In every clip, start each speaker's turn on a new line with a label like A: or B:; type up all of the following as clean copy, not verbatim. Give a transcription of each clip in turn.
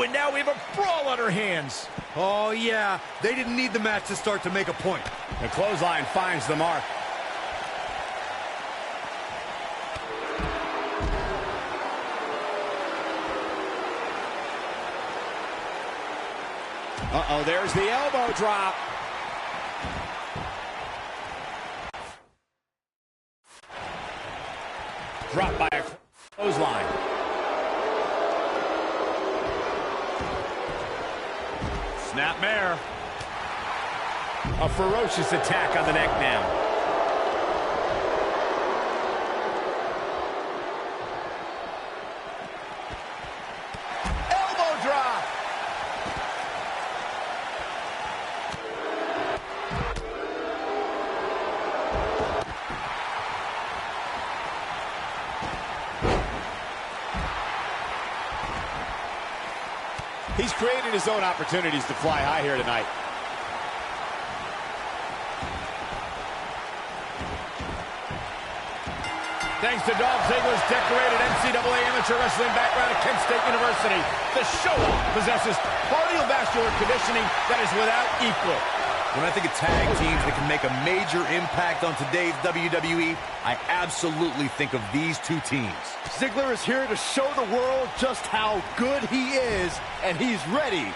A: Ooh, and now we have a brawl on our hands.
B: Oh, yeah. They didn't need the match to start to make a point.
A: The clothesline finds the mark. Uh-oh, there's the elbow drop. Dropped by a clothesline. Snapmare. A ferocious attack on the neck now. Elbow drop. He's created his own opportunities to fly high here tonight. Thanks to Dolph Ziggler's decorated NCAA amateur wrestling background at Kent State University, the show-off possesses cardiovascular conditioning that is without equal.
B: When I think of tag teams that can make a major impact on today's WWE, I absolutely think of these two teams.
C: Ziggler is here to show the world just how good he is, and he's ready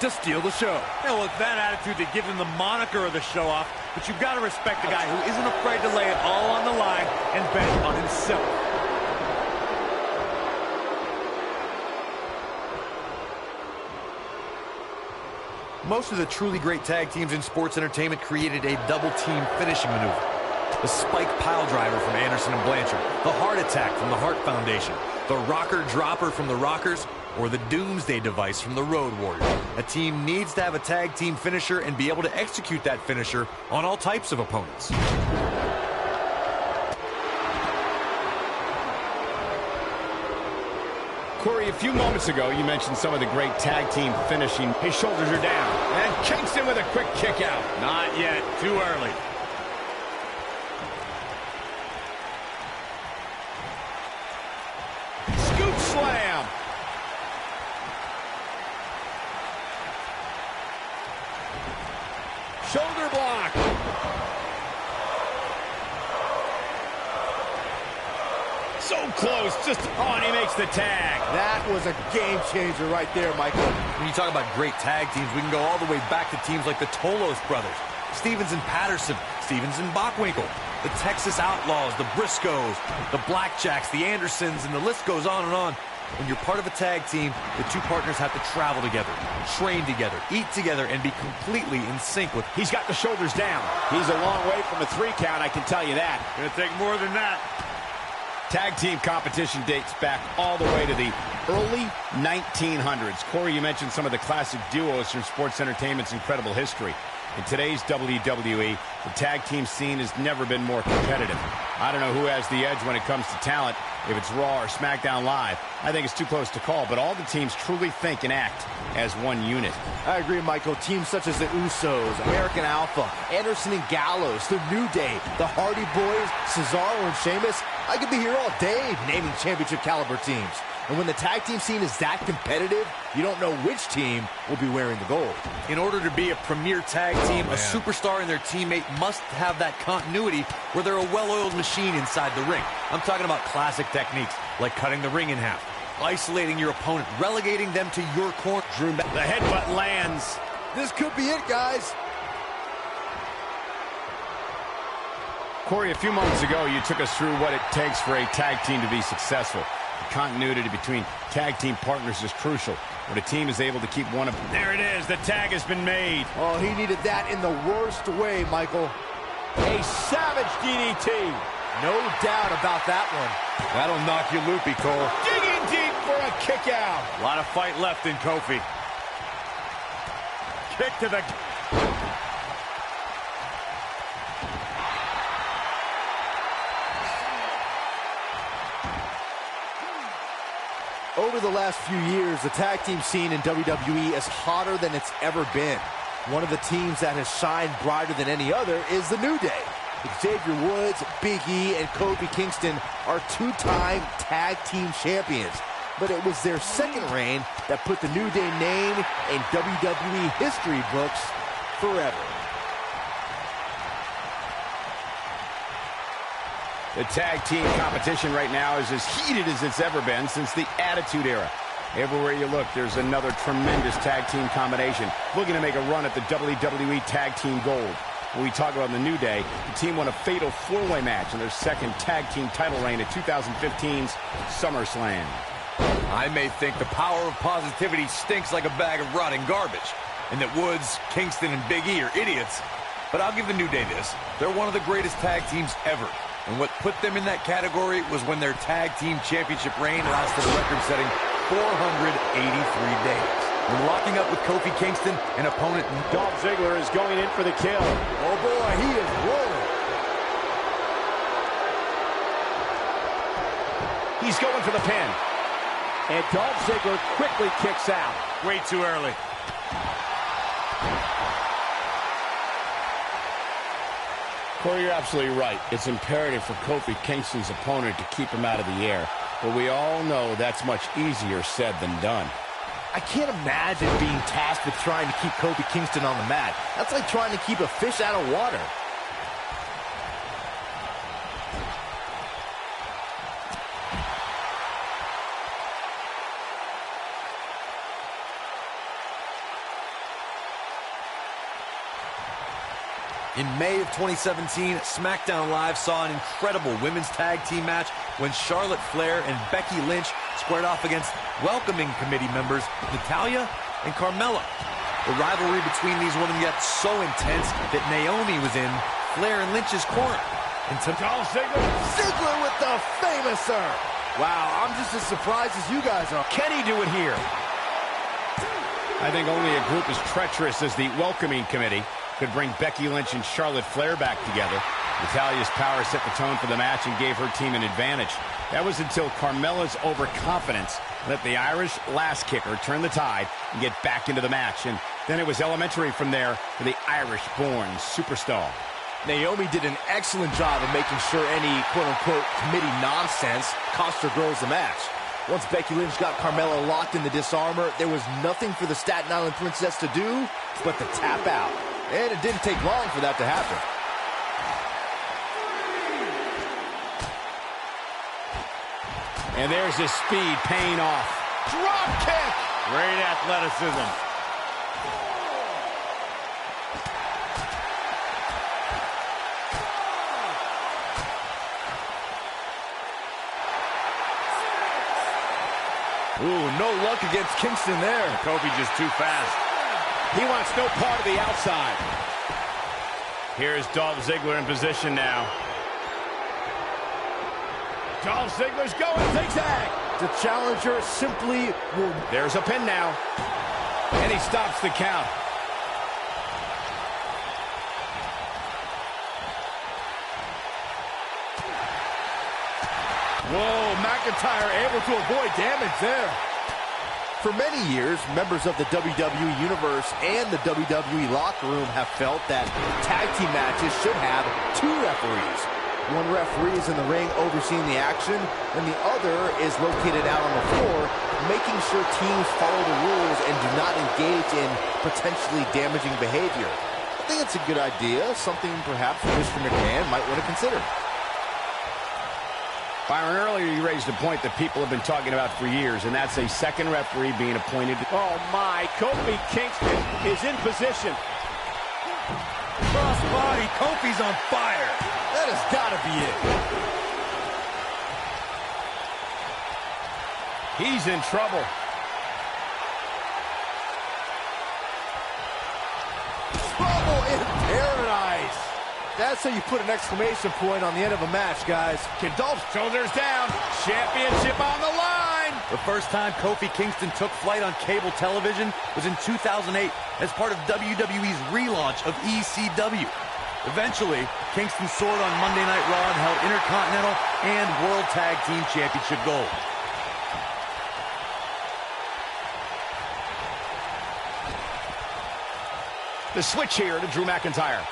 C: to steal the show.
B: Yeah, well, it's that attitude that gives him the moniker of the show-off, but you've got to respect the guy who isn't afraid to lay it all on the line and bet on himself. Most of the truly great tag teams in sports entertainment created a double-team finishing maneuver. The spike pile driver from Anderson and Blanchard, the heart attack from the Hart Foundation, the rocker dropper from the Rockers, or the Doomsday device from the Road Warriors. A team needs to have a tag team finisher and be able to execute that finisher on all types of opponents.
A: Corey, a few moments ago, you mentioned some of the great tag team finishing. His shoulders are down. And Kingston with a quick kick out.
B: Not yet. Too early.
A: Scoop slam. Shoulder block. So close, just and he makes the tag.
C: That was a game changer right there, Michael.
B: When you talk about great tag teams, we can go all the way back to teams like the Tolos brothers, Stevens and Patterson, Stevens and Bockwinkel, the Texas Outlaws, the Briscoes, the Blackjacks, the Andersons, and the list goes on and on. When you're part of a tag team, the two partners have to travel together, train together, eat together, and be completely in sync with.
A: He's got the shoulders down. He's a long way from a 3 count, I can tell you that.
B: Gonna take more than that.
A: Tag team competition dates back all the way to the early 1900s. Corey, you mentioned some of the classic duos from sports entertainment's incredible history. In today's WWE, the tag team scene has never been more competitive. I don't know who has the edge when it comes to talent, if it's Raw or SmackDown Live. I think it's too close to call, but all the teams truly think and act as one unit.
C: I agree, Michael. Teams such as the Usos, American Alpha, Anderson and Gallows, the New Day, the Hardy Boys, Cesaro and Sheamus. I could be here all day naming championship caliber teams. And when the tag team scene is that competitive, you don't know which team will be wearing the gold.
B: In order to be a premier tag team, a superstar and their teammate must have that continuity where they're a well-oiled machine inside the ring. I'm talking about classic techniques, like cutting the ring in half, isolating your opponent, relegating them to your corner.
A: The headbutt lands.
C: This could be it, guys.
A: Corey, a few moments ago, you took us through what it takes for a tag team to be successful. The continuity between tag team partners is crucial. When a team is able to keep one of... There it is. The tag has been made.
C: Oh, he needed that in the worst way, Michael.
A: A savage DDT.
C: No doubt about that one.
B: That'll knock you loopy, Cole.
A: Digging deep for a kick out.
B: A lot of fight left in Kofi. Kick to the...
C: Over the last few years, the tag team scene in WWE is hotter than it's ever been. One of the teams that has shined brighter than any other is the New Day. Xavier Woods, Big E, and Kofi Kingston are two-time tag team champions. but it was their second reign that put the New Day name in WWE history books forever.
A: The tag team competition right now is as heated as it's ever been since the Attitude Era. Everywhere you look, there's another tremendous tag team combination looking to make a run at the WWE Tag Team Gold. When we talk about the New Day, the team won a fatal four-way match in their second tag team title reign at 2015's SummerSlam.
B: I may think the power of positivity stinks like a bag of rotting garbage, and that Woods, Kingston, and Big E are idiots, but I'll give the New Day this. They're one of the greatest tag teams ever. And what put them in that category was when their tag team championship reign lasted a record-setting 483 days. When locking up with Kofi Kingston, an opponent...
A: Dolph Ziggler is going in for the kill.
C: Oh boy, he is rolling.
A: He's going for the pin. And Dolph Ziggler quickly kicks out.
B: Way too early.
A: Corey, you're absolutely right. It's imperative for Kofi Kingston's opponent to keep him out of the air. But we all know that's much easier said than done.
C: I can't imagine being tasked with trying to keep Kofi Kingston on the mat. That's like trying to keep a fish out of water.
B: In May of 2017, SmackDown Live saw an incredible women's tag team match when Charlotte Flair and Becky Lynch squared off against welcoming committee members Natalya and Carmella. The rivalry between these women got so intense that Naomi was in Flair and Lynch's corner. And
A: Dolph Ziggler.
C: Ziggler with the famouser. Wow, I'm just as surprised as you guys are.
A: Can he do it here? I think only a group as treacherous as the welcoming committee could bring Becky Lynch and Charlotte Flair back together. Natalya's power set the tone for the match and gave her team an advantage. That was until Carmella's overconfidence let the Irish last kicker turn the tide and get back into the match. And then it was elementary from there for the Irish-born superstar.
C: Naomi did an excellent job of making sure any quote-unquote committee nonsense cost her girls the match. Once Becky Lynch got Carmella locked in the disarmor, there was nothing for the Staten Island Princess to do but to tap out. And it didn't take long for that to happen.
A: And there's his speed paying off.
C: Drop kick!
A: Great athleticism.
C: Ooh, no luck against Kingston there.
A: Kofi just too fast. He wants no part of the outside. Here's Dolph Ziggler in position now. Dolph Ziggler's going zigzag.
C: The challenger simply will...
A: There's a pin now. And he stops the count.
C: Whoa, McIntyre able to avoid damage there. For many years, members of the WWE Universe and the WWE locker room have felt that tag team matches should have two referees. One referee is in the ring overseeing the action, and the other is located out on the floor, making sure teams follow the rules and do not engage in potentially damaging behavior. I think it's a good idea, something perhaps Mr. McMahon might want to consider.
A: Byron, earlier you raised a point that people have been talking about for years, and that's a second referee being appointed. Oh my, Kofi Kingston is in position.
B: Crossbody, Kofi's on fire.
C: That has got to be it.
A: He's in trouble.
C: Trouble in paradise. That's how you put an exclamation point on the end of a match, guys.
A: Can Dolph shoulders down. Championship on the line.
B: The first time Kofi Kingston took flight on cable television was in 2008 as part of WWE's relaunch of ECW. Eventually, Kingston soared on Monday Night Raw and held Intercontinental and World Tag Team Championship gold.
A: The switch here to Drew McIntyre.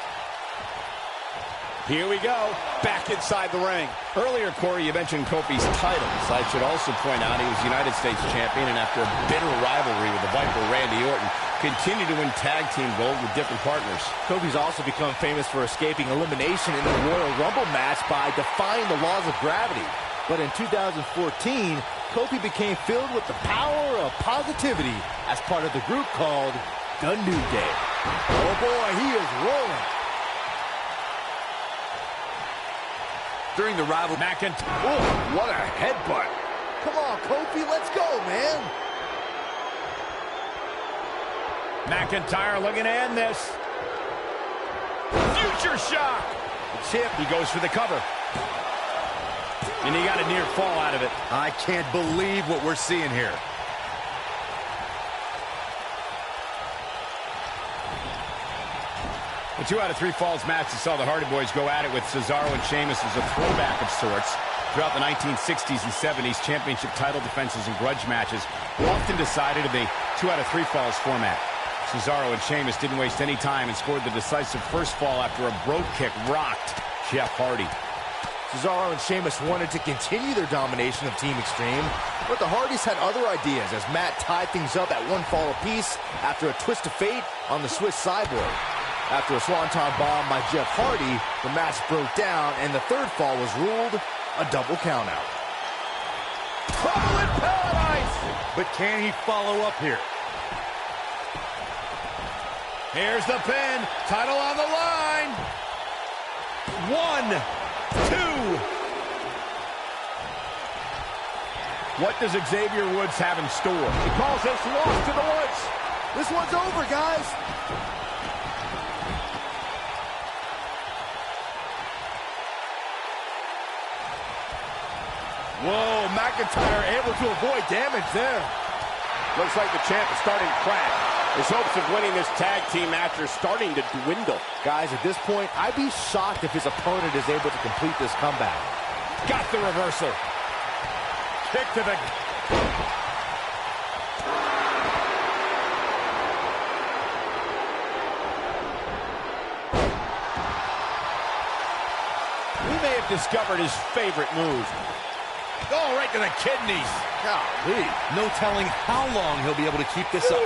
A: Here we go, back inside the ring. Earlier, Corey, you mentioned Kofi's titles. I should also point out he was United States champion, and after a bitter rivalry with the Viper Randy Orton, continued to win tag team gold with different partners.
C: Kofi's also become famous for escaping elimination in the Royal Rumble match by defying the laws of gravity. But in 2014, Kofi became filled with the power of positivity as part of the group called The New Day. Oh boy, he is rolling.
B: During the rival,
A: McIntyre. Oh, what a headbutt.
C: Come on, Kofi, let's go, man.
A: McIntyre looking to end this. Future shock.
C: The champ,
A: he goes for the cover. And he got a near fall out of it.
B: I can't believe what we're seeing here.
A: The 2 out of 3 falls match that saw the Hardy Boys go at it with Cesaro and Sheamus as a throwback of sorts. Throughout the 1960s and 70s, championship title defenses and grudge matches were often decided in the 2 out of 3 falls format. Cesaro and Sheamus didn't waste any time and scored the decisive first fall after a brogue kick rocked Jeff Hardy.
C: Cesaro and Sheamus wanted to continue their domination of Team Extreme, but the Hardys had other ideas as Matt tied things up at 1 fall apiece after a twist of fate on the Swiss Cyborg. After a swanton bomb by Jeff Hardy, the match broke down and the 3rd fall was ruled a double countout.
A: Trouble in paradise!
B: But can he follow up here?
A: Here's the pin. Title on the line. 1, 2. What does Xavier Woods have in store? He calls this lost to the Woods.
C: This one's over, guys.
A: Whoa, McIntyre able to avoid damage there. Looks like the champ is starting to crack. His hopes of winning this tag team match are starting to dwindle.
C: Guys, at this point, I'd be shocked if his opponent is able to complete this comeback.
A: Got the reversal. Kick to the... He may have discovered his favorite move. Oh, right to the kidneys.
B: Golly. No telling how long he'll be able to keep this up.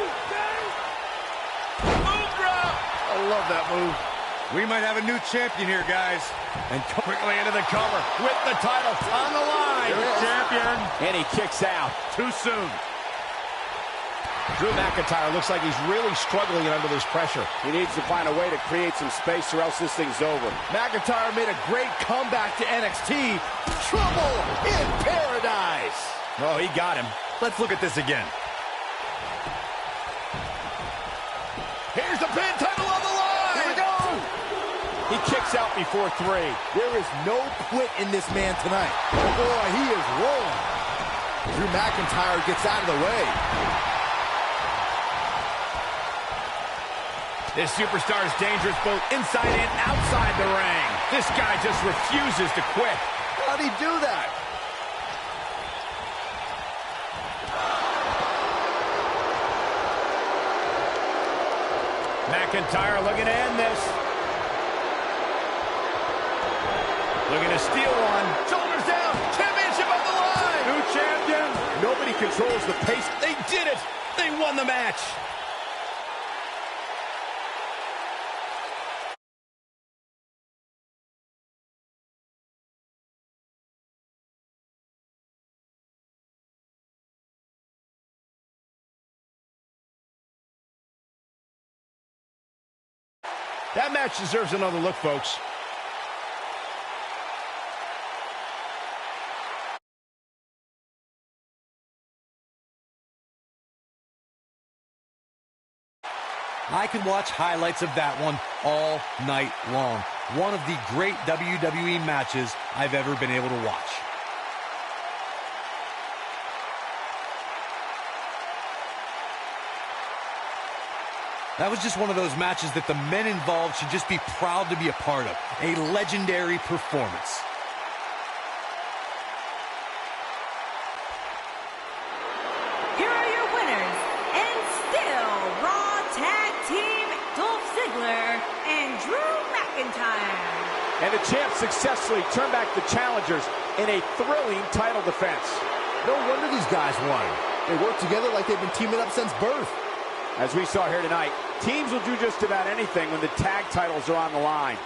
A: I love that move.
B: We might have a new champion here, guys.
A: And quickly into the cover with the title on the line. Champion. And he kicks out.
B: Too soon.
A: Drew McIntyre looks like he's really struggling under this pressure. He needs to find a way to create some space or else this thing's over.
C: McIntyre made a great comeback to NXT. Trouble in paradise.
A: Oh, he got him.
B: Let's look at this again.
A: Here's the pin, title on the line.
C: Here we go.
A: He kicks out before 3.
C: There is no quit in this man tonight. Oh boy, he is rolling. Drew McIntyre gets out of the way.
A: This superstar is dangerous both inside and outside the ring. This guy just refuses to quit.
C: How'd he do that?
A: McIntyre looking to end this. Looking to steal one. Shoulders down. Championship on the line. New champion. Nobody controls the pace. They did it. They won the match. That match deserves another look, folks.
B: I could watch highlights of that one all night long. One of the great WWE matches I've ever been able to watch. That was just one of those matches that the men involved should just be proud to be a part of. A legendary performance.
D: Here are your winners, and still Raw Tag Team, Dolph Ziggler and Drew McIntyre.
E: And the champs successfully turn back the challengers in a thrilling title defense.
C: No wonder these guys won. They work together like they've been teaming up since birth.
E: As we saw here tonight, teams will do just about anything when the tag titles are on the line.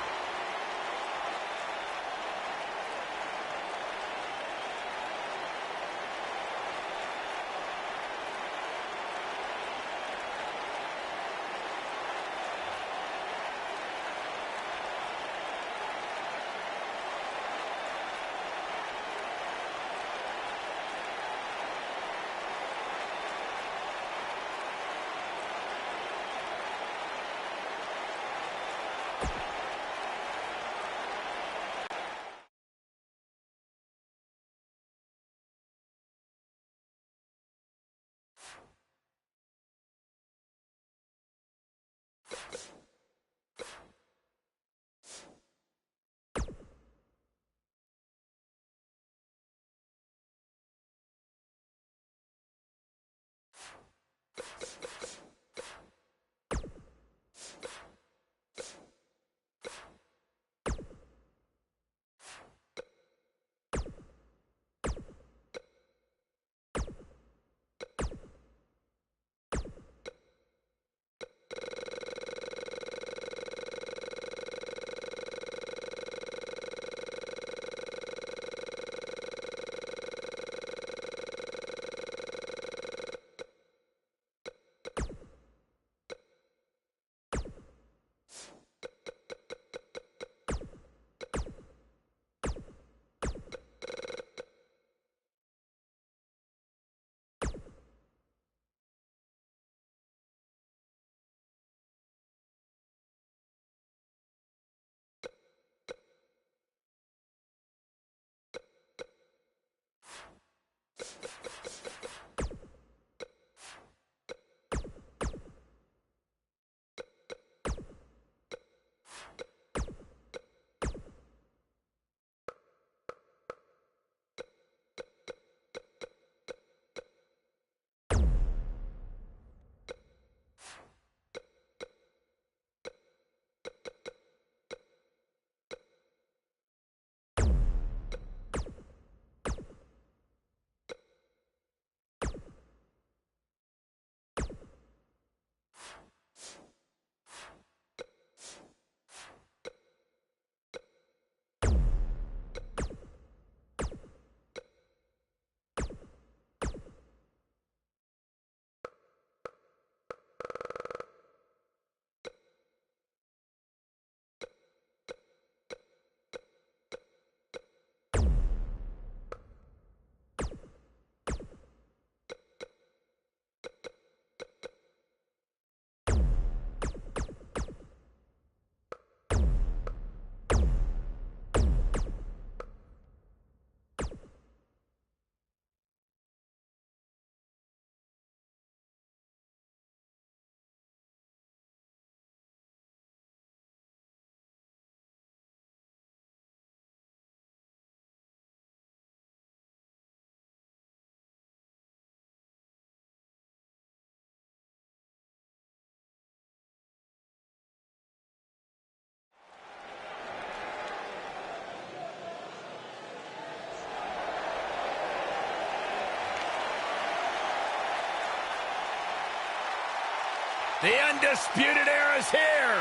B: The Undisputed Era is here.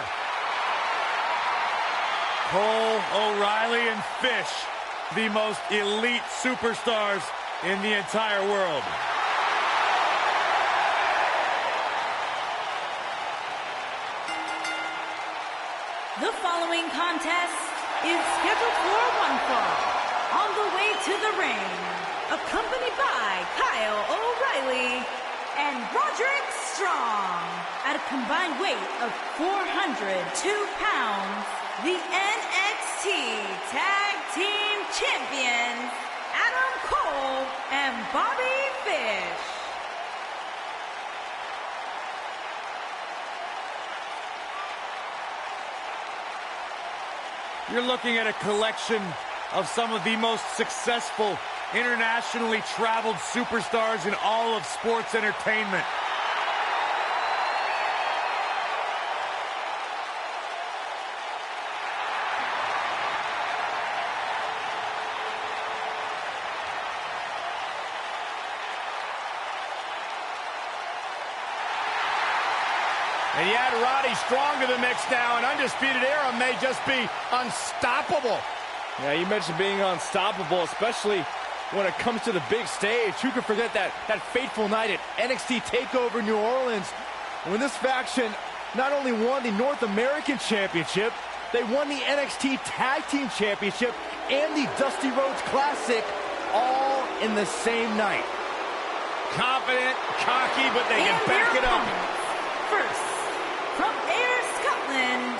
F: Cole, O'Reilly, and Fish, the most elite superstars in the entire world.
D: The following contest is scheduled for one fall. On the way to the ring, accompanied by Kyle O'Reilly and Roderick Strong. At a combined weight of 402 pounds, the NXT Tag Team Champions, Adam Cole and Bobby Fish.
F: You're looking at a collection of some of the most successful internationally traveled superstars in all of sports entertainment.
A: And you add Roddy Strong to the mix now, and Undisputed Era may just be unstoppable.
F: Yeah, you mentioned being unstoppable, especially when it comes to the big stage. Who could forget that fateful night at NXT TakeOver New Orleans, when this faction not only won the North American Championship, they won the NXT Tag Team Championship and the Dusty Rhodes Classic, all in the same night.
A: Confident, cocky, but they can back it up.
D: First, from Ayr, Scotland,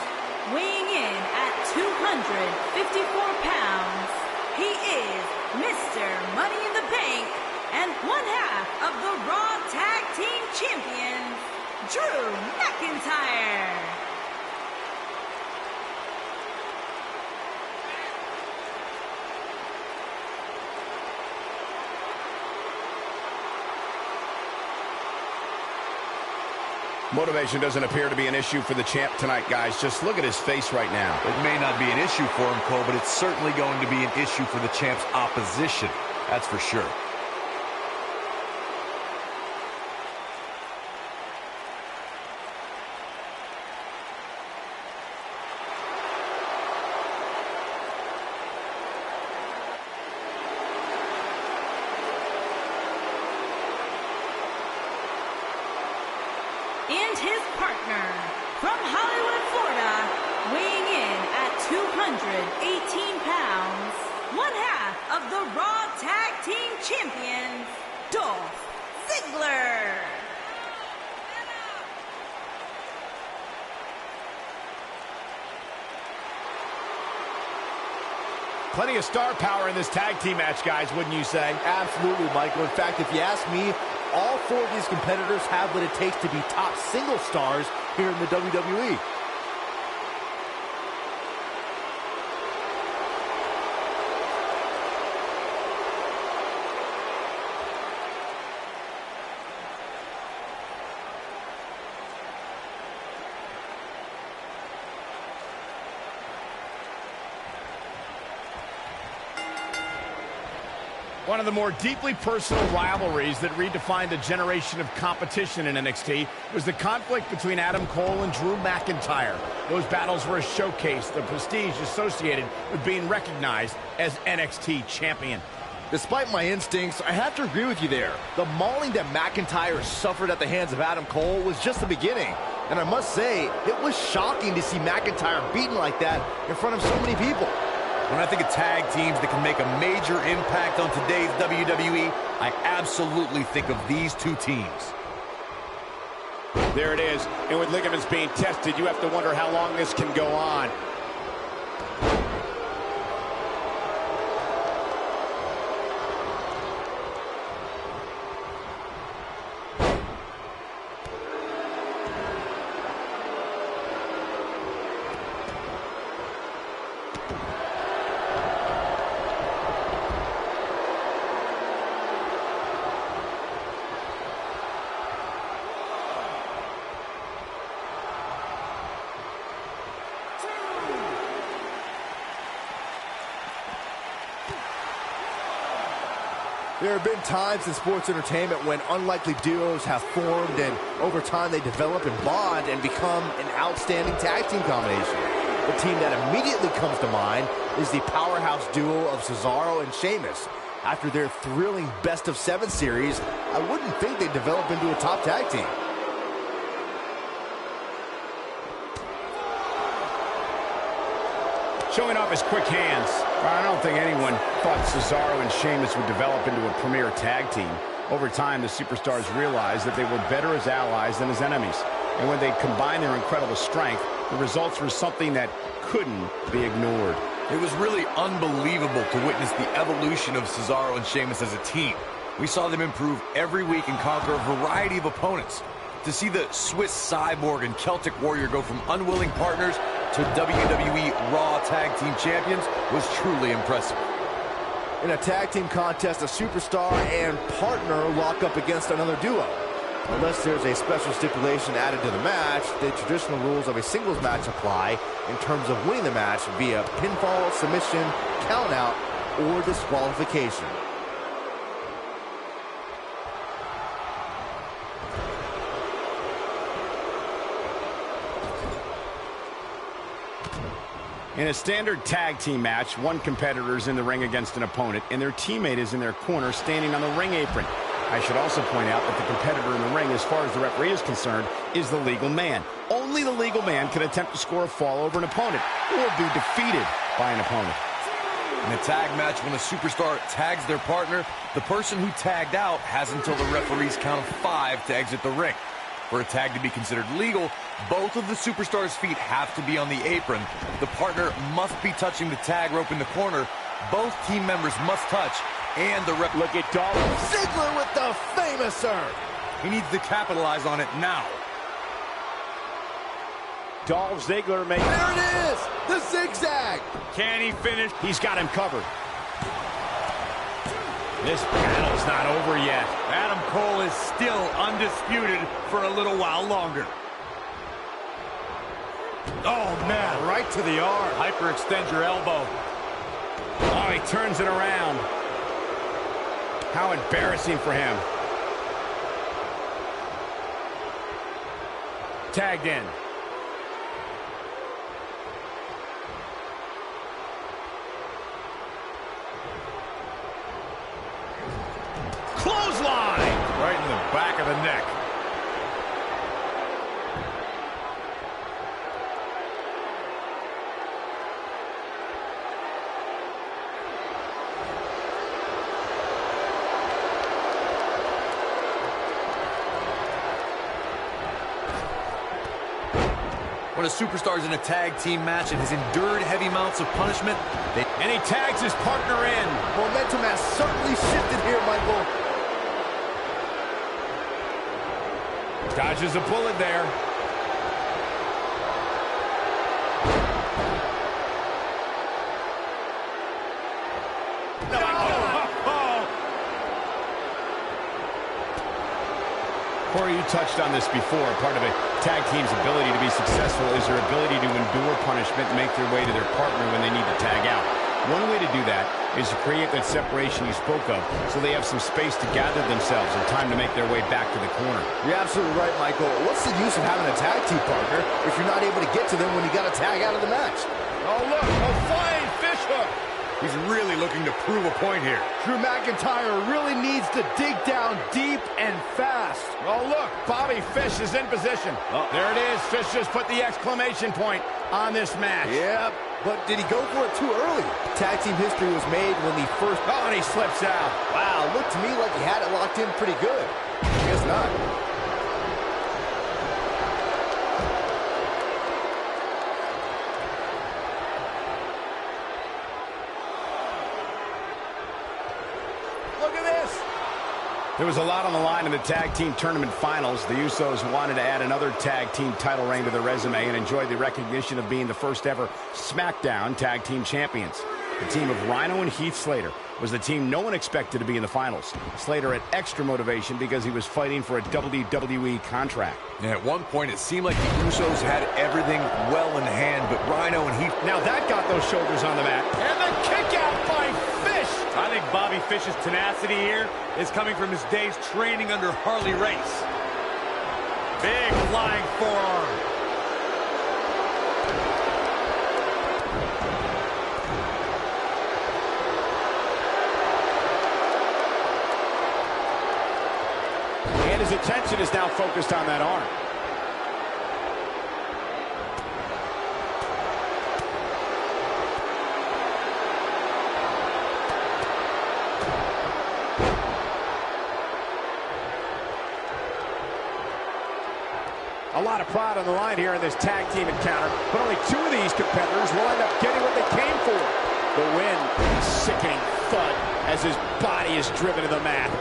D: weighing in at 254 pounds, he is Mr. Money in the Bank and one half of the Raw Tag Team Champions, Drew McIntyre.
A: Motivation doesn't appear to be an issue for the champ tonight, guys. Just look at his face right now.
B: It may not be an issue for him, Cole, but it's certainly going to be an issue for the champ's opposition. That's for sure.
D: And his partner, from Hollywood, Florida, weighing in at 218 pounds, one half of the Raw Tag Team Champions, Dolph Ziggler.
A: Plenty of star power in this tag team match, guys, wouldn't you say?
C: Absolutely, Michael. In fact, if you ask me, all four of these competitors have what it takes to be top single stars here in the WWE.
A: One of the more deeply personal rivalries that redefined a generation of competition in NXT was the conflict between Adam Cole and Drew McIntyre. Those battles were a showcase, the prestige associated with being recognized as NXT champion.
C: Despite my instincts, I have to agree with you there. The mauling that McIntyre suffered at the hands of Adam Cole was just the beginning. And I must say, it was shocking to see McIntyre beaten like that in front of so many people.
B: When I think of tag teams that can make a major impact on today's WWE, I absolutely think of these two teams.
A: There it is. And with ligaments being tested, you have to wonder how long this can go on.
C: There have been times in sports entertainment when unlikely duos have formed, and over time they develop and bond and become an outstanding tag team combination. The team that immediately comes to mind is the powerhouse duo of Cesaro and Sheamus. After their thrilling best-of-7 series, I wouldn't think they'd develop into a top tag team.
A: Showing off his quick hands. I don't think anyone thought Cesaro and Sheamus would develop into a premier tag team. Over time, the superstars realized that they were better as allies than as enemies. And when they combined their incredible strength, the results were something that couldn't be ignored.
B: It was really unbelievable to witness the evolution of Cesaro and Sheamus as a team. We saw them improve every week and conquer a variety of opponents. To see the Swiss Cyborg and Celtic Warrior go from unwilling partners to WWE Raw Tag Team Champions was truly impressive.
C: In a tag team contest, a superstar and partner lock up against another duo. Unless there's a special stipulation added to the match, the traditional rules of a singles match apply in terms of winning the match via pinfall, submission, countout, or disqualification.
A: In a standard tag team match, one competitor is in the ring against an opponent, and their teammate is in their corner standing on the ring apron. I should also point out that the competitor in the ring, as far as the referee is concerned, is the legal man. Only the legal man can attempt to score a fall over an opponent or be defeated by an opponent.
B: In a tag match, when a superstar tags their partner, the person who tagged out has until the referee's count of 5 to exit the ring. For a tag to be considered legal, both of the superstars' feet have to be on the apron. The partner must be touching the tag rope in the corner. Both team members must touch, and the ref...
C: Look at Dolph Ziggler with the famous serve.
B: He needs to capitalize on it now.
E: Dolph Ziggler makes...
C: There it is! The zigzag!
A: Can he finish? He's got him covered. This battle's not over yet.
B: Adam Cole is still undisputed for a little while longer.
C: Oh, man, right to the arm.
B: Hyperextend your elbow.
A: Oh, he turns it around. How embarrassing for him. Tagged in. Clothesline!
B: Right in the back of the neck. When a superstar is in a tag team match and has endured heavy amounts of punishment,
A: and he tags his partner in.
C: Momentum has certainly shifted here, Michael.
A: Dodges a bullet there. Corey, you touched on this before. Part of a tag team's ability to be successful is their ability to endure punishment and make their way to their partner when they need to tag out. One way to do that is to create that separation you spoke of so they have some space to gather themselves and time to make their way back to the corner.
C: You're absolutely right, Michael. What's the use of having a tag team partner if you're not able to get to them when you got to tag out of the match?
A: Oh, look, a flying fish hook.
B: he's really looking to prove a point here.
C: Drew McIntyre really needs to dig down deep and fast.
A: Oh, look, Bobby Fish is in position. Oh, there it is. Fish just put the exclamation point on this match.
C: Yeah, but did he go for it too early? Tag team history was made when the first...
A: Oh, and he slips out.
C: Wow, looked to me like he had it locked in pretty good. I guess not.
A: There was a lot on the line in the tag team tournament finals. The Usos wanted to add another tag team title reign to their resume and enjoyed the recognition of being the first ever SmackDown tag team champions. The team of Rhino and Heath Slater was the team no one expected to be in the finals. Slater had extra motivation because he was fighting for a WWE contract.
B: And at one point, it seemed like the Usos had everything well in hand, but Rhino and Heath...
A: Now that got those shoulders on the mat. And the kick out by Fish!
B: I think Bobby Fish's tenacity here is coming from his days training under Harley Race. Big flying forearm.
E: And his attention is now focused on that arm. A lot of pride on the line here in this tag team encounter, but only two of these competitors will end up getting what they came for. The win, a sickening thud as his body is driven to the mat.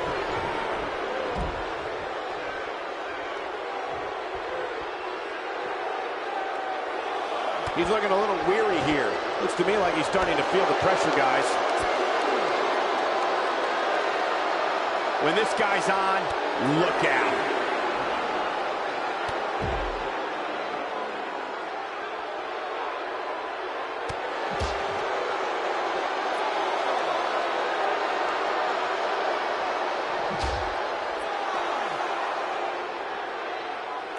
E: He's looking a little weary here. Looks to me like he's starting to feel the pressure, guys. When this guy's on, look out.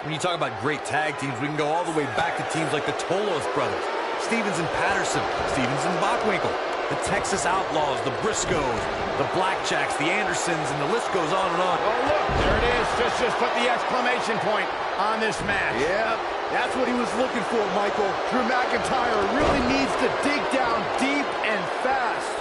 B: When you talk about great tag teams, we can go all the way back to teams like the Tolos brothers. Stevens and Patterson, Stevens and Bockwinkel, the Texas Outlaws, the Briscoes, the Blackjacks, the Andersons, and the list goes on and on.
A: Oh, look, there it is. Just put the exclamation point on this match.
C: Yeah, that's what he was looking for, Michael. Drew McIntyre really needs to dig down deep and fast.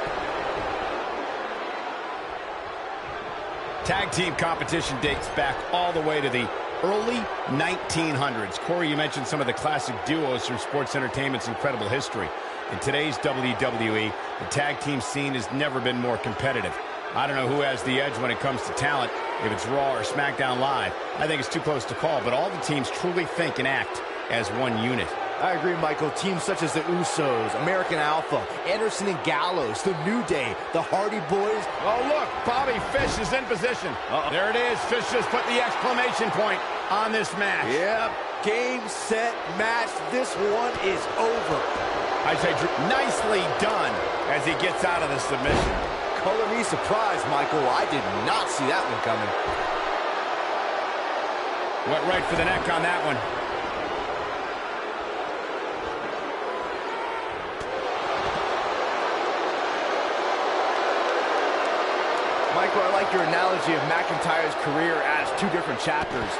A: Tag team competition dates back all the way to the early 1900s. Corey, you mentioned some of the classic duos from sports entertainment's incredible history. In today's WWE, the tag team scene has never been more competitive. I don't know who has the edge when it comes to talent, if it's Raw or SmackDown Live. I think it's too close to call, but all the teams truly think and act as one unit.
C: I agree, Michael. Teams such as the Usos, American Alpha, Anderson and Gallows, the New Day, the Hardy Boys.
A: Oh, look, Bobby Fish is in position. There it is. Fish just put the exclamation point on this match.
C: Yep, game, set, match. This one is over.
A: I say, Drew, nicely done as he gets out of the submission.
C: Color me surprised, Michael. I did not see that one coming.
A: Went right for the neck on that one.
C: Michael, I like your analogy of McIntyre's career as two different chapters.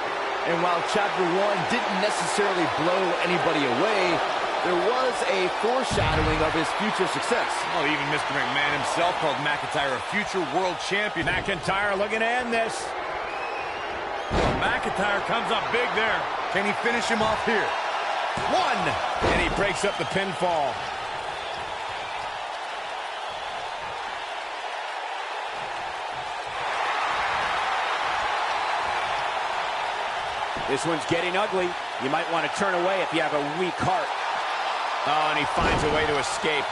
C: And while chapter one didn't necessarily blow anybody away, there was a foreshadowing of his future success.
B: Oh, even Mr. McMahon himself called McIntyre a future world champion.
A: McIntyre looking to end this.
B: McIntyre comes up big there. Can he finish him off here?
A: One! And he breaks up the pinfall.
E: This one's getting ugly. You might want to turn away if you have a weak heart.
A: Oh, and he finds a way to escape.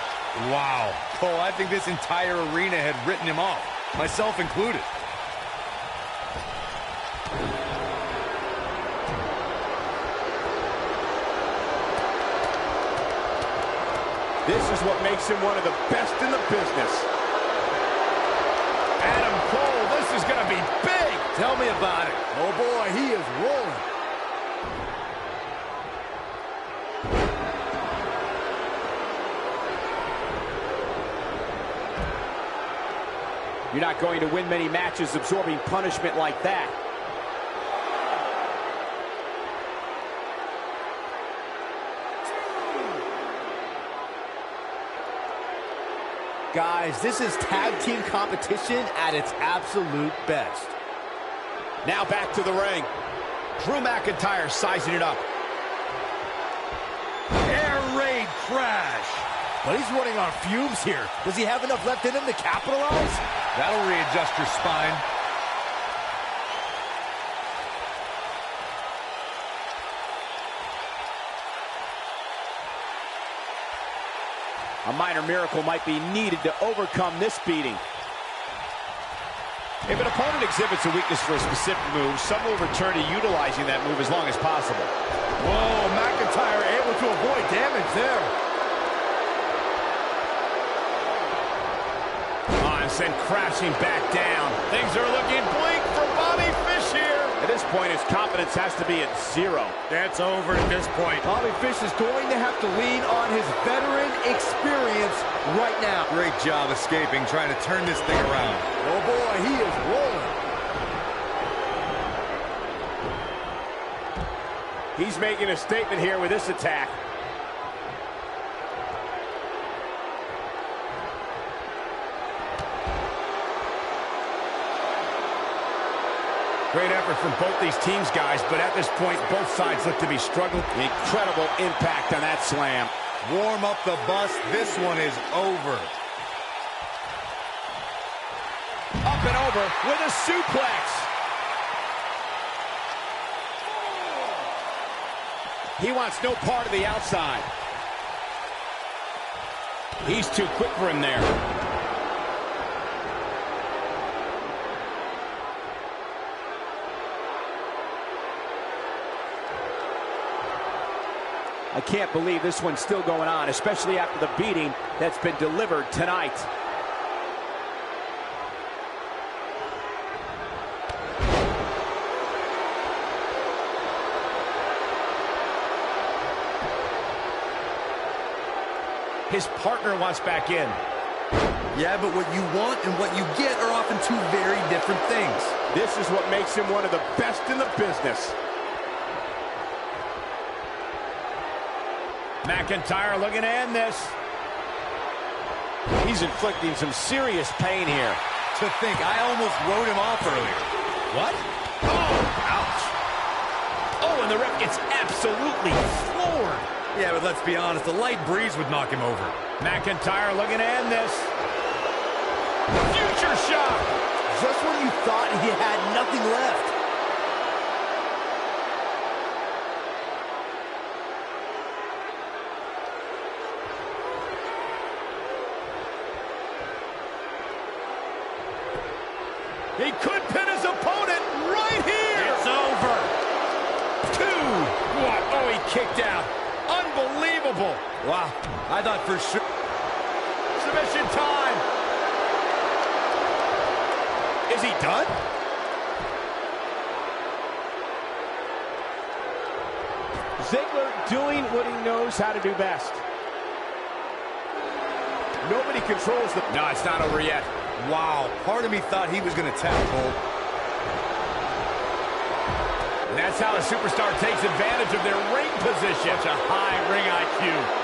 B: Wow. Cole, I think this entire arena had written him off, myself included.
E: This is what makes him one of the best in the business.
A: Adam Cole, this is going to be big.
B: Tell me about it.
C: Oh boy, he is rolling.
E: You're not going to win many matches absorbing punishment like that.
C: Guys, this is tag team competition at its absolute best.
A: Now back to the ring. Drew McIntyre sizing it up.
B: Air raid crash.
C: But he's running on fumes here. Does he have enough left in him to capitalize?
B: That'll readjust your spine.
E: A minor miracle might be needed to overcome this beating.
A: If an opponent exhibits a weakness for a specific move, some will return to utilizing that move as long as possible.
C: Whoa, McIntyre able to avoid damage there.
A: And sent crashing back down. Things are looking bleak for Bobby Fish here.
E: At this point, his confidence has to be at zero.
B: That's over at this point.
C: Bobby Fish is going to have to lean on his veteran experience right now.
B: Great job escaping, trying to turn this thing around.
C: Oh boy, he is rolling.
E: He's making a statement here with this attack.
A: Great effort from both these teams, guys, but at this point, both sides look to be struggling.
E: Incredible impact on that slam.
B: Warm up the bus. This one is over.
E: Up and over with a suplex. He wants no part of the outside.
A: He's too quick for him there.
E: I can't believe this one's still going on, especially after the beating that's been delivered tonight.
A: His partner wants back in.
B: Yeah, but what you want and what you get are often two very different things.
E: This is what makes him one of the best in the business.
A: McIntyre looking to end this.
E: He's inflicting some serious pain here.
B: To think, I almost wrote him off earlier.
A: What? Oh, ouch. Oh, and the ref gets absolutely floored.
B: Yeah, but let's be honest, a light breeze would knock him over.
A: McIntyre looking to end this. Future shock.
C: Just when you thought he had nothing left.
A: He could pin his opponent right here.
B: It's over.
A: 2. What? Oh, he kicked out. Unbelievable.
B: Wow, I thought for sure.
A: Submission time. Is he done?
E: Ziggler doing what he knows how to do best. Nobody controls the...
A: No, it's not over yet.
B: Wow, part of me thought he was going to tap, Cole.
A: And that's how a superstar takes advantage of their ring position. Such a high ring IQ.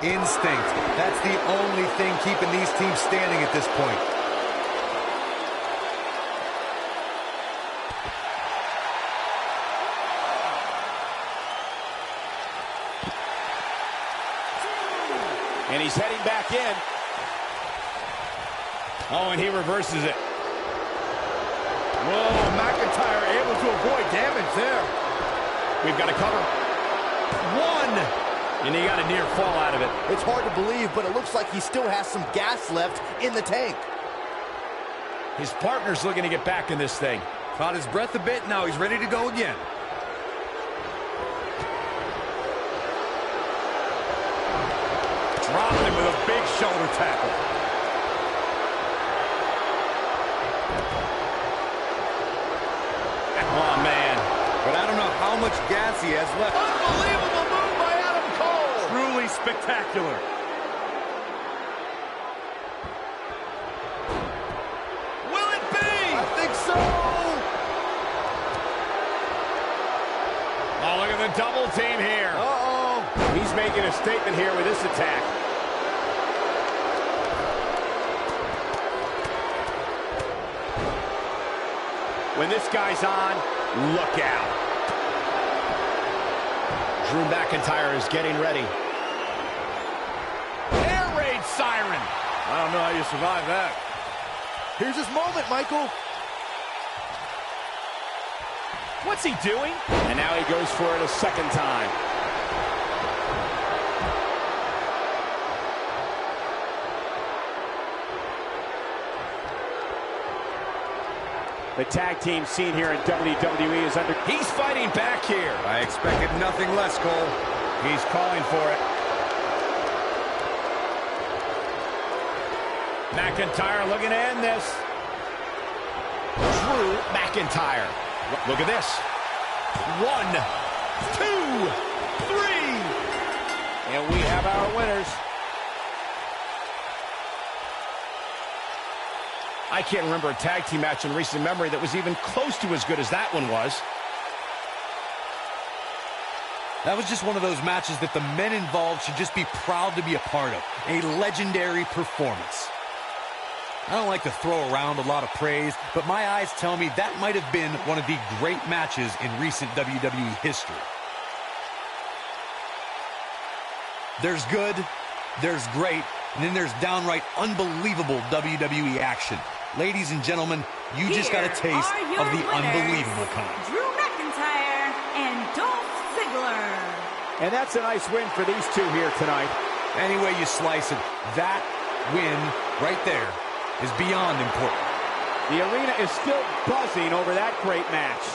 B: Instinct. That's the only thing keeping these teams standing at this point.
E: And he's heading back in.
A: Oh, and he reverses it.
F: Whoa, McIntyre able to avoid damage there.
A: We've got a cover. 1. And he got a near fall out of it.
C: It's hard to believe, but it looks like he still has some gas left in the tank.
A: His partner's looking to get back in this thing.
B: Caught his breath a bit, now he's ready to go again.
A: Dropped him with a big shoulder tackle. Oh, man.
B: But I don't know how much gas he has left.
A: Unbelievable move by Adam Cole.
B: Truly spectacular.
A: Will it be?
C: I think so.
A: Oh, look at the double team here.
E: Uh-oh. He's making a statement here with this attack. When this guy's on, look out.
A: Drew McIntyre is getting ready. Air raid siren.
F: I don't know how you survive that.
C: Here's his moment, Michael.
A: What's he doing?
E: And now he goes for it a second time. The tag team scene here in WWE is under...
A: He's fighting back here.
B: I expected nothing less, Cole.
A: He's calling for it. McIntyre looking to end this. Drew McIntyre. Look at this. 1, 2, 3.
E: And we have our winners.
A: I can't remember a tag team match in recent memory that was even close to as good as that one was.
B: That was just one of those matches that the men involved should just be proud to be a part of. A legendary performance. I don't like to throw around a lot of praise, but my eyes tell me that might have been one of the great matches in recent WWE history. There's good, there's great, and then there's downright unbelievable WWE action. Ladies and gentlemen, you just got a taste of the unbelievable kind.
D: Drew McIntyre and Dolph Ziggler.
E: And that's a nice win for these two here tonight.
B: Any way you slice it, that win right there is beyond important.
E: The arena is still buzzing over that great match.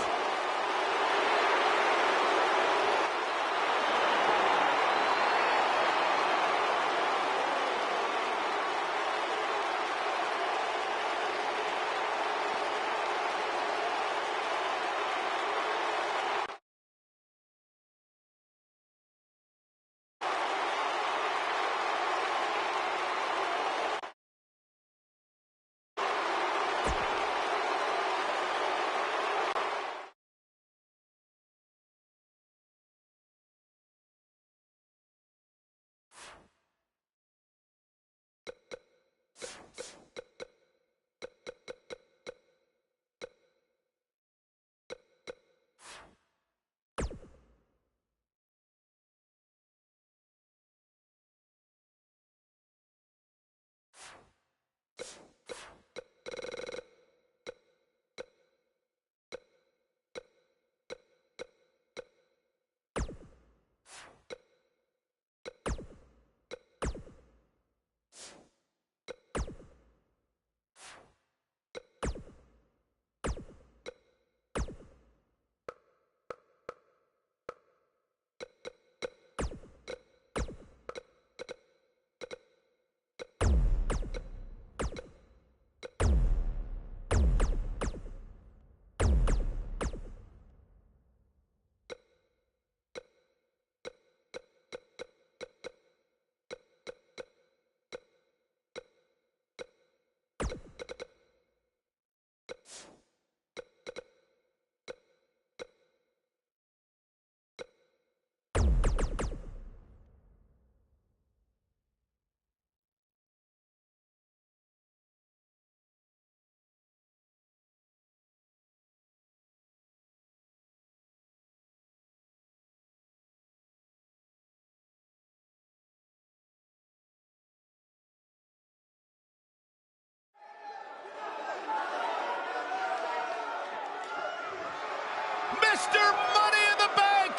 A: Mr. Money in the Bank.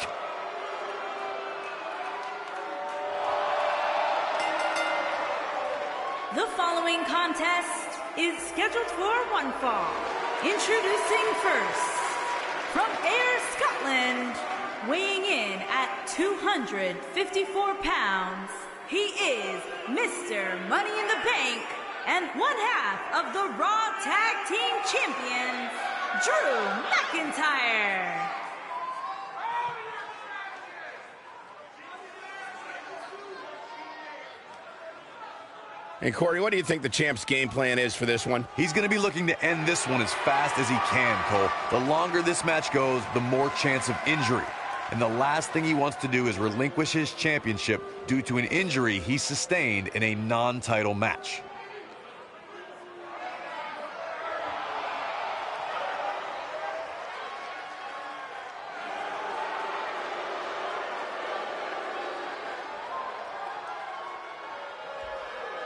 D: The following contest is scheduled for one fall. Introducing first, from Ayr, Scotland, weighing in at 254 pounds, he is Mr. Money in the Bank and one half of the Raw Tag Team Champions, Drew McIntyre.
A: And Corey, what do you think the champ's game plan is for this one?
B: He's going to be looking to end this one as fast as he can, Cole. The longer this match goes, the more chance of injury. And the last thing he wants to do is relinquish his championship due to an injury he sustained in a non-title match.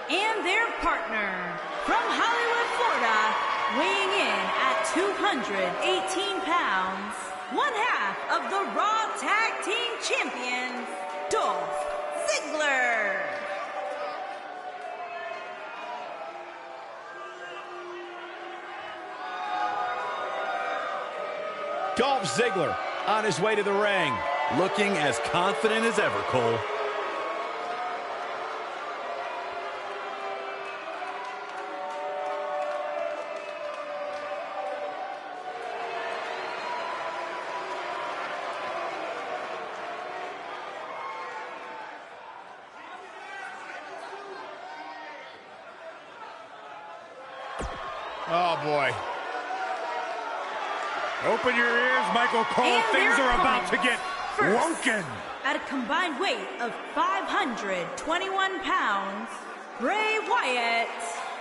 D: And their partner, from Hollywood, Florida, weighing in at 218 pounds, one half of the Raw Tag Team Champions, Dolph Ziggler.
A: Dolph Ziggler on his way to the ring.
B: Looking as confident as ever, Cole.
A: Oh, boy.
G: Open your ears, Michael Cole.
D: And
G: things
D: their
G: are about to get
D: first,
G: wonkin'.
D: At a combined weight of 521 pounds, Bray Wyatt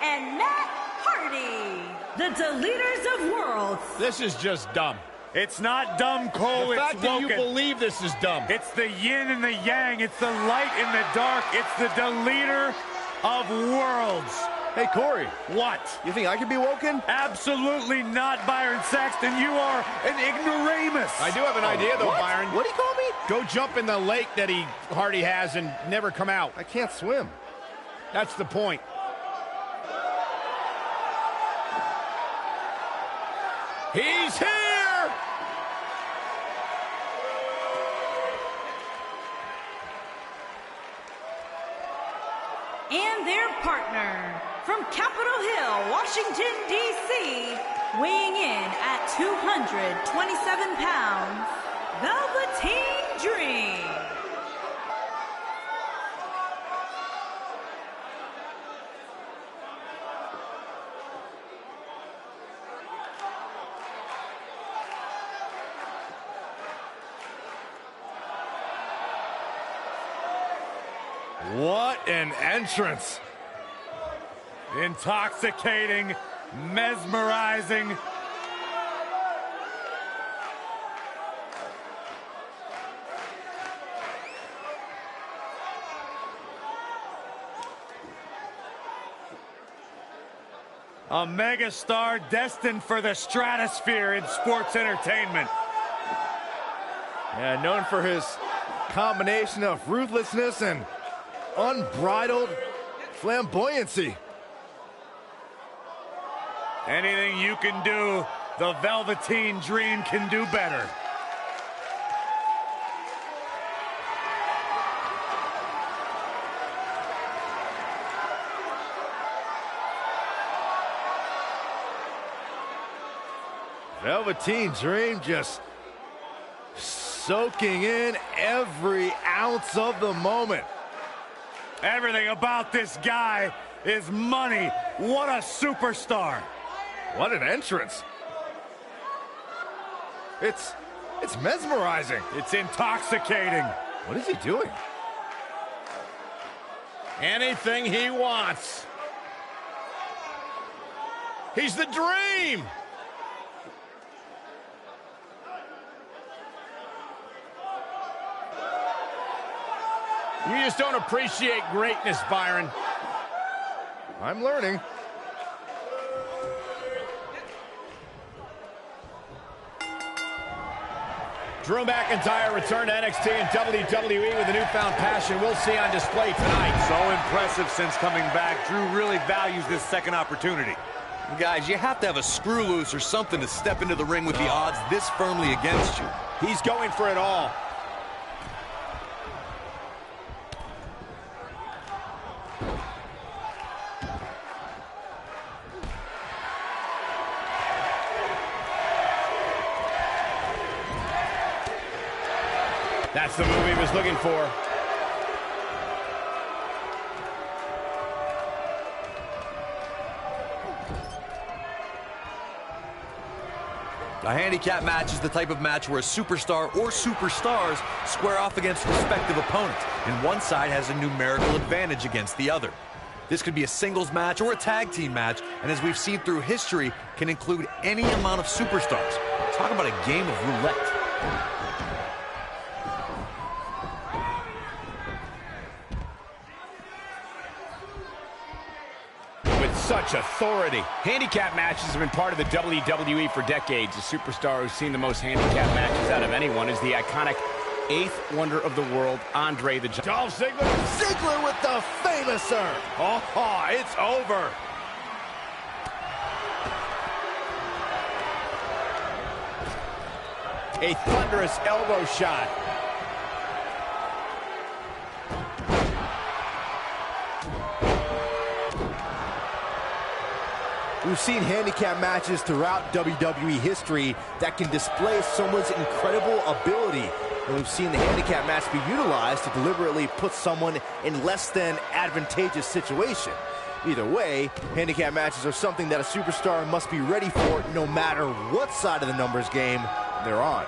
D: and Matt Hardy, the Deleters of Worlds.
A: This is just dumb.
G: It's not dumb, Cole.
A: The
G: It's
A: fact that you
G: woken.
A: believe this is dumb.
G: It's the yin and the yang. It's the light and the dark. It's the Deleter of Worlds.
F: Hey, Corey,
G: What?
F: you think I could be woken?
G: Absolutely not, Byron Saxton. You are an ignoramus.
A: I do have an idea, though,
F: What?
A: Byron.
F: What do you call me?
A: Go jump in the lake that Hardy has and never come out.
F: I can't swim.
A: That's the point. He's here!
D: And their partner, from Capitol Hill, Washington, D.C., weighing in at 227 pounds, Velveteen Dream.
G: What an entrance. Intoxicating, mesmerizing. A megastar destined for the stratosphere in sports entertainment.
F: Yeah, known for his combination of ruthlessness and unbridled flamboyancy.
G: Anything you can do, the Velveteen Dream can do better.
F: Velveteen Dream just soaking in every ounce of the moment.
G: Everything about this guy is money. What a superstar.
F: What an entrance. It's mesmerizing.
G: It's intoxicating.
F: What is he doing?
A: Anything he wants. He's the Dream! You just don't appreciate greatness, Byron.
F: I'm learning.
A: Drew McIntyre returned to NXT and WWE with a newfound passion we'll see on display tonight.
B: So impressive since coming back. Drew really values this second opportunity. Guys, you have to have a screw loose or something to step into the ring with the odds this firmly against you.
E: He's going for it all.
A: That's the move he was looking for.
B: A handicap match is the type of match where a superstar or superstars square off against respective opponents, and one side has a numerical advantage against the other. This could be a singles match or a tag team match, and as we've seen through history, can include any amount of superstars. Talk about a game of roulette.
A: Such authority. Handicap matches have been part of the WWE for decades. The superstar who's seen the most handicap matches out of anyone is the iconic eighth wonder of the world, Andre the Giant.
C: Dolph Ziggler. Ziggler with the famouser.
B: Oh, it's over.
E: A thunderous elbow shot. We've seen handicap matches throughout WWE history that can display someone's incredible ability. And we've seen the handicap match be utilized to deliberately put someone in less than advantageous situation. Either way, handicap matches are something that a superstar must be ready for no matter what side of the numbers game they're on.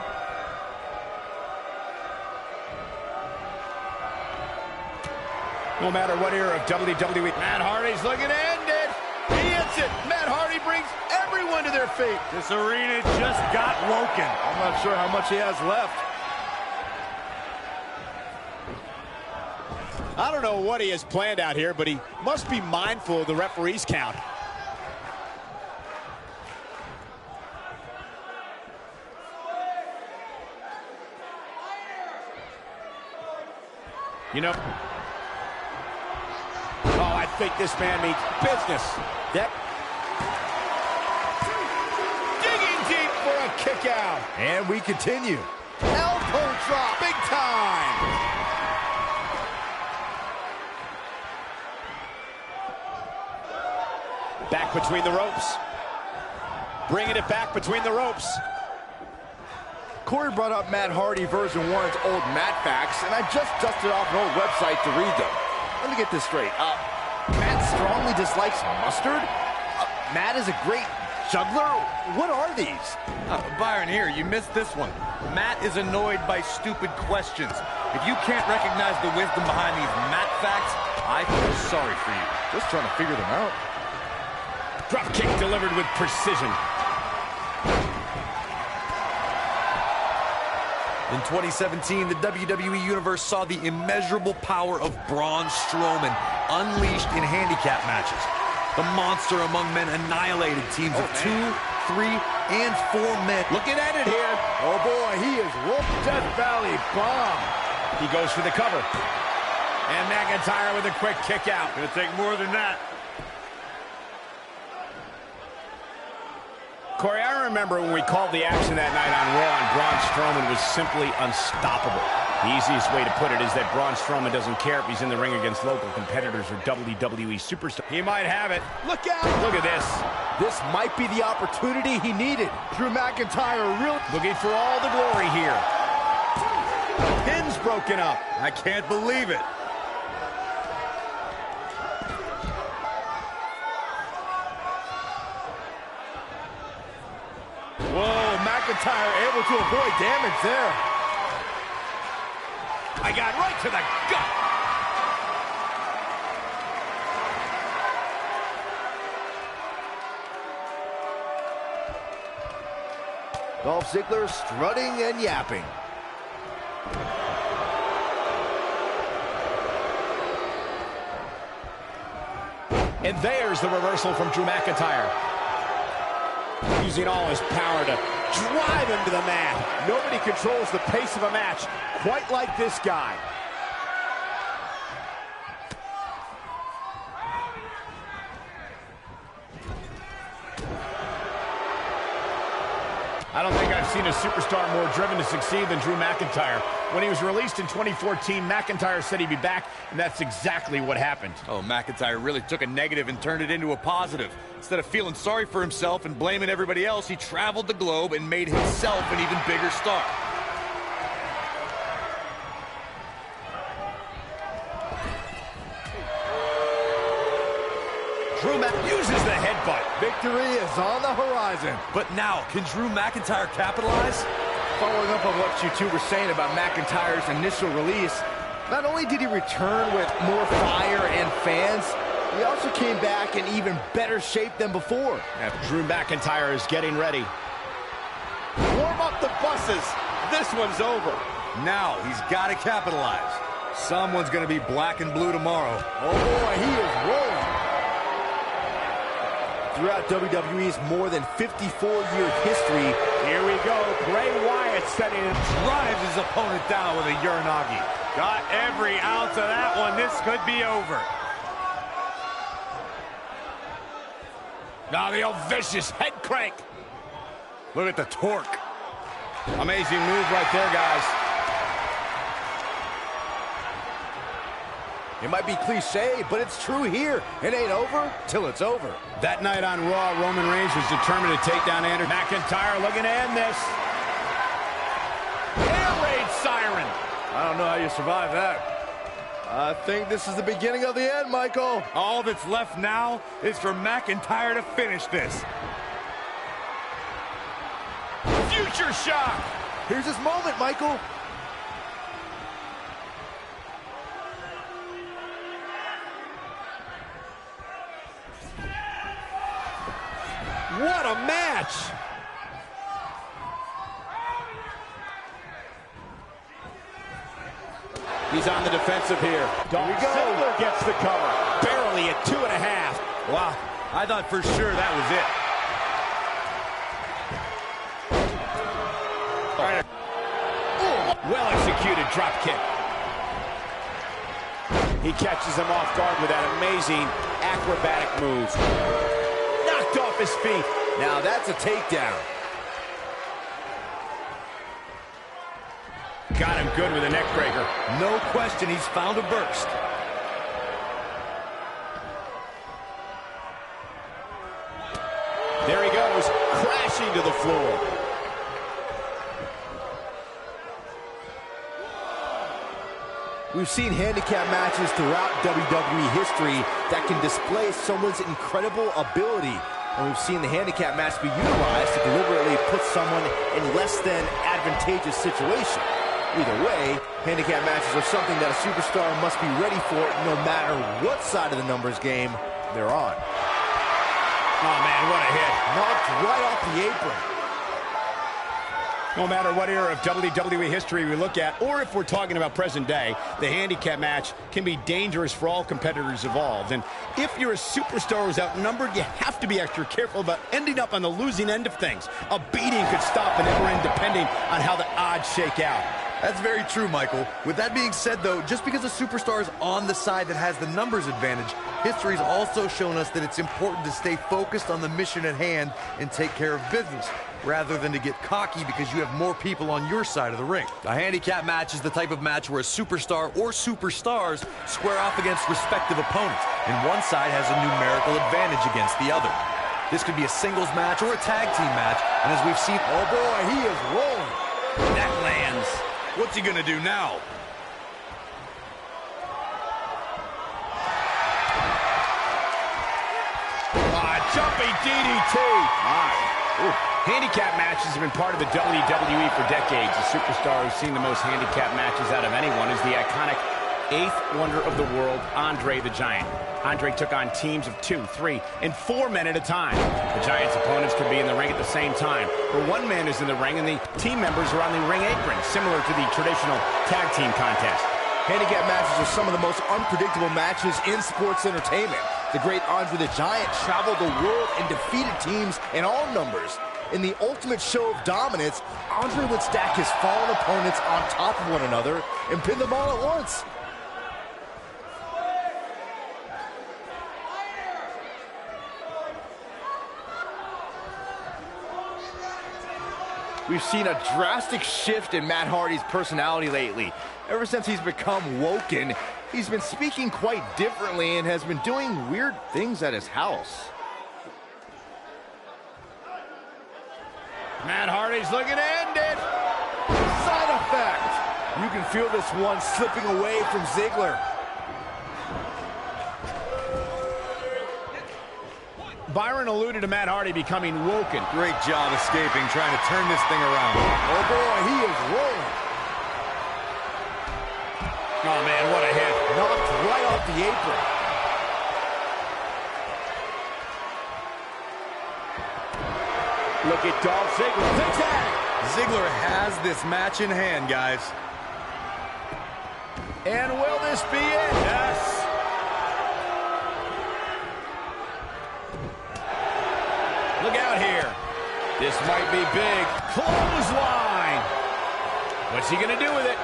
A: No matter what era of WWE, Matt Hardy's looking to end it. He hits it. Matt Hardy brings everyone to their feet.
G: This arena just got woken.
F: I'm not sure how much he has left.
E: I don't know what he has planned out here, but he must be mindful of the referee's count. You know, I think this man means business.
A: Digging deep for a kick out.
C: And we continue. Elbow drop.
E: Big time. Back between the ropes. Bringing it back between the ropes.
C: Corey brought up Matt Hardy version 1's old Matt facts, and I just dusted off an old website to read them. Let me get this straight. Matt strongly dislikes mustard? Matt is a great juggler? What are these?
B: Byron, here, you missed this one. Matt is annoyed by stupid questions. If you can't recognize the wisdom behind these Matt facts, I feel sorry for you.
C: Just trying to figure them out.
A: Drop kick delivered with precision.
B: In 2017, the WWE Universe saw the immeasurable power of Braun Strowman unleashed in handicap matches. The monster among men annihilated teams of 2, 3, and 4 men.
A: Looking at it here.
C: Oh boy, he is Wolf Death Valley bomb.
A: He goes for the cover. And McIntyre with a quick kick out.
G: Gonna take more than that.
A: Corey, I remember when we called the action that night on Raw, and Braun Strowman was simply unstoppable. The easiest way to put it is that Braun Strowman doesn't care if he's in the ring against local competitors or WWE superstars. He might have it.
E: Look out.
A: Look at this.
C: This might be the opportunity he needed. Drew McIntyre really
A: Looking for all the glory here. Pin's broken up.
B: I can't believe it.
C: Whoa, McIntyre able to avoid damage there.
A: I got right to the gut.
C: Dolph Ziggler strutting and yapping.
E: And there's the reversal from Drew McIntyre. using all his power to drive him to the mat. Nobody controls the pace of a match quite like this guy.
A: I don't think I've seen a superstar more driven to succeed than Drew McIntyre. When he was released in 2014, McIntyre said he'd be back, and that's exactly what happened.
B: Oh, McIntyre really took a negative and turned it into a positive. Instead of feeling sorry for himself and blaming everybody else, he traveled the globe and made himself an even bigger star.
A: Drew uses the headbutt.
C: Victory is on the horizon.
B: But now, can Drew McIntyre capitalize?
F: Following up on what you two were saying about McIntyre's initial release, not only did he return with more fire and fans, he also came back in even better shape than before.
A: Drew McIntyre is getting ready.
E: Warm up the buses. This one's over.
B: Now he's got to capitalize. Someone's going to be black and blue tomorrow.
C: Oh boy, he is rolling. Throughout WWE's more than 54-year history,
E: Here we go. Bray Wyatt setting it.
B: Drives his opponent down with a Uranagi.
G: Got every ounce of that one. This could be over.
A: Now the old vicious head crank.
B: Look at the torque.
A: Amazing move right there, guys.
C: it might be cliche, but it's true here. It ain't over till it's over.
A: That night on Raw, Roman Reigns was determined to take down Anderson. McIntyre looking to end this. Air raid siren.
F: I don't know how you survive that. I think this is the beginning of the end, Michael.
G: All that's left now is for McIntyre to finish this.
A: Future shock.
C: Here's his moment, Michael.
E: What a match! He's on the defensive here. Dolph Ziggler gets the cover. Barely at 2.5.
B: Wow, I thought for sure that was it.
A: Well executed drop kick.
E: He catches him off guard with that amazing acrobatic move. Knocked off his feet.
C: Now that's a takedown.
A: Got him good with a neck breaker.
B: No question, he's found a burst.
E: There he goes, crashing to the floor.
C: We've seen handicap matches throughout WWE history that can display someone's incredible ability. And we've seen the handicap match be utilized to deliberately put someone in less than advantageous situation. Either way, handicap matches are something that a superstar must be ready for no matter what side of the numbers game they're on.
A: Oh, man, what a hit.
C: Knocked right off the apron.
A: No matter what era of WWE history we look at, or if we're talking about present day, the handicap match can be dangerous for all competitors involved. And if you're a superstar who's outnumbered, you have to be extra careful about ending up on the losing end of things. A beating could stop an ever end depending on how the odds shake out.
B: That's very true, Michael. With that being said, though, just because a superstar is on the side that has the numbers advantage, history's also shown us that it's important to stay focused on the mission at hand and take care of business, rather than to get cocky because you have more people on your side of the ring. A handicap match is the type of match where a superstar or superstars square off against respective opponents, and one side has a numerical advantage against the other. This could be a singles match or a tag team match, and as we've seen,
C: Oh boy, he is rolling.
A: That lands.
B: what's he gonna do now?
A: Jumping DDT. Handicap matches have been part of the WWE for decades. The superstar who's seen the most handicap matches out of anyone is the iconic eighth wonder of the world, Andre the Giant. Andre took on teams of 2, 3, and 4 men at a time. The Giant's opponents could be in the ring at the same time, or one man is in the ring and the team members are on the ring apron, similar to the traditional tag team contest.
C: Handicap matches are some of the most unpredictable matches in sports entertainment. The great Andre the Giant traveled the world and defeated teams in all numbers. In the ultimate show of dominance, Andre would stack his fallen opponents on top of one another and pin them all at once. We've seen a drastic shift in Matt Hardy's personality lately. Ever since he's become woken, he's been speaking quite differently and has been doing weird things at his house.
A: Matt Hardy's looking to end it.
C: Side effect. You can feel this one slipping away from Ziggler.
A: Byron alluded to Matt Hardy becoming woken.
B: Great job escaping, trying to turn this thing around.
C: Oh boy, he is rolling.
A: Oh man, what a hit.
C: Knocked right off the apron.
A: Look at Dolph Ziggler. Zigzag.
B: Ziggler has this match in hand, guys.
A: And will this be it? Yes. Look out here. This might be big. Clothesline. What's he going to do with it?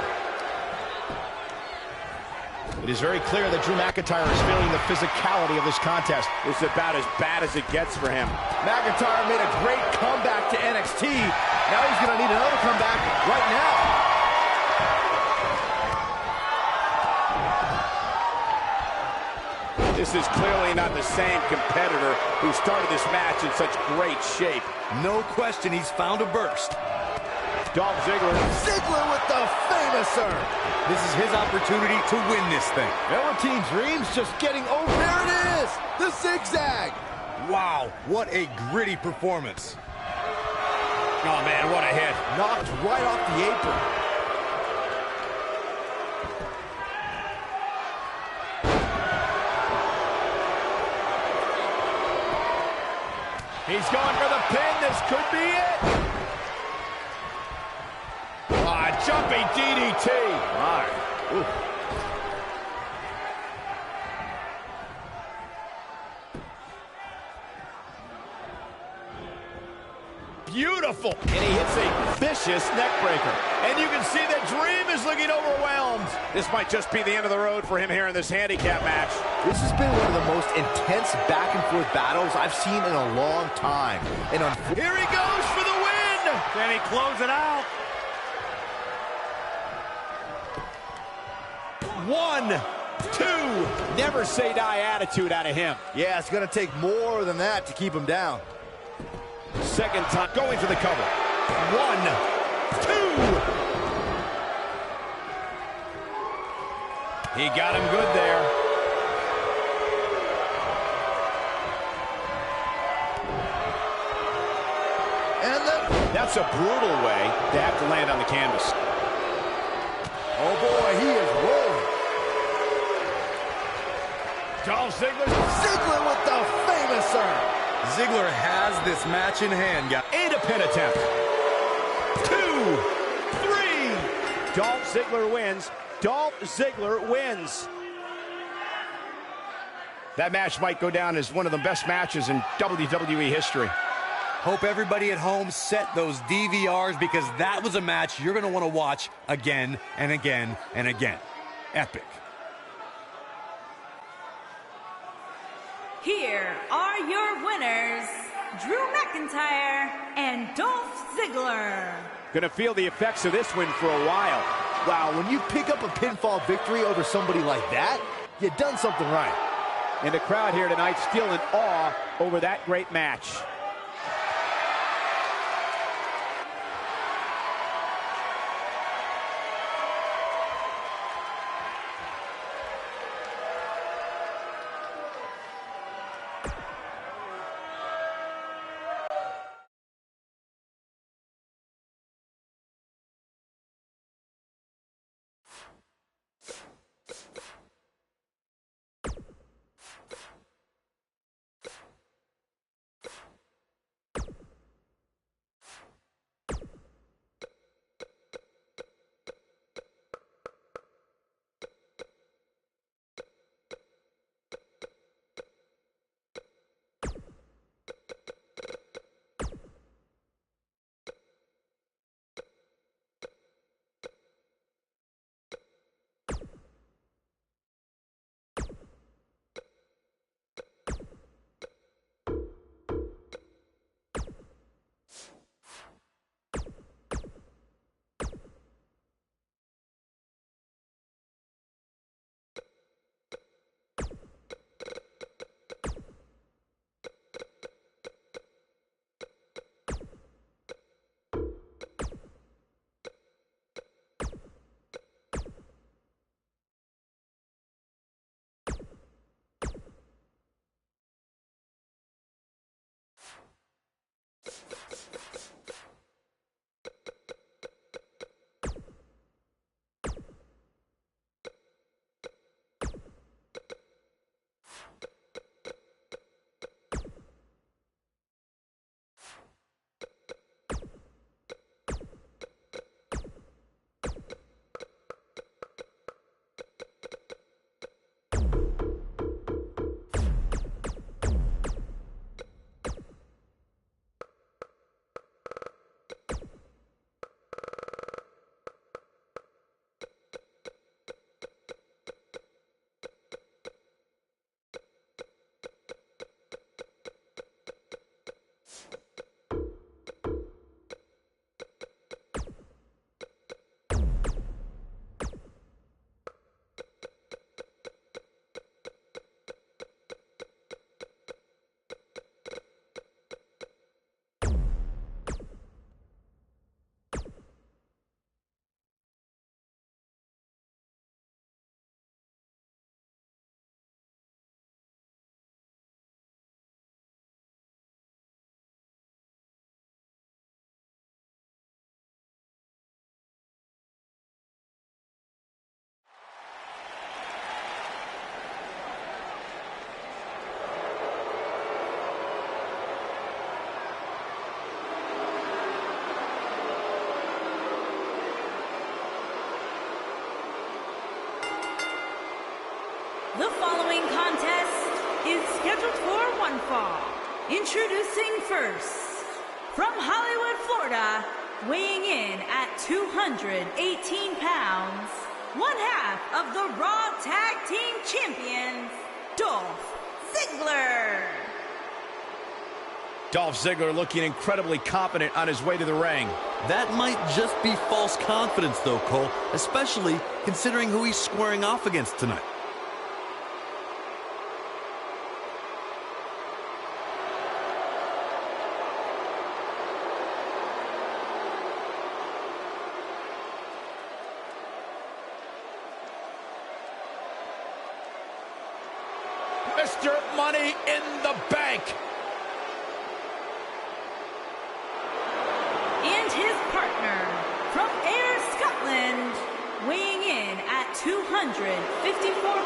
A: It is very clear that Drew McIntyre is feeling the physicality of this contest.
E: This is about as bad as it gets for him.
C: McIntyre made a great comeback to NXT. Now he's going to need another comeback right now.
E: This is clearly not the same competitor who started this match in such great shape.
B: No question, he's found a burst.
E: Dolph Ziggler.
C: Ziggler with the famouser.
B: This is his opportunity to win this thing.
C: Velveteen Dream's just getting over. There it is. The zigzag.
B: Wow, what a gritty performance.
A: Oh man, what a hit.
C: Knocked right off the apron.
A: He's going for the pin. This could be it. Ah, jumping DDT.
C: All right. Ooh.
A: Beautiful. And he hits a vicious neck breaker. And you can see that Dream is looking overwhelmed.
E: This might just be the end of the road for him here in this handicap match.
C: This has been one of the most intense back-and-forth battles I've seen in a long time. And
A: here he goes for the win.
G: Can he close it out?
A: 1, 2. Never say die attitude out of him.
C: yeah, it's going to take more than that to keep him down.
A: Second time going for the cover. 1, 2. He got him good there.
C: And then,
A: that's a brutal way to have to land on the canvas.
C: oh boy, he is rolling.
A: Dolph Ziggler.
C: Ziggler with the famouser.
B: Ziggler has this match in hand, guys.
A: And a pin attempt. 2, 3.
E: Dolph Ziggler wins. Dolph Ziggler wins.
A: That match might go down as one of the best matches in WWE history.
B: Hope everybody at home set those DVRs because that was a match you're going to want to watch again and again and again. Epic.
D: Here are your winners, Drew McIntyre and Dolph Ziggler.
E: Gonna feel the effects of this win for a while.
C: Wow, when you pick up a pinfall victory over somebody like that, you've done something right.
E: And the crowd here tonight still in awe over that great match.
D: The following contest is scheduled for one fall. Introducing first, from Hollywood, Florida, weighing in at 218 pounds, one half of the Raw Tag Team Champions, Dolph Ziggler.
A: Dolph Ziggler looking incredibly confident on his way to the ring.
B: That might just be false confidence, though, Cole, especially considering who he's squaring off against tonight.
A: Mr. Money in the Bank.
D: And his partner, from Ayr, Scotland, weighing in at 254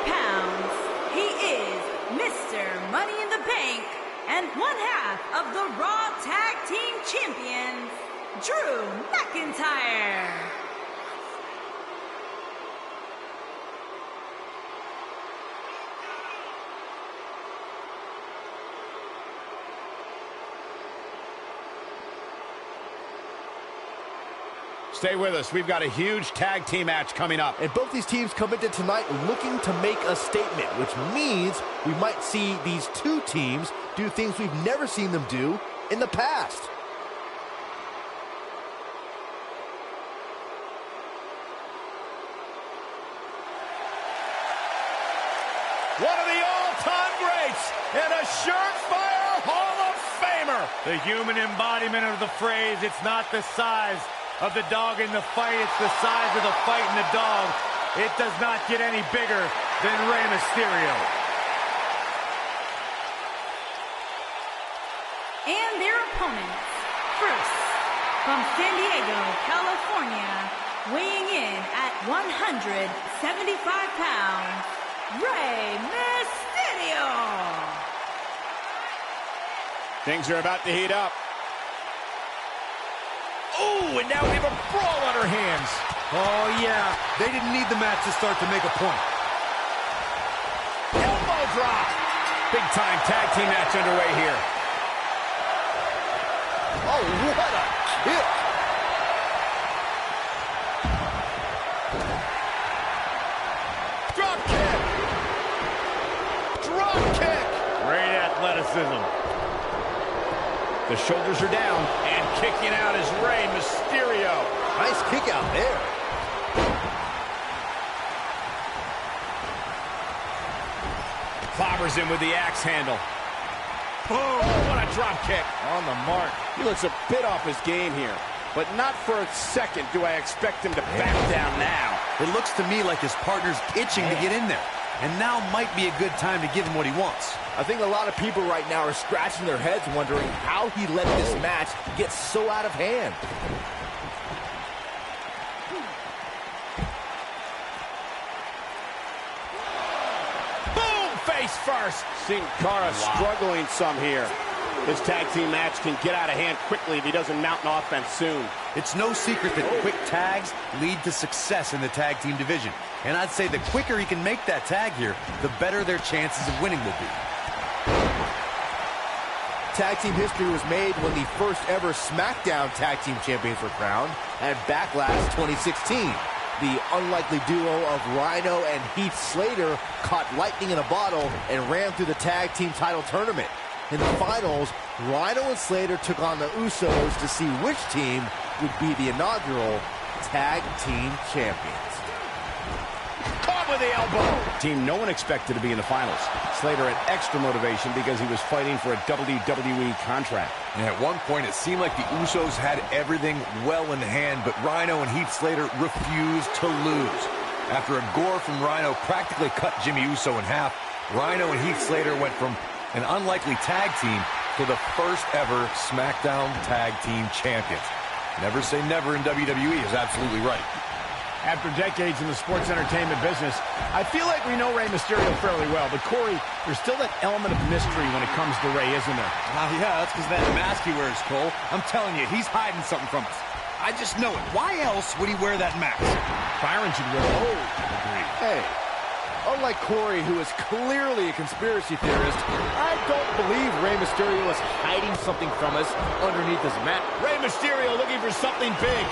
D: pounds, he is Mr. Money in the Bank and one half of the Raw Tag Team Champions, Drew McIntyre.
A: Stay with us. We've got a huge tag team match coming up.
C: And both these teams come into tonight looking to make a statement, which means we might see these two teams do things we've never seen them do in the past.
A: One of the all-time greats and a surefire Hall of Famer.
G: The human embodiment of the phrase, it's not the size of the dog in the fight, it's the size of the fight in the dog. It does not get any bigger than Rey Mysterio.
D: And their opponents, first, from San Diego, California, weighing in at 175 pounds, Rey Mysterio.
A: Things are about to heat up. Oh, and now we have a brawl on our hands.
B: Oh, yeah. They didn't need the match to start to make a point.
A: Elbow drop. Big time tag team match underway here.
C: Oh, what a kick!
A: Drop kick. Drop kick.
G: Great athleticism.
A: The shoulders are down, and kicking out is Rey Mysterio.
C: Nice kick out there.
A: Clobbers him with the axe handle. Boom! Oh, what a drop kick.
E: On the mark. He looks a bit off his game here, but not for a second do I expect him to back down now.
B: It looks to me like his partner's itching to get in there. And now might be a good time to give him what he wants.
C: I think a lot of people right now are scratching their heads wondering how he let this match get so out of hand.
A: Boom! Face first.
E: Sin Cara struggling some here. This tag team match can get out of hand quickly if he doesn't mount an offense soon.
B: It's no secret that quick tags lead to success in the tag team division. And I'd say the quicker he can make that tag here, the better their chances of winning will be.
C: Tag team history was made when the first ever SmackDown Tag Team Champions were crowned at Backlash 2016. The unlikely duo of Rhino and Heath Slater caught lightning in a bottle and ran through the tag team title tournament. In the finals, Rhino and Slater took on the Usos to see which team would be the inaugural Tag Team Champions.
A: Caught with the elbow. Team no one expected to be in the finals. Slater had extra motivation because he was fighting for a WWE contract.
B: And at one point, it seemed like the Usos had everything well in hand, but Rhino and Heath Slater refused to lose. After a gore from Rhino practically cut Jimmy Uso in half, Rhino and Heath Slater went from an unlikely tag team to the first ever SmackDown Tag Team Champions. Never say never in WWE is absolutely right.
A: After decades in the sports entertainment business, I feel like we know Rey Mysterio fairly well. But, Corey, there's still that element of mystery when it comes to Rey, isn't there?
H: Yeah, that's because of that mask he wears, Cole. I'm telling you, he's hiding something from us. I just know it. Why else would he wear that mask?
A: Byron should wear it.
H: Agreed.
C: Hey, Unlike Corey, who is clearly a conspiracy theorist, I don't believe Rey Mysterio is hiding something from us underneath his mat.
A: Rey Mysterio looking for something big.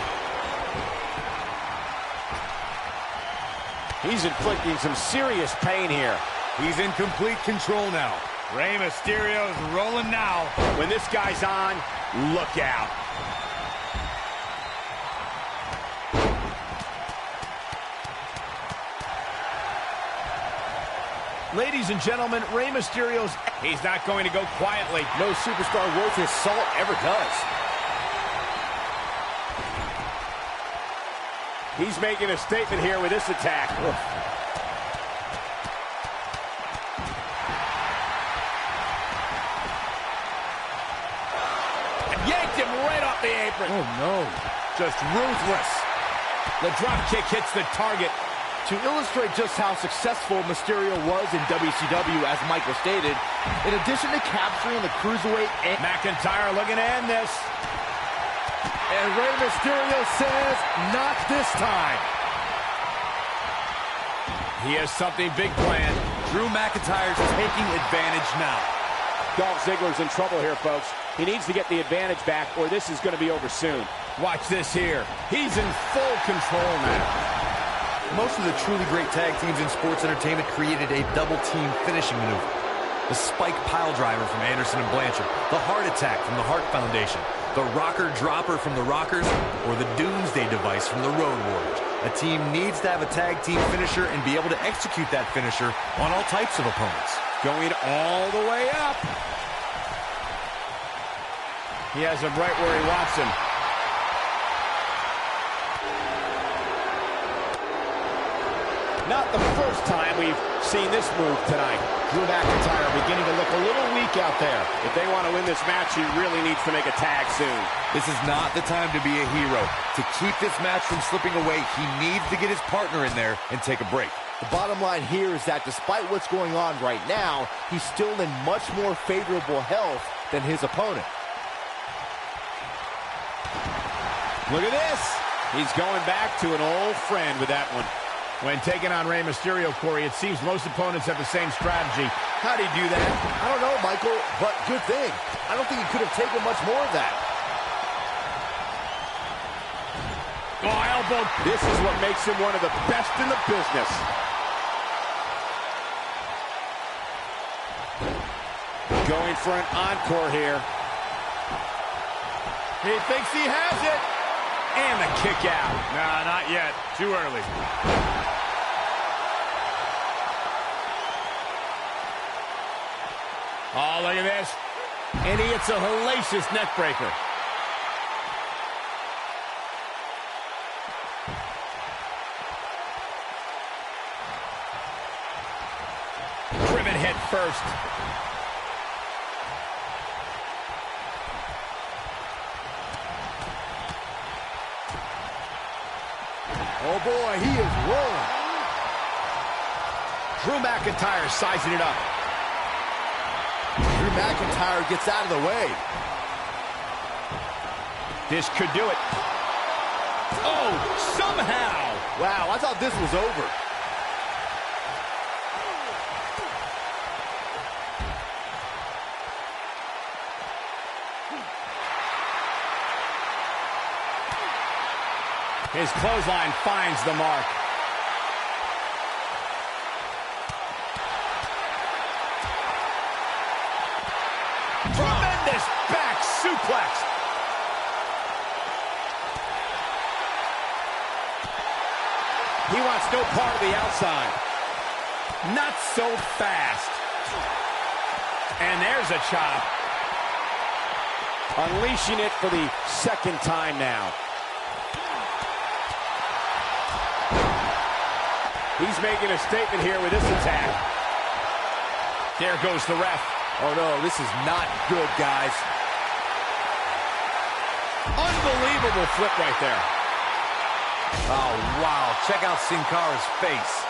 E: He's inflicting some serious pain here.
H: He's in complete control now.
G: Rey Mysterio's rolling now.
E: When this guy's on, look out.
A: Ladies and gentlemen, Rey Mysterio's... He's not going to go quietly.
C: No superstar worth his salt ever does.
E: He's making a statement here with this attack.
A: Yanked him right off the apron.
C: Oh, no.
A: Just ruthless. The drop kick hits the target.
C: To illustrate just how successful Mysterio was in WCW, as Michael stated, in addition to capturing the Cruiserweight...
A: McIntyre looking to end this.
C: And Rey Mysterio says, not this time.
A: He has something big planned.
H: Drew McIntyre's taking advantage now.
E: Dolph Ziggler's in trouble here, folks. He needs to get the advantage back, or this is going to be over soon.
A: Watch this here. He's in full control now.
B: Most of the truly great tag teams in sports entertainment created a double-team finishing maneuver. The spike pile driver from Anderson and Blanchard, the heart attack from the Hart Foundation, the rocker dropper from the Rockers, or the Doomsday device from the Road Warriors. A team needs to have a tag team finisher and be able to execute that finisher on all types of opponents.
A: Going all the way up. He has him right where he wants him.
E: Not the first time we've seen this move tonight.
C: Drew McIntyre beginning to look a little weak out there.
E: If they want to win this match, he really needs to make a tag soon.
H: This is not the time to be a hero. To keep this match from slipping away, he needs to get his partner in there and take a break.
C: The bottom line here is that despite what's going on right now, he's still in much more favorable health than his opponent.
A: Look at this. He's going back to an old friend with that one. When taking on Rey Mysterio, Corey, it seems most opponents have the same strategy. How'd he do that?
C: I don't know, Michael, but good thing. I don't think he could have taken much more of that.
A: Oh, elbow.
E: This is what makes him one of the best in the business. Going for an encore here.
A: He thinks he has it. And the kick out.
G: Nah, not yet. Too early.
A: Oh, look at this. And he hits a hellacious neck breaker. Driven head first.
C: Oh, boy, he is rolling.
A: Drew McIntyre sizing it up.
C: Drew McIntyre gets out of the way.
A: This could do it. Oh, somehow.
C: Wow, I thought this was over.
A: His clothesline finds the mark. Tremendous back suplex. He wants no part of the outside. Not so fast. And there's a chop.
E: Unleashing it for the second time now. He's making a statement here with this attack.
A: There goes the ref.
C: Oh, no, this is not good, guys.
A: Unbelievable flip right there.
H: Oh, wow. Check out Sin Cara's face.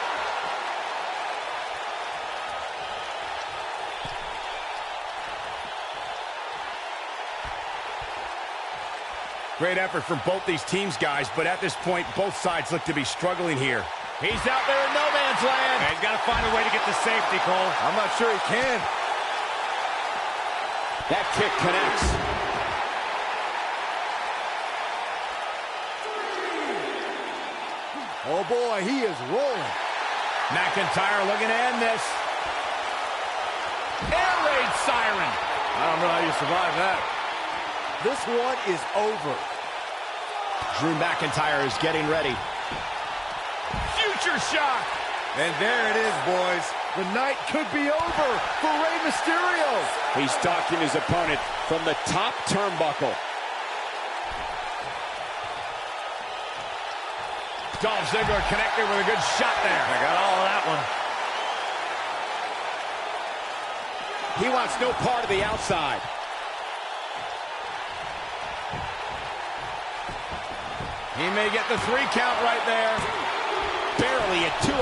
A: Great effort from both these teams, guys, but at this point, both sides look to be struggling here.
G: He's out there in no man's land. And he's got to find a way to get to safety, Cole.
C: I'm not sure he can.
E: That kick connects.
C: Oh boy, he is rolling.
G: McIntyre looking to end this. Air raid siren. I don't know how you survive that.
C: This one is over.
A: Drew McIntyre is getting ready.
G: Future shock.
H: And there it is, boys.
C: The night could be over for Rey Mysterio.
E: He's stalking his opponent from the top turnbuckle.
G: Dolph Ziggler connected with a good shot there. I got all of that one.
E: He wants no part of the outside.
G: He may get the 3 count right there.
E: Barely at 2.5.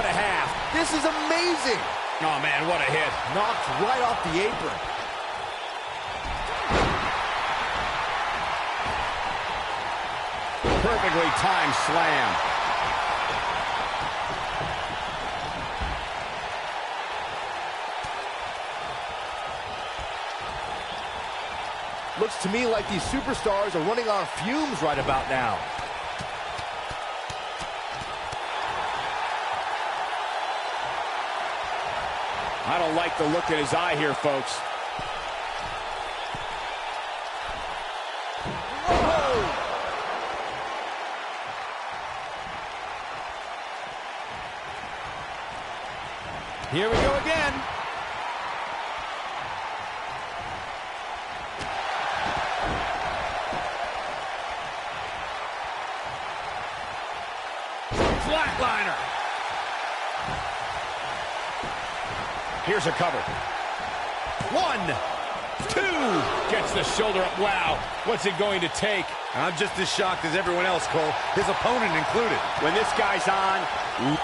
C: This is amazing.
G: Oh, man, what a hit.
C: Knocked right off the apron.
A: Perfectly timed slam.
C: Looks to me like these superstars are running on fumes right about now.
E: I don't like the look in his eye here, folks.
C: Whoa!
G: Here we go again. Flatliner.
A: Here's a cover. 1, 2. Gets the shoulder up. Wow. What's it going to take?
H: I'm just as shocked as everyone else, Cole. His opponent included.
E: When this guy's on,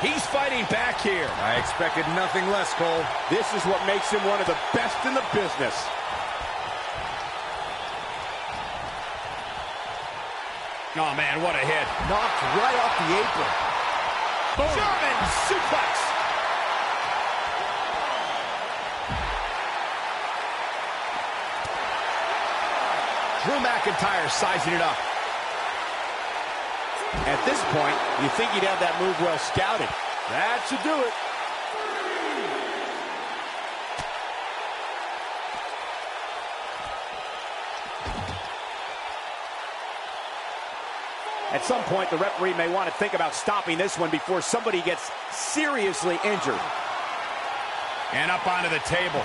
A: He's fighting back here.
H: I expected nothing less, Cole.
E: this is what makes him one of the best in the business.
A: Oh, man, what a hit.
C: Knocked right off the apron.
A: German suplex. Drew McIntyre sizing it up.
E: At this point, you think he'd have that move well scouted.
C: That should do it.
E: At some point, the referee may want to think about stopping this one before somebody gets seriously injured.
A: And up onto the table.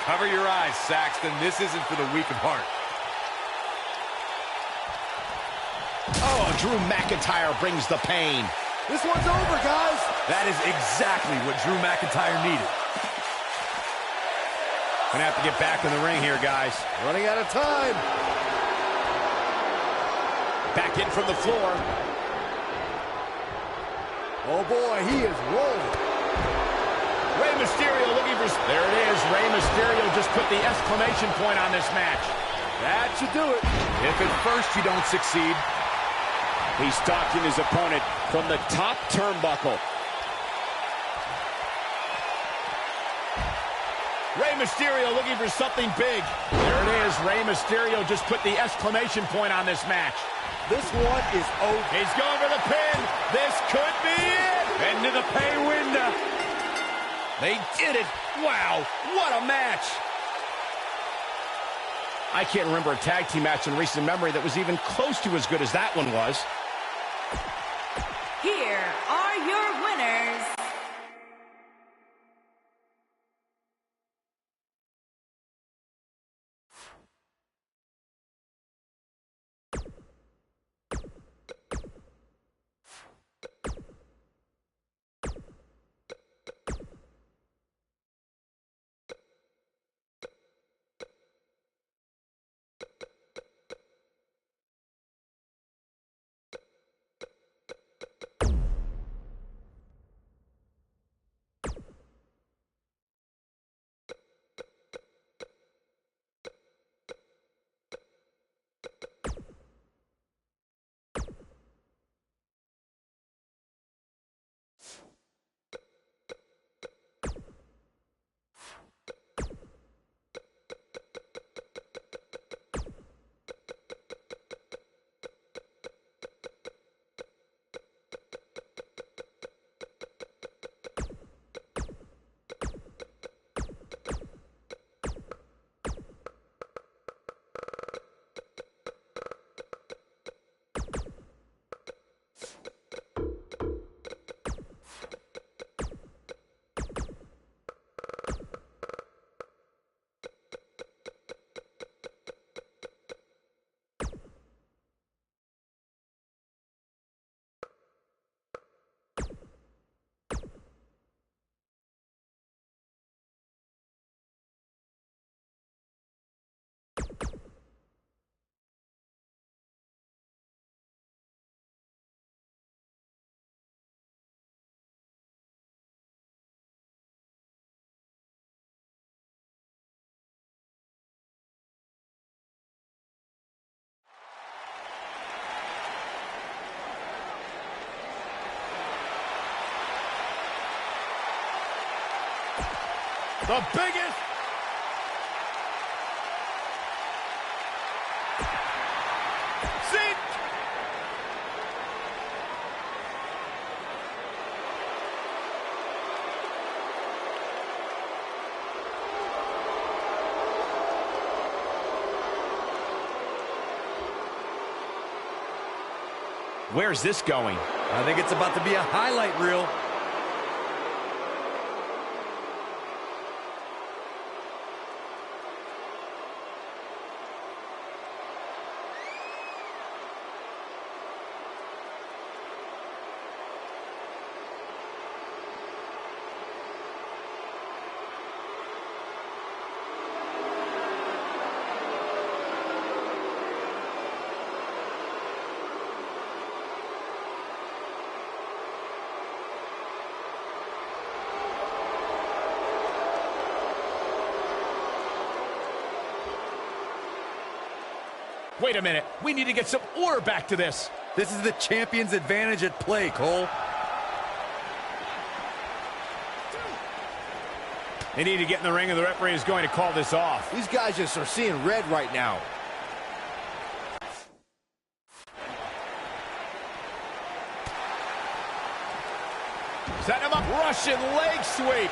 H: Cover your eyes, Saxton. This isn't for the weak of heart.
A: Oh, Drew McIntyre brings the pain.
C: This one's over, guys.
H: That is exactly what Drew McIntyre needed.
A: Gonna have to get back in the ring here, guys.
C: Running out of time.
A: Back in from the floor.
C: Oh, boy, he is rolling.
A: Rey Mysterio looking for... There it is. Rey Mysterio just put the exclamation point on this match.
C: That should do it.
H: If at first you don't succeed,
E: He's stalking his opponent from the top turnbuckle.
A: Rey Mysterio looking for something big. There it is. Rey Mysterio just put the exclamation point on this match.
C: This one is over.
A: He's going for the pin. This could be it. Into the pay window. They did it. Wow, what a match. I can't remember a tag team match in recent memory that was even close to as good as that one was.
D: Here are your winners.
A: The biggest. See? Where's this going?
B: I think it's about to be a highlight reel.
A: Wait a minute. We need to get some order back to this.
B: This is the champion's advantage at play, Cole.
A: They need to get in the ring, and the referee is going to call this off.
C: These guys just are seeing red right now.
A: Set him up. Russian leg sweep.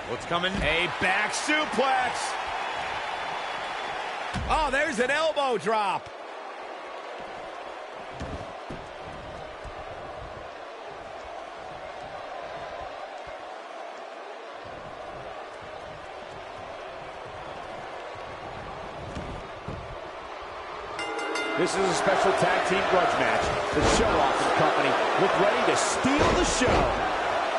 B: What's coming?
A: A back suplex. Oh, there's an elbow drop.
E: This is a special tag team grudge match. The Show-Off and company look ready to steal the show.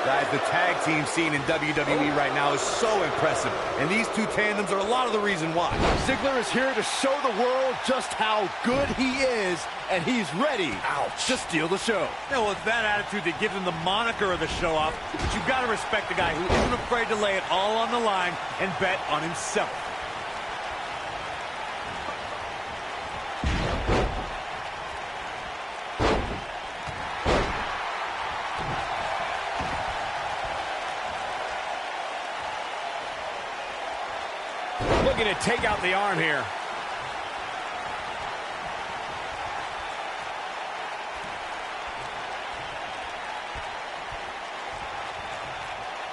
B: Guys, the tag team scene in WWE right now is so impressive, and these two tandems are a lot of the reason why.
C: Ziggler is here to show the world just how good he is, and he's ready to steal the show.
G: Now, with that attitude that gives him the moniker of the show-off, but you've got to respect the guy who isn't afraid to lay it all on the line and bet on himself.
A: Looking to take out the arm here.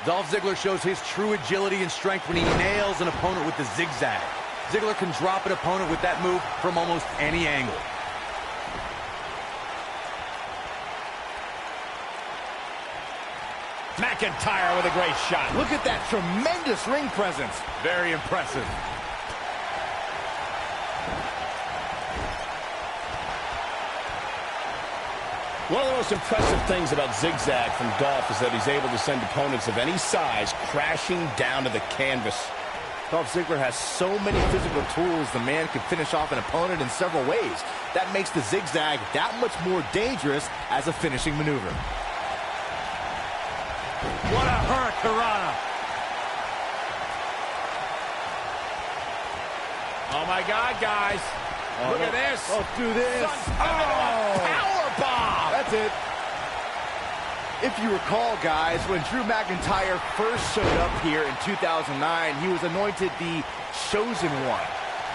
B: Dolph Ziggler shows his true agility and strength when he nails an opponent with the zigzag. Ziggler can drop an opponent with that move from almost any angle.
A: McIntyre with a great shot.
C: Look at that tremendous ring presence.
G: Very impressive.
A: One of the most impressive things about Zigzag from Dolph is that he's able to send opponents of any size crashing down to the canvas.
C: Dolph Ziggler has so many physical tools, the man can finish off an opponent in several ways. That makes the zigzag that much more dangerous as a finishing maneuver.
G: What a hurricanrana.
A: Oh my God, guys. Look at this.
C: Let's do this.
A: Power bomb.
C: That's it. If you recall, guys, when Drew McIntyre first showed up here in 2009, he was anointed the Chosen One.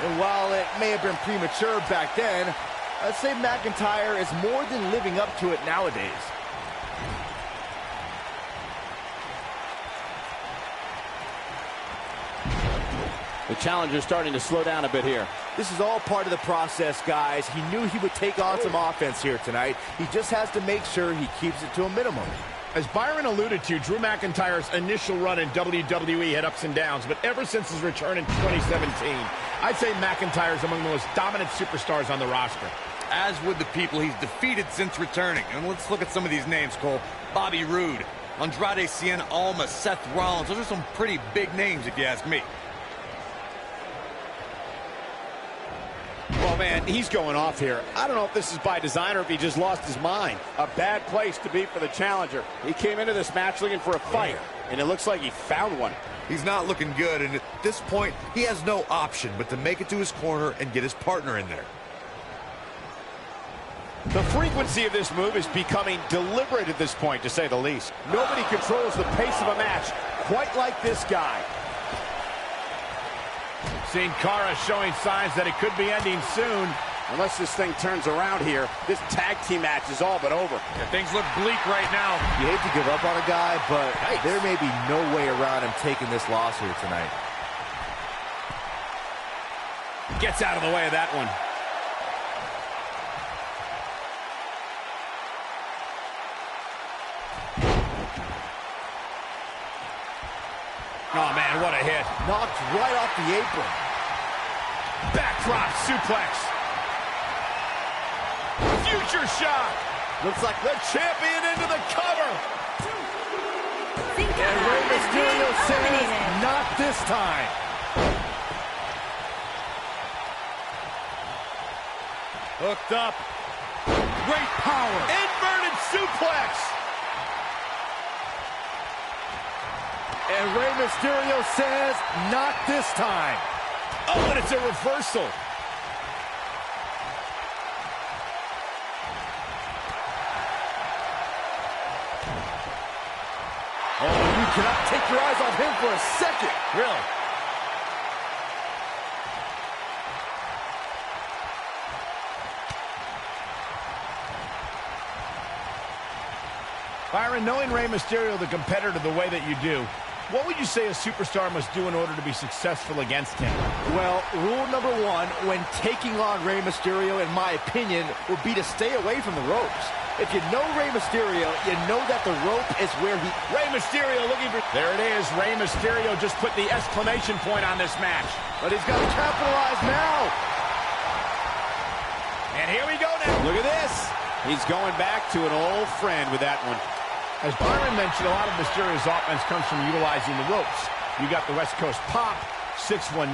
C: And while it may have been premature back then, I'd say McIntyre is more than living up to it nowadays.
E: The challenger's starting to slow down a bit here.
C: This is all part of the process, guys. He knew he would take on some offense here tonight. He just has to make sure he keeps it to a minimum.
A: As Byron alluded to, Drew McIntyre's initial run in WWE had ups and downs, but ever since his return in 2017, I'd say McIntyre's among the most dominant superstars on the roster.
B: As would the people he's defeated since returning. And let's look at some of these names, Cole. Bobby Roode, Andrade Cien Almas, Seth Rollins. Those are some pretty big names, if you ask me.
A: Well,
E: Oh, man, he's going off here. I don't know if this is by design or if he just lost his mind. A bad place to be for the challenger. He came into this match looking for a fight, and it looks like he found one.
H: He's not looking good, and at this point, he has no option but to make it to his corner and get his partner in there.
E: The frequency of this move is becoming deliberate at this point, to say the least. Nobody controls the pace of a match quite like this guy.
A: Sin Cara showing signs that it could be ending soon.
E: Unless this thing turns around here, this tag team match is all but over.
G: Yeah, things look bleak right now.
C: You hate to give up on a guy, but there may be no way around him taking this loss here tonight.
A: Gets out of the way of that one. Oh, man, what a hit.
C: Knocked right off the apron.
A: Backdrop suplex. Future shot.
C: Looks like
E: The champion into the cover.
D: Sin
C: and
D: Cara
C: Rey
D: has been
C: Mysterio says,
D: eliminated.
C: not this time.
G: Hooked up. Great power.
E: Inverted suplex.
C: And Rey Mysterio says, not this time.
A: Oh, and it's a reversal.
C: Oh, you cannot take your eyes off him for a second.
A: Really? Byron, knowing Rey Mysterio, the competitor, the way that you do, what would you say a superstar must do in order to be successful against him?
C: Well, rule number one, when taking on Rey Mysterio, in my opinion, would be to stay away from the ropes. If you know Rey Mysterio, you know that the rope is where he...
A: Rey Mysterio looking for... There it is. Rey Mysterio just put the exclamation point on this match.
C: But he's got to capitalize now.
A: And here we go now.
E: Look at this. He's going back to an old friend with that one.
A: As Byron mentioned, a lot of Mysterio's offense comes from utilizing the ropes. You got the West Coast pop, 619,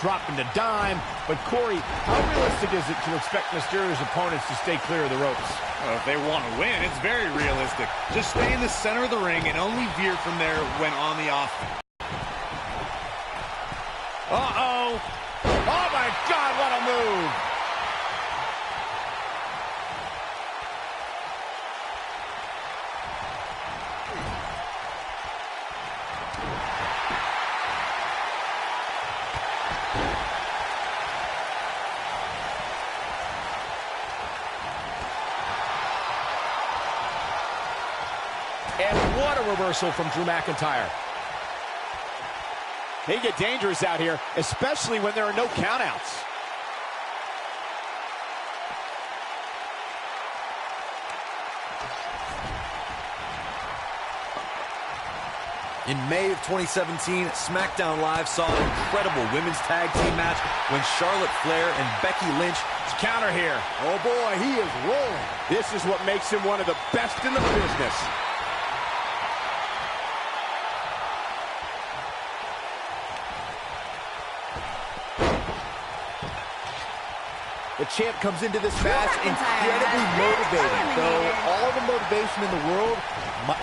A: dropping to dime. But Corey, how realistic is it to expect Mysterio's opponents to stay clear of the ropes?
G: Well, if they want to win, it's very realistic. Just stay in the center of the ring and only veer from there when on the offense.
A: Uh-oh. Oh, my God, what a move. And what a reversal from Drew McIntyre.
E: They get dangerous out here, especially when there are no countouts.
B: In May of 2017, SmackDown Live saw an incredible women's tag team match when Charlotte Flair and Becky Lynch...
A: Counter here.
E: Oh, boy, he is rolling. This is what makes him one of the best in the business.
C: The champ comes into this match incredibly motivated. Though all the motivation in the world...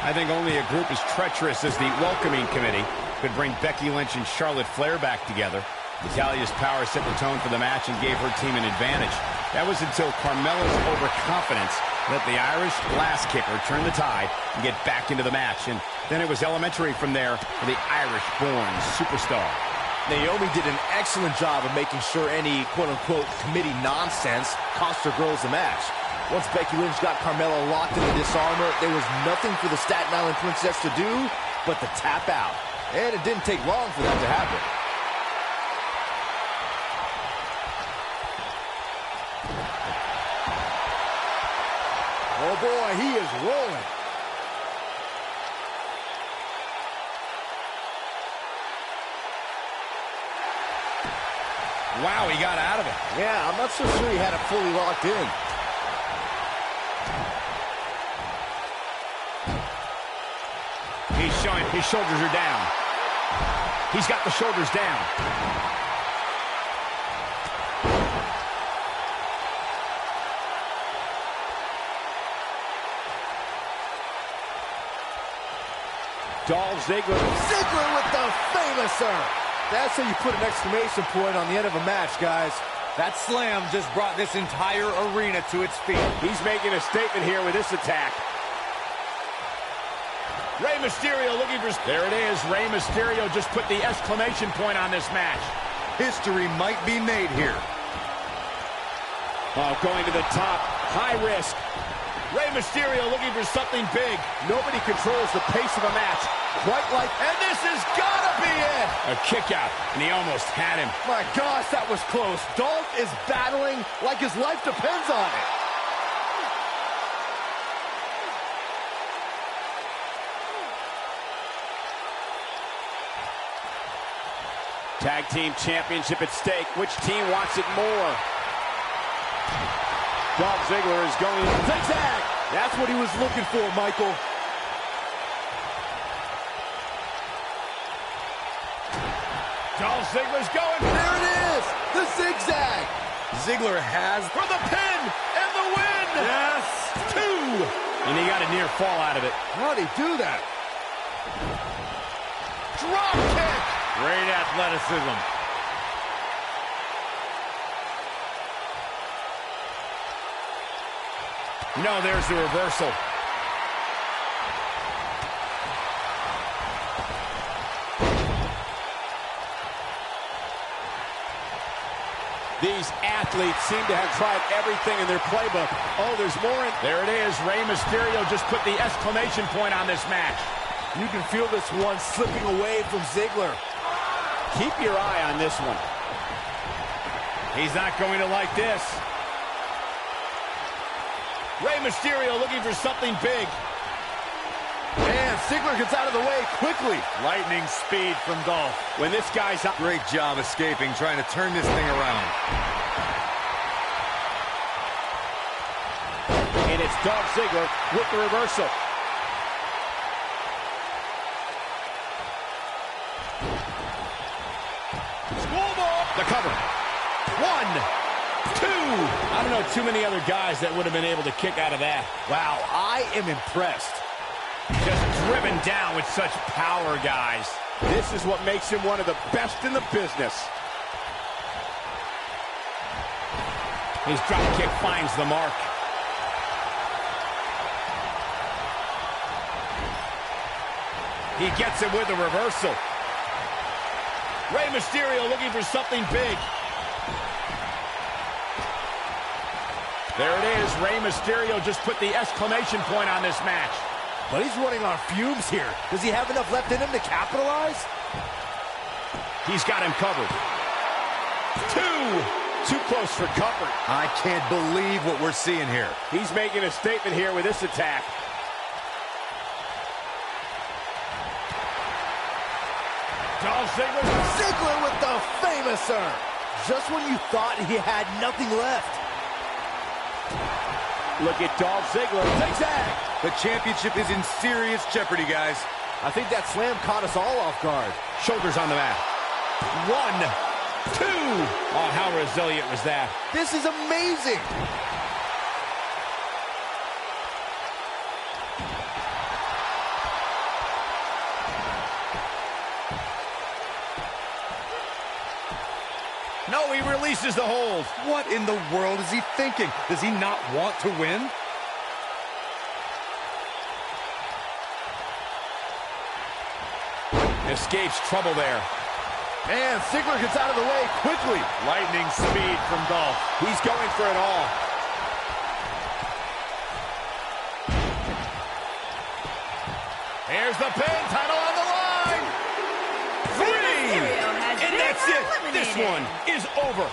A: I think only a group as treacherous as the welcoming committee could bring Becky Lynch and Charlotte Flair back together. Natalya's power set the tone for the match and gave her team an advantage. That was until Carmella's overconfidence let the Irish glass kicker turn the tide and get back into the match. And then it was elementary from there for the Irish-born superstar.
C: Naomi did an excellent job of making sure any quote-unquote committee nonsense cost her girls the match. Once Becky Lynch got Carmella locked in the disarmor, there was nothing for the Staten Island Princess to do but to tap out. And it didn't take long for that to happen.
E: Oh, boy, he is rolling.
A: Wow, he got out of it.
C: Yeah, I'm not so sure he had it fully locked in.
A: He's showing his shoulders are down. He's got the shoulders down.
E: Dolph Ziggler.
C: Ziggler with the famouser. That's how you put an exclamation point on the end of a match, guys.
H: That slam just brought this entire arena to its feet.
E: He's making a statement here with this attack.
A: Rey Mysterio looking for... There it is. Rey Mysterio just put the exclamation point on this match.
H: History might be made here.
E: Oh, going to the top. High risk.
A: Rey Mysterio looking for something big.
E: Nobody controls the pace of a match quite like...
A: And this has got to be it. A kick out, and he almost had him.
C: My gosh, that was close. Dolph is battling like his life depends on it.
E: Tag team championship at stake. Which team wants it more? Dolph Ziggler is going zigzag.
C: That's what he was looking for, Michael.
A: Dolph Ziggler's going.
C: There it is, the zigzag.
H: Ziggler has
A: For the pin and the win.
G: Yes.
A: 2. And he got a near fall out of it.
C: How'd he do that?
A: Drop kick.
G: Great athleticism.
A: No, there's the reversal.
E: These athletes seem to have tried everything in their playbook. Oh, there's more in...
A: There it is. Rey Mysterio just put the exclamation point on this match.
C: You can feel this one slipping away from Ziggler.
E: Keep your eye on this one.
A: He's not going to like this. Rey Mysterio looking for something big.
C: Man, Ziggler gets out of the way quickly.
G: Lightning speed from Dolph.
E: When this guy's up...
H: great job escaping, trying to turn this thing around.
E: And it's Dolph Ziggler with the reversal.
A: Schoolball. The cover. 1, 2. I don't know too many other guys that would have been able to kick out of that.
C: Wow, I am impressed.
A: Just driven down with such power, guys.
E: This is what makes him one of the best in the business.
A: His drop kick finds the mark. He gets it with a reversal. Rey Mysterio looking for something big. There it is. Rey Mysterio just put the exclamation point on this match.
C: But he's running on fumes here. Does he have enough left in him to capitalize?
A: He's got him covered. 2.
E: Too close for comfort.
H: I can't believe what we're seeing here.
E: He's making a statement here with this attack.
A: Dolph Ziggler.
C: Ziggler with the famouser. Just when you thought he had nothing left.
E: Look at Dolph Ziggler. Zigzag.
H: The championship is in serious jeopardy, guys.
C: I think that slam caught us all off guard.
A: Shoulders on the mat. 1, 2. Oh, how resilient was that?
C: This is amazing.
A: No, he releases the hold.
H: What in the world is he thinking? Does he not want to win?
A: Escapes trouble there.
C: Man, Ziggler gets out of the way quickly.
G: Lightning speed from Dolph.
E: He's going for it all.
A: Here's the pin, title on the line. 3. And that's it. This one is over.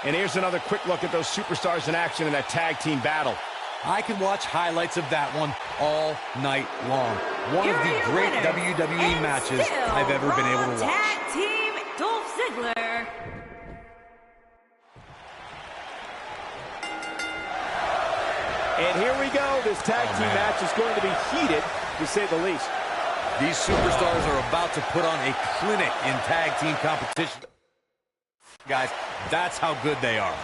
A: And here's another quick look at those superstars in action in that tag team battle.
H: I can watch highlights of that one all night long. One of the great WWE matches I've ever been able to watch.
D: Tag team Dolph Ziggler.
E: And here we go. This tag team match is going to be heated, to say the least.
H: These superstars are about to put on a clinic in tag team competition. Guys, that's how good they are.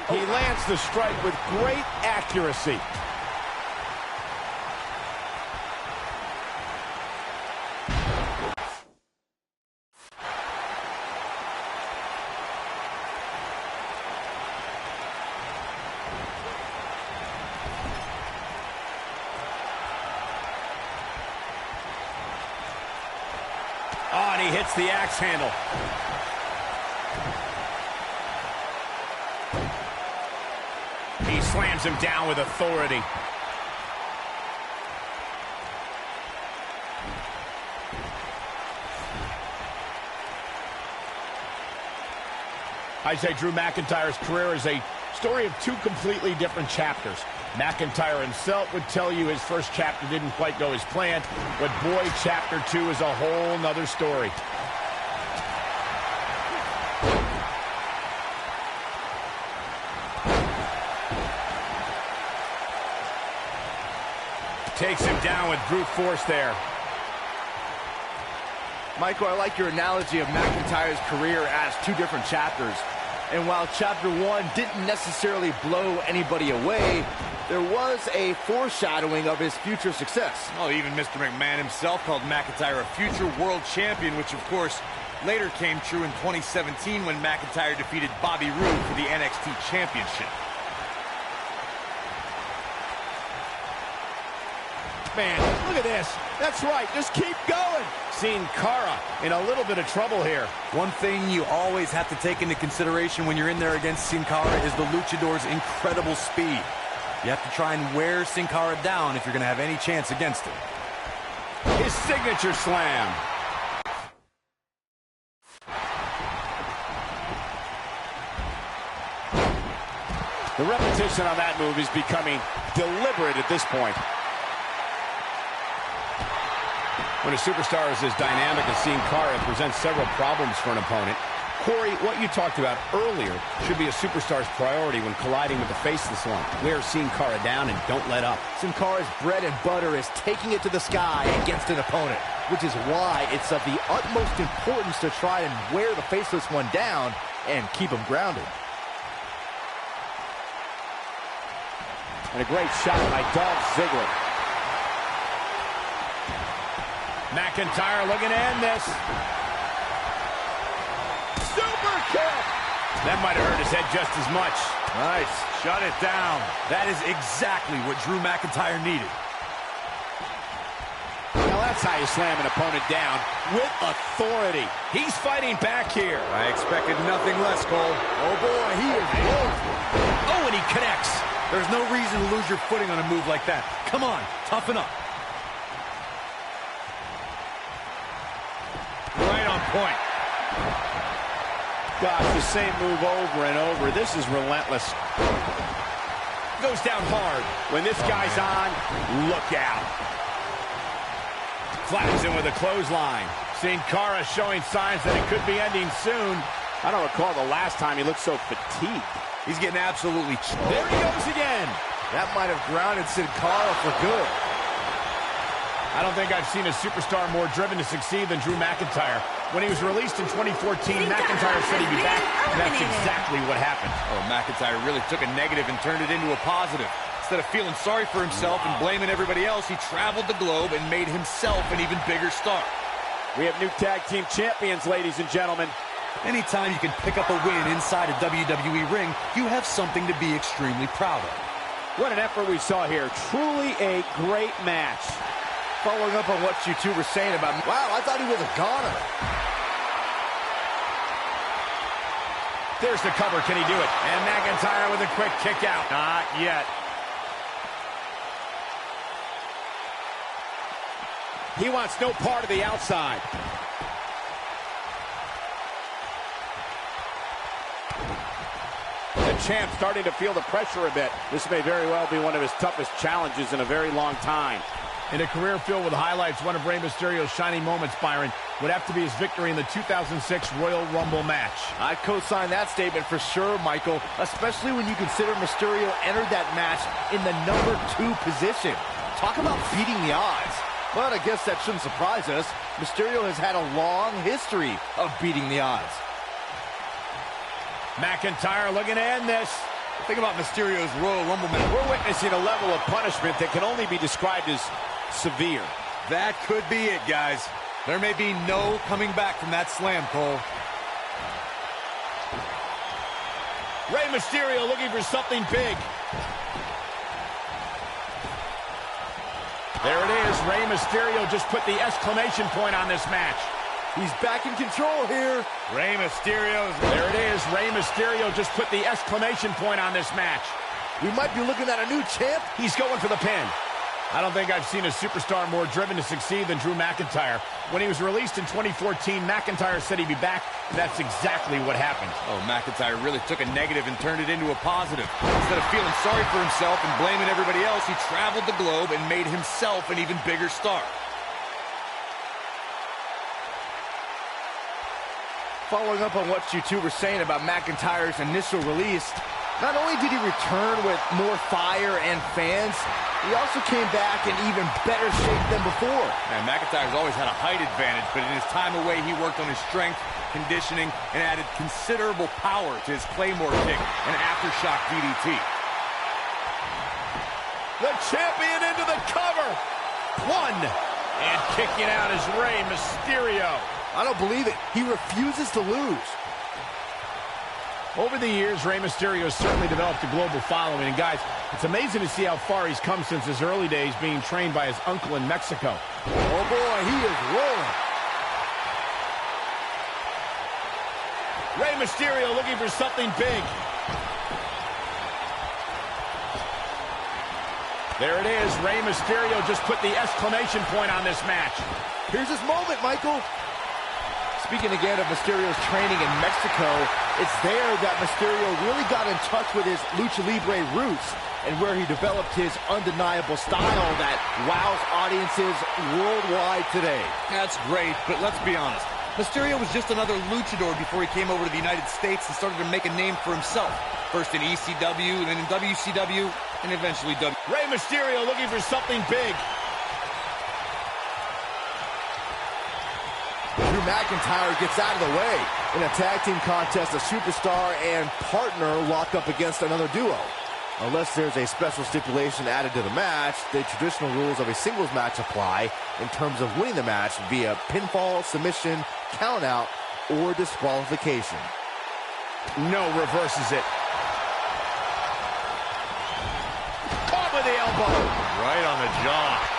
E: He lands the strike with great accuracy.
A: Oh, and he hits the axe handle. He slams him down with authority. I'd say Drew McIntyre's career is a story of two completely different chapters. McIntyre himself would tell you his first chapter didn't quite go as planned, but boy, chapter 2 is a whole nother story. Takes him down with brute force there.
C: Michael, I like your analogy of McIntyre's career as two different chapters. And while Chapter 1 didn't necessarily blow anybody away, there was a foreshadowing of his future success.
H: Oh, even Mr. McMahon himself called McIntyre a future world champion, which, of course, later came true in 2017 when McIntyre defeated Bobby Roode for the NXT Championship.
E: Man, look at this. That's right. Just keep going.
A: Sin Cara in a little bit of trouble here.
H: One thing you always have to take into consideration when you're in there against Sin Cara is the Luchador's incredible speed. You have to try and wear Sin Cara down if you're going to have any chance against him.
A: His signature slam.
E: The repetition on that move is becoming deliberate at this point.
A: When a superstar is as dynamic as Sin Cara, it presents several problems for an opponent. Corey, what you talked about earlier should be a superstar's priority when colliding with the faceless one. Wear Sin Cara down and don't let up.
C: Sin Cara's bread and butter is taking it to the sky against an opponent, which is why it's of the utmost importance to try and wear the faceless one down and keep him grounded.
E: And a great shot by Dolph Ziggler.
A: McIntyre looking to end this.
E: Super kick!
A: That might have hurt his head just as much.
G: Nice. Shut it down.
H: That is exactly what Drew McIntyre needed.
E: Now that's how you slam an opponent down, with authority.
A: He's fighting back here.
H: I expected nothing less, Cole.
C: Oh boy, he is rolling.
A: Oh, and he connects.
H: There's no reason to lose your footing on a move like that. Come on, toughen up.
G: Right on point.
E: Gosh, the same move over and over. This is relentless.
A: Goes down hard.
E: When this guy's on, look out.
A: Flattens him with a clothesline. Sin Cara showing signs that it could be ending soon.
E: I don't recall the last time he looked so fatigued.
H: He's getting absolutely choked.
A: There he goes again.
C: That might have grounded Sin Cara for good.
A: I don't think I've seen a superstar more driven to succeed than Drew McIntyre. When he was released in 2014, McIntyre said he'd be back, and that's exactly what happened.
H: Oh, McIntyre really took a negative and turned it into a positive. Instead of feeling sorry for himself and blaming everybody else, he traveled the globe and made himself an even bigger star.
E: We have new tag team champions, ladies and gentlemen.
H: Anytime you can pick up a win inside a WWE ring, you have something to be extremely proud of.
E: What an effort we saw here. Truly a great match.
C: Following up on what you two were saying about, wow, I thought he was a goner.
A: There's the cover. Can he do it? And McIntyre with a quick kick out.
G: Not yet.
E: He wants no part of the outside. The champ starting to feel the pressure a bit. This may very well be one of his toughest challenges in a very long time.
A: In a career filled with highlights, one of Rey Mysterio's shining moments, Byron, would have to be his victory in the 2006 Royal Rumble match.
C: I'd co-sign that statement for sure, Michael, especially when you consider Mysterio entered that match in the number 2 position. Talk about beating the odds. But I guess that shouldn't surprise us. Mysterio has had a long history of beating the odds.
A: McIntyre looking to end this.
H: Think about Mysterio's Royal Rumble match.
E: We're witnessing a level of punishment that can only be described as severe.
H: That could be it, guys. There may be no coming back from that slam, Cole.
A: Rey Mysterio looking for something big. There it is. Rey Mysterio just put the exclamation point on this match.
C: He's back in control here.
G: Rey Mysterio's...
A: There it is. Rey Mysterio just put the exclamation point on this match.
C: We might be looking at a new champ.
A: He's going for the pin. I don't think I've seen a superstar more driven to succeed than Drew McIntyre. When he was released in 2014, McIntyre said he'd be back, and that's exactly what happened.
H: Oh, McIntyre really took a negative and turned it into a positive. Instead of feeling sorry for himself and blaming everybody else, he traveled the globe and made himself an even bigger star.
F: Following up on what you two were saying about McIntyre's initial release, not only did he return with more fire and fans, he also came back in even better shape than before.
H: Man, McIntyre's always had a height advantage, but in his time away, he worked on his strength, conditioning, and added considerable power to his Claymore kick and aftershock DDT.
A: The champion into the cover. One. And kicking out is Rey Mysterio.
C: I don't believe it. He refuses to lose.
A: Over the years, Rey Mysterio has certainly developed a global following. And guys, it's amazing to see how far he's come since his early days being trained by his uncle in Mexico.
C: Oh boy, he is rolling.
A: Rey Mysterio looking for something big. There it is. Rey Mysterio just put the exclamation point on this match.
C: Here's his moment, Michael.
F: Speaking again of Mysterio's training in Mexico, it's there that Mysterio really got in touch with his Lucha Libre roots and where he developed his undeniable style that wows audiences worldwide today.
H: That's great, but let's be honest. Mysterio was just another luchador before he came over to the United States and started to make a name for himself. First in ECW, then in WCW, and eventually WWE.
A: Rey Mysterio looking for something big.
C: Drew McIntyre gets out of the way. In a tag team contest, a superstar and partner lock up against another duo. Unless there's a special stipulation added to the match, the traditional rules of a singles match apply in terms of winning the match via pinfall, submission, countout, or disqualification.
A: No, reverses it. Caught with the elbow.
G: Right on the jaw.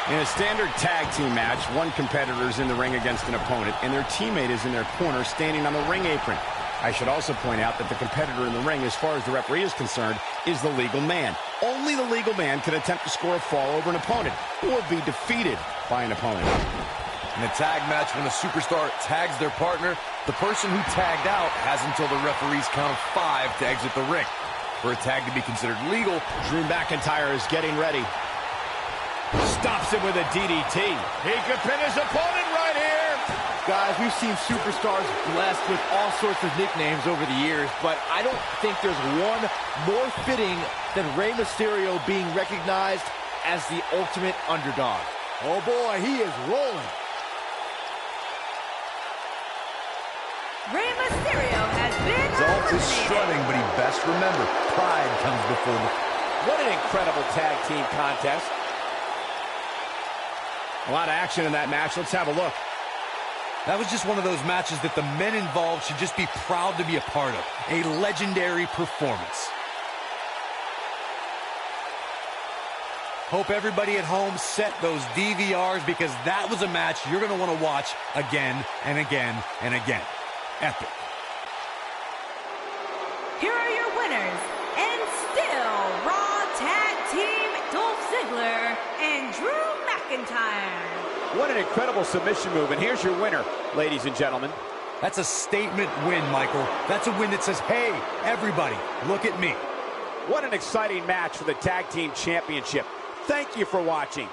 A: In a standard tag team match, one competitor is in the ring against an opponent, and their teammate is in their corner standing on the ring apron. I should also point out that the competitor in the ring, as far as the referee is concerned, is the legal man. Only the legal man can attempt to score a fall over an opponent or be defeated by an opponent.
H: In a tag match, when a superstar tags their partner, the person who tagged out has until the referee's count of 5 to exit the ring. For a tag to be considered legal,
A: Drew McIntyre is getting ready. Stops him with a DDT. He could pin his opponent right here.
F: Guys, we've seen superstars blessed with all sorts of nicknames over the years, but I don't think there's one more fitting than Rey Mysterio being recognized as the ultimate underdog.
C: Oh boy, he is rolling.
D: Rey Mysterio has been
B: Dolph is
D: eliminated.
B: strutting, but he best remember, pride comes before the...
E: What an incredible tag team contest.
A: A lot of action in that match. Let's have a look.
H: that was just one of those matches that the men involved should just be proud to be a part of. A legendary performance. Hope everybody at home set those DVRs, because that was a match you're going to want to watch again and again and again. Epic.
D: Here are your winners, and still Raw Tag Team Dolph Ziggler and Drew McIntyre.
E: What an incredible submission move, and here's your winner, ladies and gentlemen.
H: That's a statement win, Michael. That's a win that says, hey, everybody, look at me.
E: What an exciting match for the Tag Team Championship. Thank you for watching.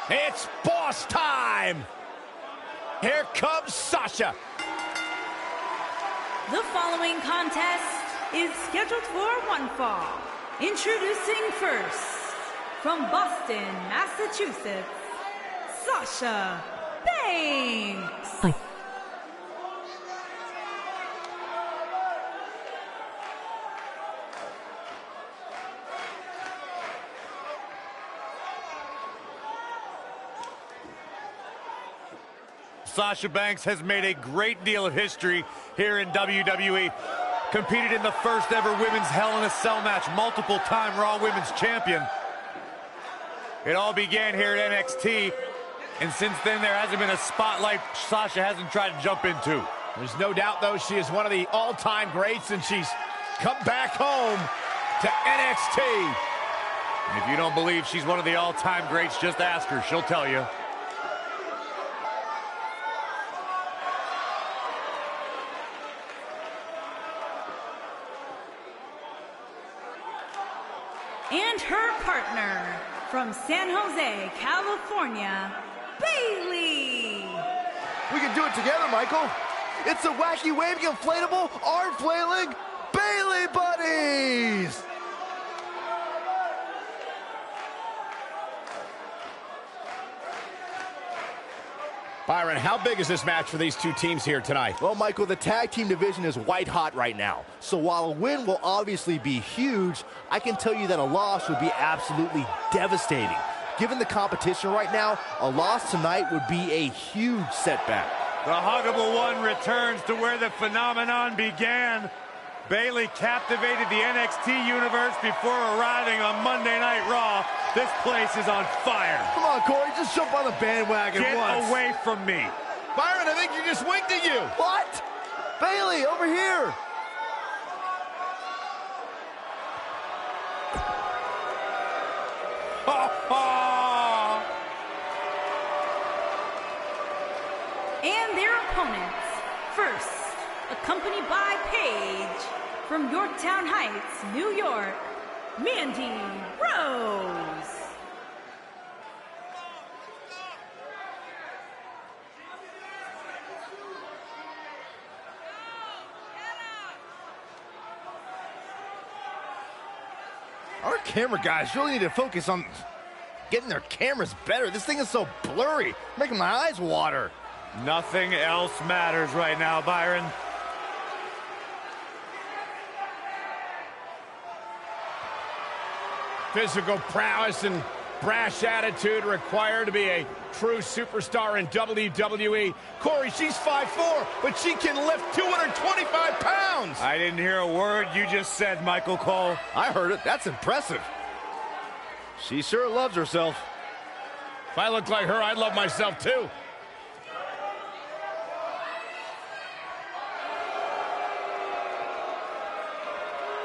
A: It's boss time. Here comes Sasha.
D: The following contest is scheduled for one fall. Introducing first, from Boston, Massachusetts, Sasha Banks.
G: Sasha Banks has made a great deal of history here in WWE. Competed in the first ever women's Hell in a Cell match, multiple-time Raw Women's Champion. It all began here at NXT, and since then there hasn't been a spotlight Sasha hasn't tried to jump into.
A: There's no doubt, though, she is one of the all-time greats, and she's come back home to NXT.
G: And if you don't believe she's one of the all-time greats, just ask her. She'll tell you.
D: And her partner, from San Jose, California, Bayley.
C: We can do it together, Michael. It's the wacky waving inflatable arm flailing Bayley buddies.
A: Byron, how big is this match for these two teams here tonight?
C: Well, Michael, the tag team division is white hot right now. So while a win will obviously be huge, I can tell you that a loss would be absolutely devastating. Given the competition right now, a loss tonight would be a huge setback.
G: The Huggable One returns to where the phenomenon began. Bayley captivated the NXT universe before arriving on Monday Night Raw. This place is on fire.
C: Come on, Corey, just jump on the bandwagon
G: Get
C: once.
G: away from me.
A: Byron, I think you just winked at you.
C: What? Bayley, over here.
D: And their opponents, first, accompanied by Paige, from Yorktown Heights, New York, Mandy Rose.
C: Our camera guys really need to focus on getting their cameras better. This thing is so blurry, making my eyes water.
G: Nothing else matters right now, Byron.
A: Physical prowess and brash attitude required to be a true superstar in WWE. Corey, she's 5'4", but she can lift 225 pounds.
G: I didn't hear a word you just said, Michael Cole.
C: I heard it. That's impressive. She sure loves herself.
A: If I looked like her, I'd love myself too.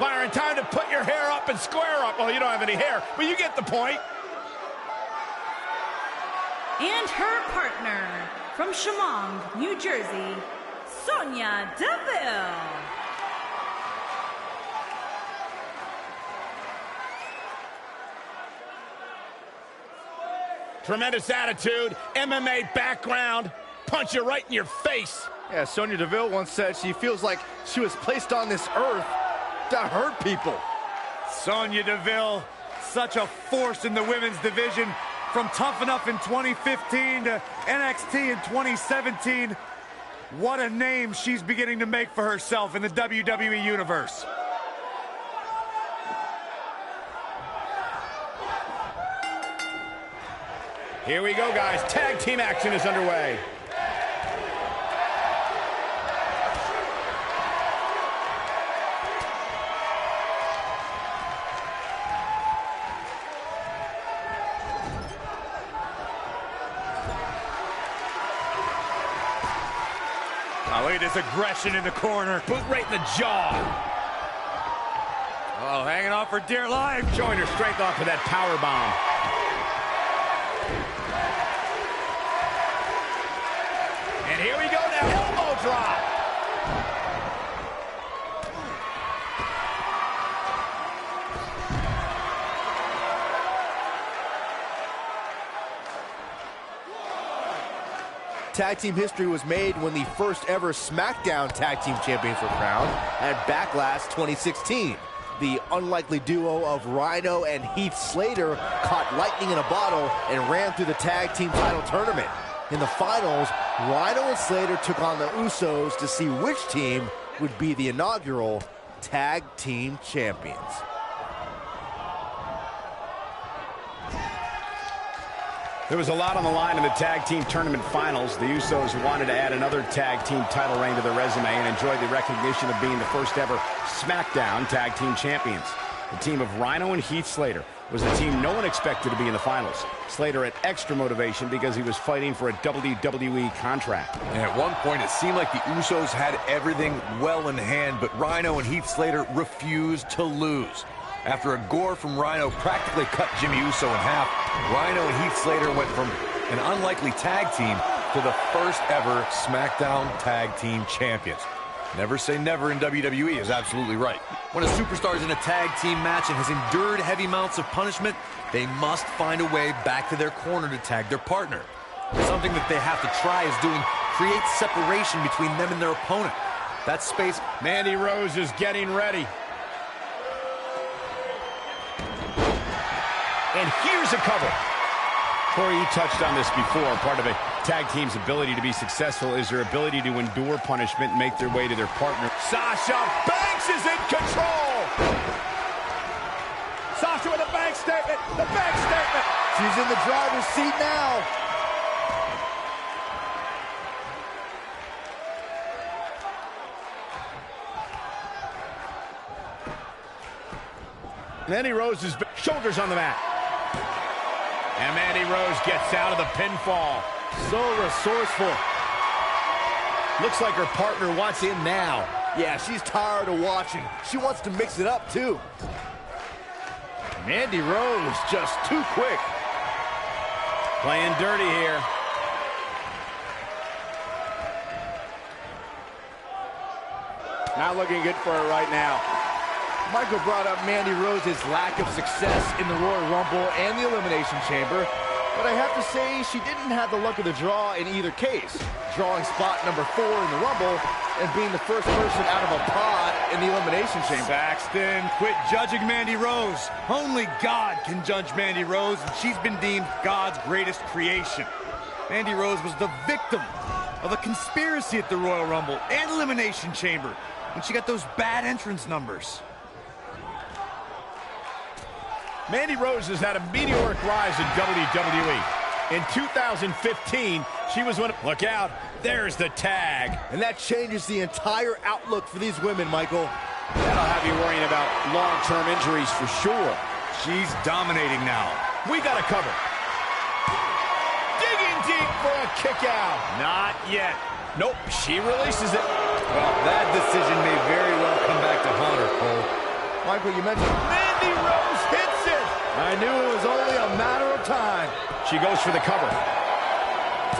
A: Byron, time to put your hair up and square up. Well, you don't have any hair, but you get the point.
D: And her partner, from Chemung, New Jersey, Sonya Deville.
A: Tremendous attitude, MMA background, punch you right in your face.
C: Yeah, Sonya Deville once said she feels like she was placed on this earth to hurt people.
G: Sonya Deville, such a force in the women's division. From Tough Enough in 2015 to NXT in 2017, what a name she's beginning to make for herself in the WWE Universe.
A: Here we go, guys. Tag team action is underway.
G: Oh, look at this aggression in the corner.
A: Boot right in the jaw.
G: Oh, hanging on for dear life.
A: Showing her strength off of that power bomb. And here we go now. Elbow drop.
C: tag team history was made when the first ever SmackDown tag team champions were crowned at Backlash 2016. The unlikely duo of Rhino and Heath Slater caught lightning in a bottle and ran through the tag team title tournament. In the finals, Rhino and Slater took on the Usos to see which team would be the inaugural tag team champions.
A: There was a lot on the line in the tag team tournament finals. The Usos wanted to add another tag team title reign to their resume and enjoyed the recognition of being the first ever SmackDown tag team champions. The team of Rhino and Heath Slater was the team no one expected to be in the finals. Slater had extra motivation because he was fighting for a WWE contract.
B: And at one point, it seemed like the Usos had everything well in hand, but Rhino and Heath Slater refused to lose. After a gore from Rhino practically cut Jimmy Uso in half, Rhino and Heath Slater went from an unlikely tag team to the first ever SmackDown Tag Team Champions. Never say never in WWE is absolutely right. When a superstar is in a tag team match and has endured heavy amounts of punishment, they must find a way back to their corner to tag their partner. Something that they have to try is doing create separation between them and their opponent. That space.
A: Mandy Rose is getting ready. And here's a cover. Corey, you touched on this before. Part of a tag team's ability to be successful is their ability to endure punishment and make their way to their partner.
E: Sasha Banks is in control. Sasha with a bank statement. The bank statement.
C: She's in the driver's seat now.
A: Mandy Rose's shoulders on the mat. And Mandy Rose gets out of the pinfall.
C: So resourceful.
A: Looks like her partner wants in now.
C: Yeah, she's tired of watching. She wants to mix it up, too.
E: Mandy Rose just too quick.
A: Playing dirty here.
E: Not looking good for her right now.
C: Michael brought up Mandy Rose's lack of success in the Royal Rumble and the Elimination Chamber, but I have to say she didn't have the luck of the draw in either case, drawing spot number 4 in the Rumble and being the first person out of a pod in the Elimination Chamber.
G: Saxton, quit judging Mandy Rose. Only God can judge Mandy Rose, and she's been deemed God's greatest creation. Mandy Rose was the victim of a conspiracy at the Royal Rumble and Elimination Chamber when she got those bad entrance numbers.
A: Mandy Rose has had a meteoric rise in WWE. In 2015, she was one of... Look out, there's the tag.
C: And that changes the entire outlook for these women, Michael.
E: That'll have you worrying about long-term injuries for sure.
G: She's dominating now.
A: We got a cover. Digging deep for a kick out.
G: Not yet.
A: Nope, she releases it.
B: Well, that decision may very well come back to haunt her, Cole.
C: Michael, you mentioned...
A: Mandy Rose hits it.
C: I knew it was only a matter of time.
A: She goes for the cover.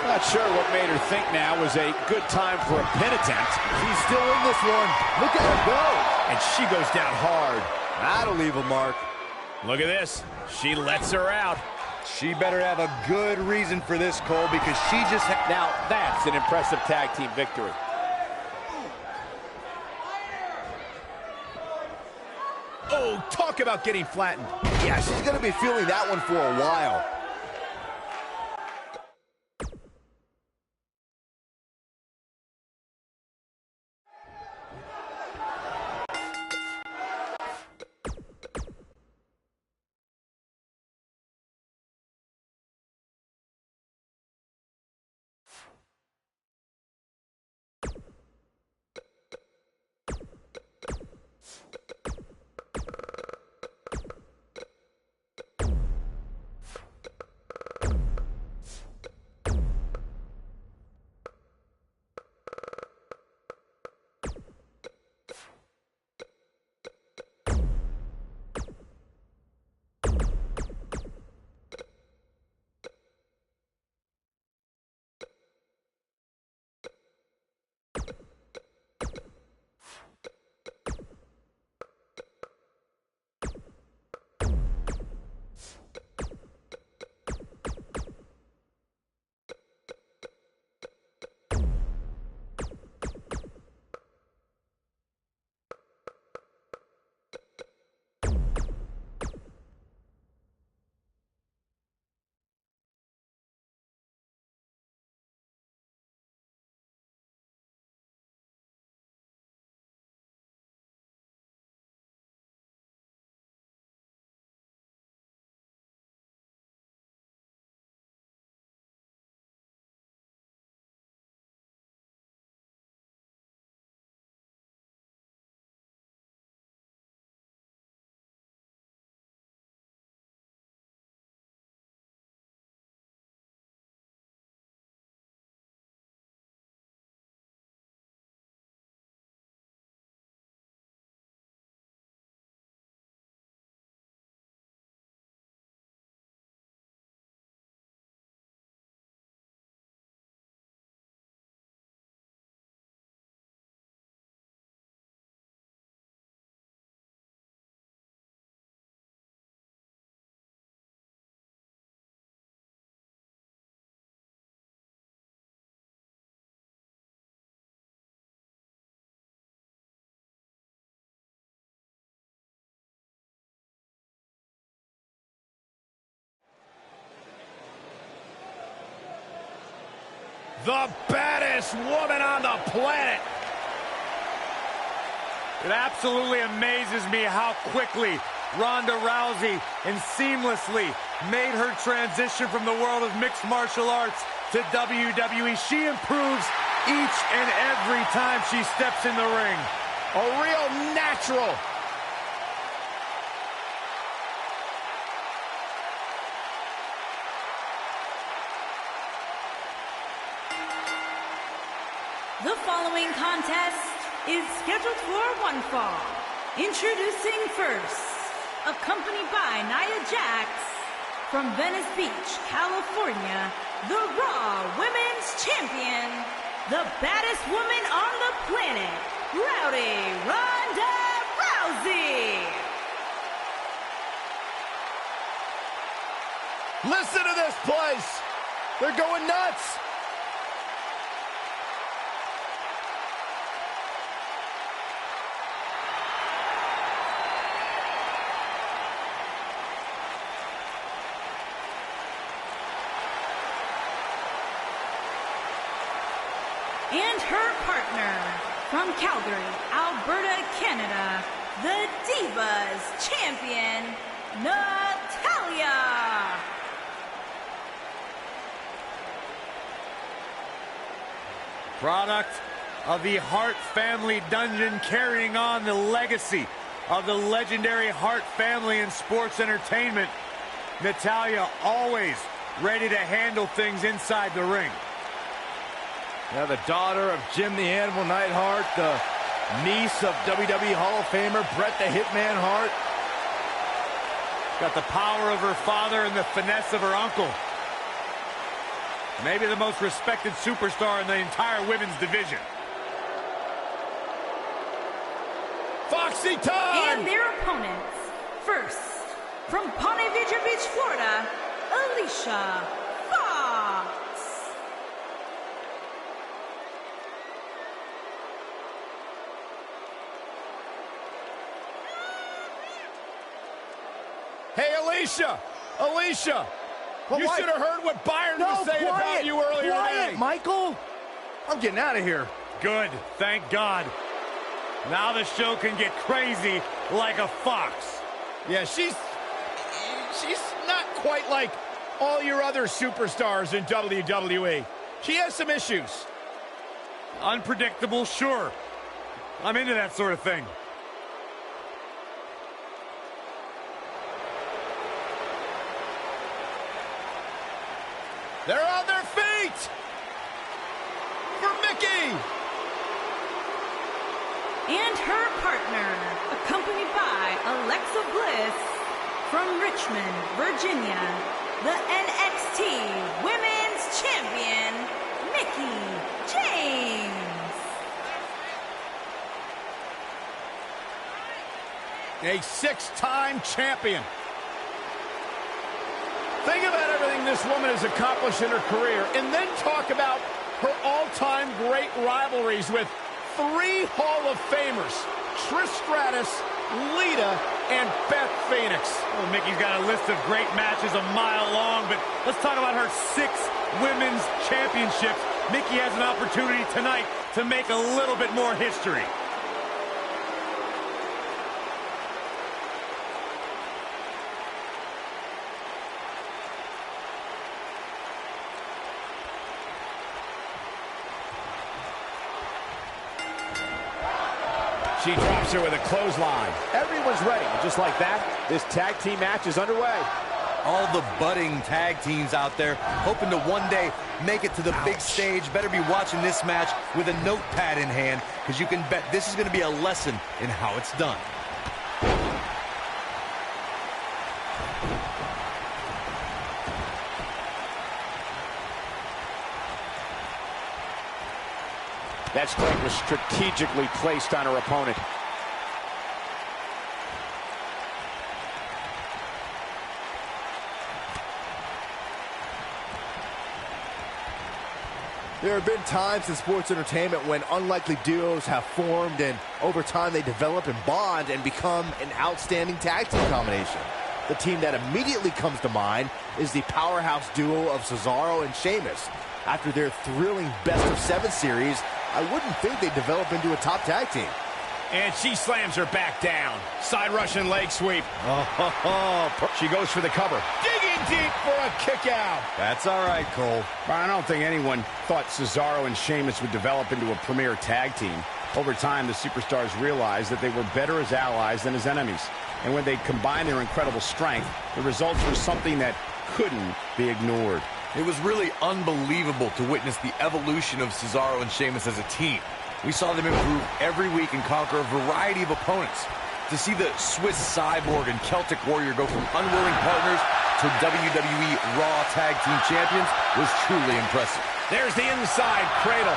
E: Not sure what made her think now was a good time for a pin attempt.
C: She's still in this one. Look at her go.
A: And she goes down hard.
C: That'll leave a mark.
A: Look at this. She lets her out.
G: She better have a good reason for this, Cole, because she just...
E: Now, that's an impressive tag team victory.
A: Oh, talk about getting flattened.
C: Yeah, she's going to be feeling that one for a while.
A: The baddest woman on the planet.
G: It absolutely amazes me how quickly Ronda Rousey and seamlessly made her transition from the world of mixed martial arts to WWE. She improves each and every time she steps in the ring.
E: A real natural.
D: The following contest is scheduled for one fall. Introducing first, accompanied by Nia Jax, from Venice Beach, California, the Raw Women's Champion, the baddest woman on the planet, Rowdy Ronda Rousey.
E: Listen to this place. They're going nuts.
D: And her partner, from Calgary, Alberta, Canada, the Divas Champion, Natalya.
G: Product of the Hart family dungeon, carrying on the legacy of the legendary Hart family in sports entertainment. Natalya always ready to handle things inside the ring.
F: Now the daughter of Jim the Animal Neidhart, the niece of WWE Hall of Famer Bret the Hitman Hart.
G: Got the power of her father and the finesse of her uncle. Maybe the most respected superstar in the entire women's division.
E: Foxy time!
D: And their opponents, first, from Ponte Vedra Beach, Florida, Alicia Fox.
E: Hey, Alicia! Alicia!
F: Well,
E: you should have heard what Byron was saying about you earlier today.
F: Michael! I'm getting out of here.
G: Good, thank God. Now the show can get crazy like a fox.
E: Yeah, she's not quite like all your other superstars in WWE. She has some issues.
G: Unpredictable, sure. I'm into that sort of thing.
E: They're on their feet! For Mickey!
D: And her partner, accompanied by Alexa Bliss, from Richmond, Virginia, the NXT Women's Champion, Mickie James.
E: A six-time champion. Think about everything this woman has accomplished in her career, and then talk about her all-time great rivalries with three Hall of Famers, Trish Stratus, Lita, and Beth Phoenix.
G: Well, Mickey's got a list of great matches a mile long, but let's talk about her 6 women's championships. Mickey has an opportunity tonight to make a little bit more history.
E: She drops her with a clothesline. Everyone's ready. Just like that, this tag team match is underway.
H: All the budding tag teams out there hoping to one day make it to the big stage. Better be watching this match with a notepad in hand, because you can bet this is going to be a lesson in how it's done.
E: That strike was strategically placed on her opponent.
C: There have been times in sports entertainment when unlikely duos have formed, and over time they develop and bond and become an outstanding tag team combination. The team that immediately comes to mind is the powerhouse duo of Cesaro and Sheamus. After their thrilling best-of-7 series, I wouldn't think they'd develop into a top tag team.
A: And she slams her back down. Side Russian leg sweep. She goes for the cover. Digging deep for a kick out.
H: That's all right, Cole.
A: I don't think anyone thought Cesaro and Sheamus would develop into a premier tag team. Over time, the superstars realized that they were better as allies than as enemies. And when they combined their incredible strength, the results were something that couldn't be ignored.
H: It was really unbelievable to witness the evolution of Cesaro and Sheamus as a team. We saw them improve every week and conquer a variety of opponents. To see the Swiss Cyborg and Celtic Warrior go from unwilling partners to WWE Raw Tag Team Champions was truly impressive.
A: There's the inside cradle.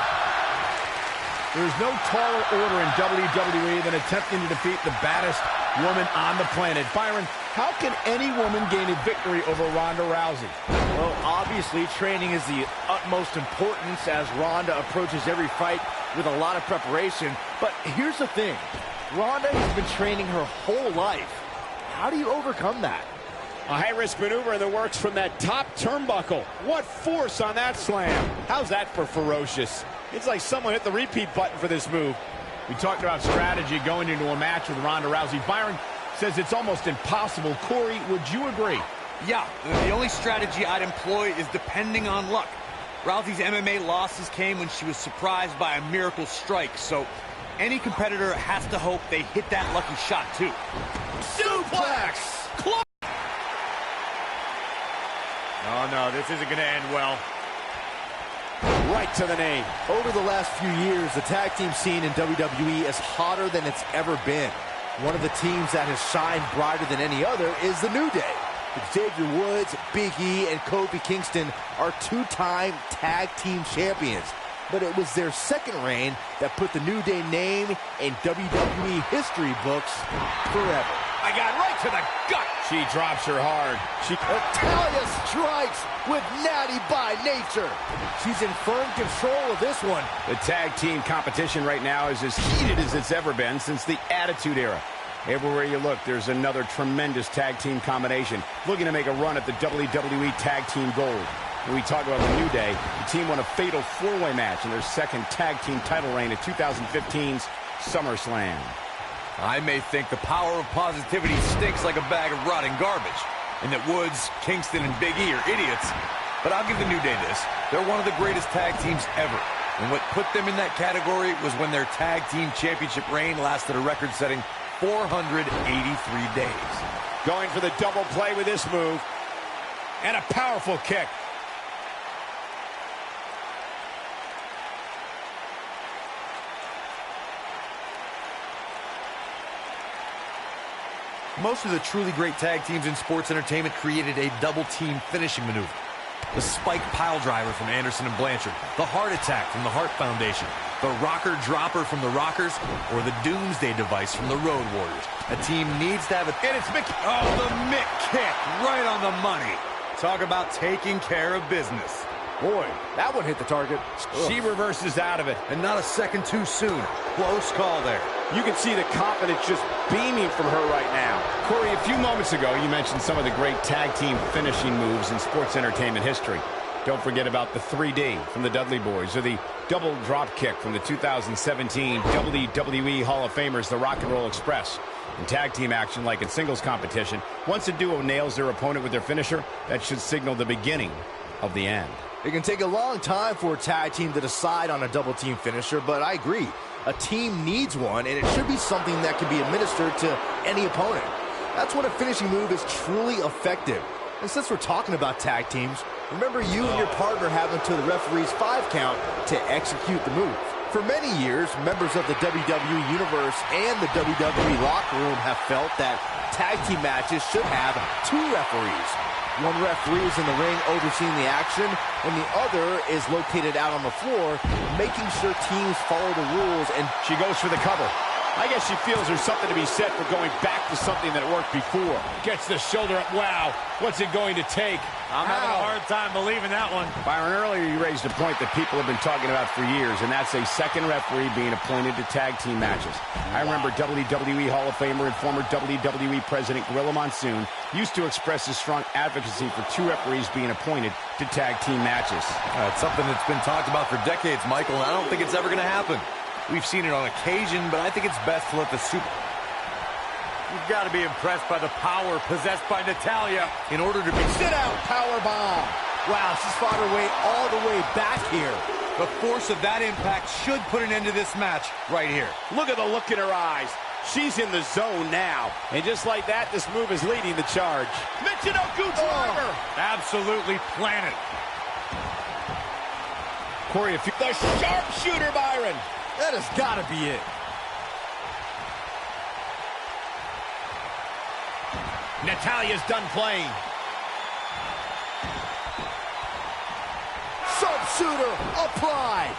F: There's no taller order in WWE than attempting to defeat the baddest woman on the planet. Byron, how can any woman gain a victory over Ronda Rousey? Well, obviously, training is the utmost importance as Ronda approaches every fight with a lot of preparation. But here's the thing. Ronda has been training her whole life. How do you overcome that?
E: A high-risk maneuver in the works from that top turnbuckle. What force on that slam. How's that for ferocious? It's like someone hit the repeat button for this move.
A: We talked about strategy going into a match with Ronda Rousey. Byron says it's almost impossible. Corey, would you agree?
H: Yeah, the only strategy I'd employ is depending on luck. Rousey's MMA losses came when she was surprised by a miracle strike, so any competitor has to hope they hit that lucky shot too.
A: Suplex!
G: Oh, no, this isn't going to end well.
E: Right to the name.
C: Over the last few years, the tag team scene in WWE is hotter than it's ever been. One of the teams that has shined brighter than any other is the New Day. Xavier Woods, Big E, and Kofi Kingston are two-time tag team champions. But it was their second reign that put the New Day name in WWE history books forever.
A: I got right to the gut. She drops her hard.
C: Natalya strikes with natty by nature. She's in firm control of this one.
A: The tag team competition right now is as heated as it's ever been since the Attitude Era. Everywhere you look, there's another tremendous tag team combination looking to make a run at the WWE Tag Team Gold. When we talk about the New Day, the team won a fatal four-way match in their second tag team title reign at 2015's SummerSlam.
H: I may think the power of positivity stinks like a bag of rotting garbage, and that Woods, Kingston, and Big E are idiots, but I'll give the New Day this. They're one of the greatest tag teams ever, and what put them in that category was when their tag team championship reign lasted a record-setting 483 days.
E: Going for the double play with this move.
A: And a powerful kick.
B: Most of the truly great tag teams in sports entertainment created a double-team finishing maneuver. The spike pile driver from Anderson and Blanchard, the heart attack from the Hart Foundation, the rocker dropper from the Rockers, or the Doomsday device from the Road Warriors. A team needs to have a...
G: And it's Mick. Oh, the Mick kick right on the money. Talk about taking care of business.
C: Boy, that one hit the target.
A: She reverses out of it.
B: And not a second too soon. Close call there.
E: You can see the confidence just beaming from her right now.
A: Corey, a few moments ago, you mentioned some of the great tag team finishing moves in sports entertainment history. Don't forget about the 3D from the Dudley Boys, or the double drop kick from the 2017 WWE Hall of Famers, the Rock and Roll Express. In tag team action, like in singles competition, once a duo nails their opponent with their finisher, that should signal the beginning of the end.
C: It can take a long time for a tag team to decide on a double team finisher, but I agree. A team needs one, and it should be something that can be administered to any opponent. That's when a finishing move is truly effective. And since we're talking about tag teams, remember you and your partner having to the referee's 5 count to execute the move. For many years, members of the WWE Universe and the WWE locker room have felt that tag team matches should have 2 referees. One referee is in the ring overseeing the action, and the other is located out on the floor, making sure teams follow the rules. And
A: she goes for the cover.
E: I guess she feels there's something to be said for going back to something that worked before.
F: Gets the shoulder up. Wow, what's it going to take?
G: I'm having a hard time believing that one.
A: Byron, earlier you raised a point that people have been talking about for years, and that's a second referee being appointed to tag team matches. I remember WWE Hall of Famer and former WWE President Gorilla Monsoon used to express his strong advocacy for two referees being appointed to tag team matches.
H: It's something that's been talked about for decades, Michael, and I don't think it's ever going to happen. We've seen it on occasion, but I think it's best to let the
G: You've got to be impressed by the power possessed by Natalya.
H: in order to be...
C: Sit out, power bomb. Wow, she's fought her way all the way back here.
H: The force of that impact should put an end to this match right here.
E: Look at the look in her eyes. She's in the zone now. And just like that, this move is leading the charge.
F: Michinoku driver.
G: Absolutely planted.
E: Corey, if you...
F: The sharpshooter, Byron.
C: That has got to be it.
F: Natalya's done playing.
C: Sharpshooter applied.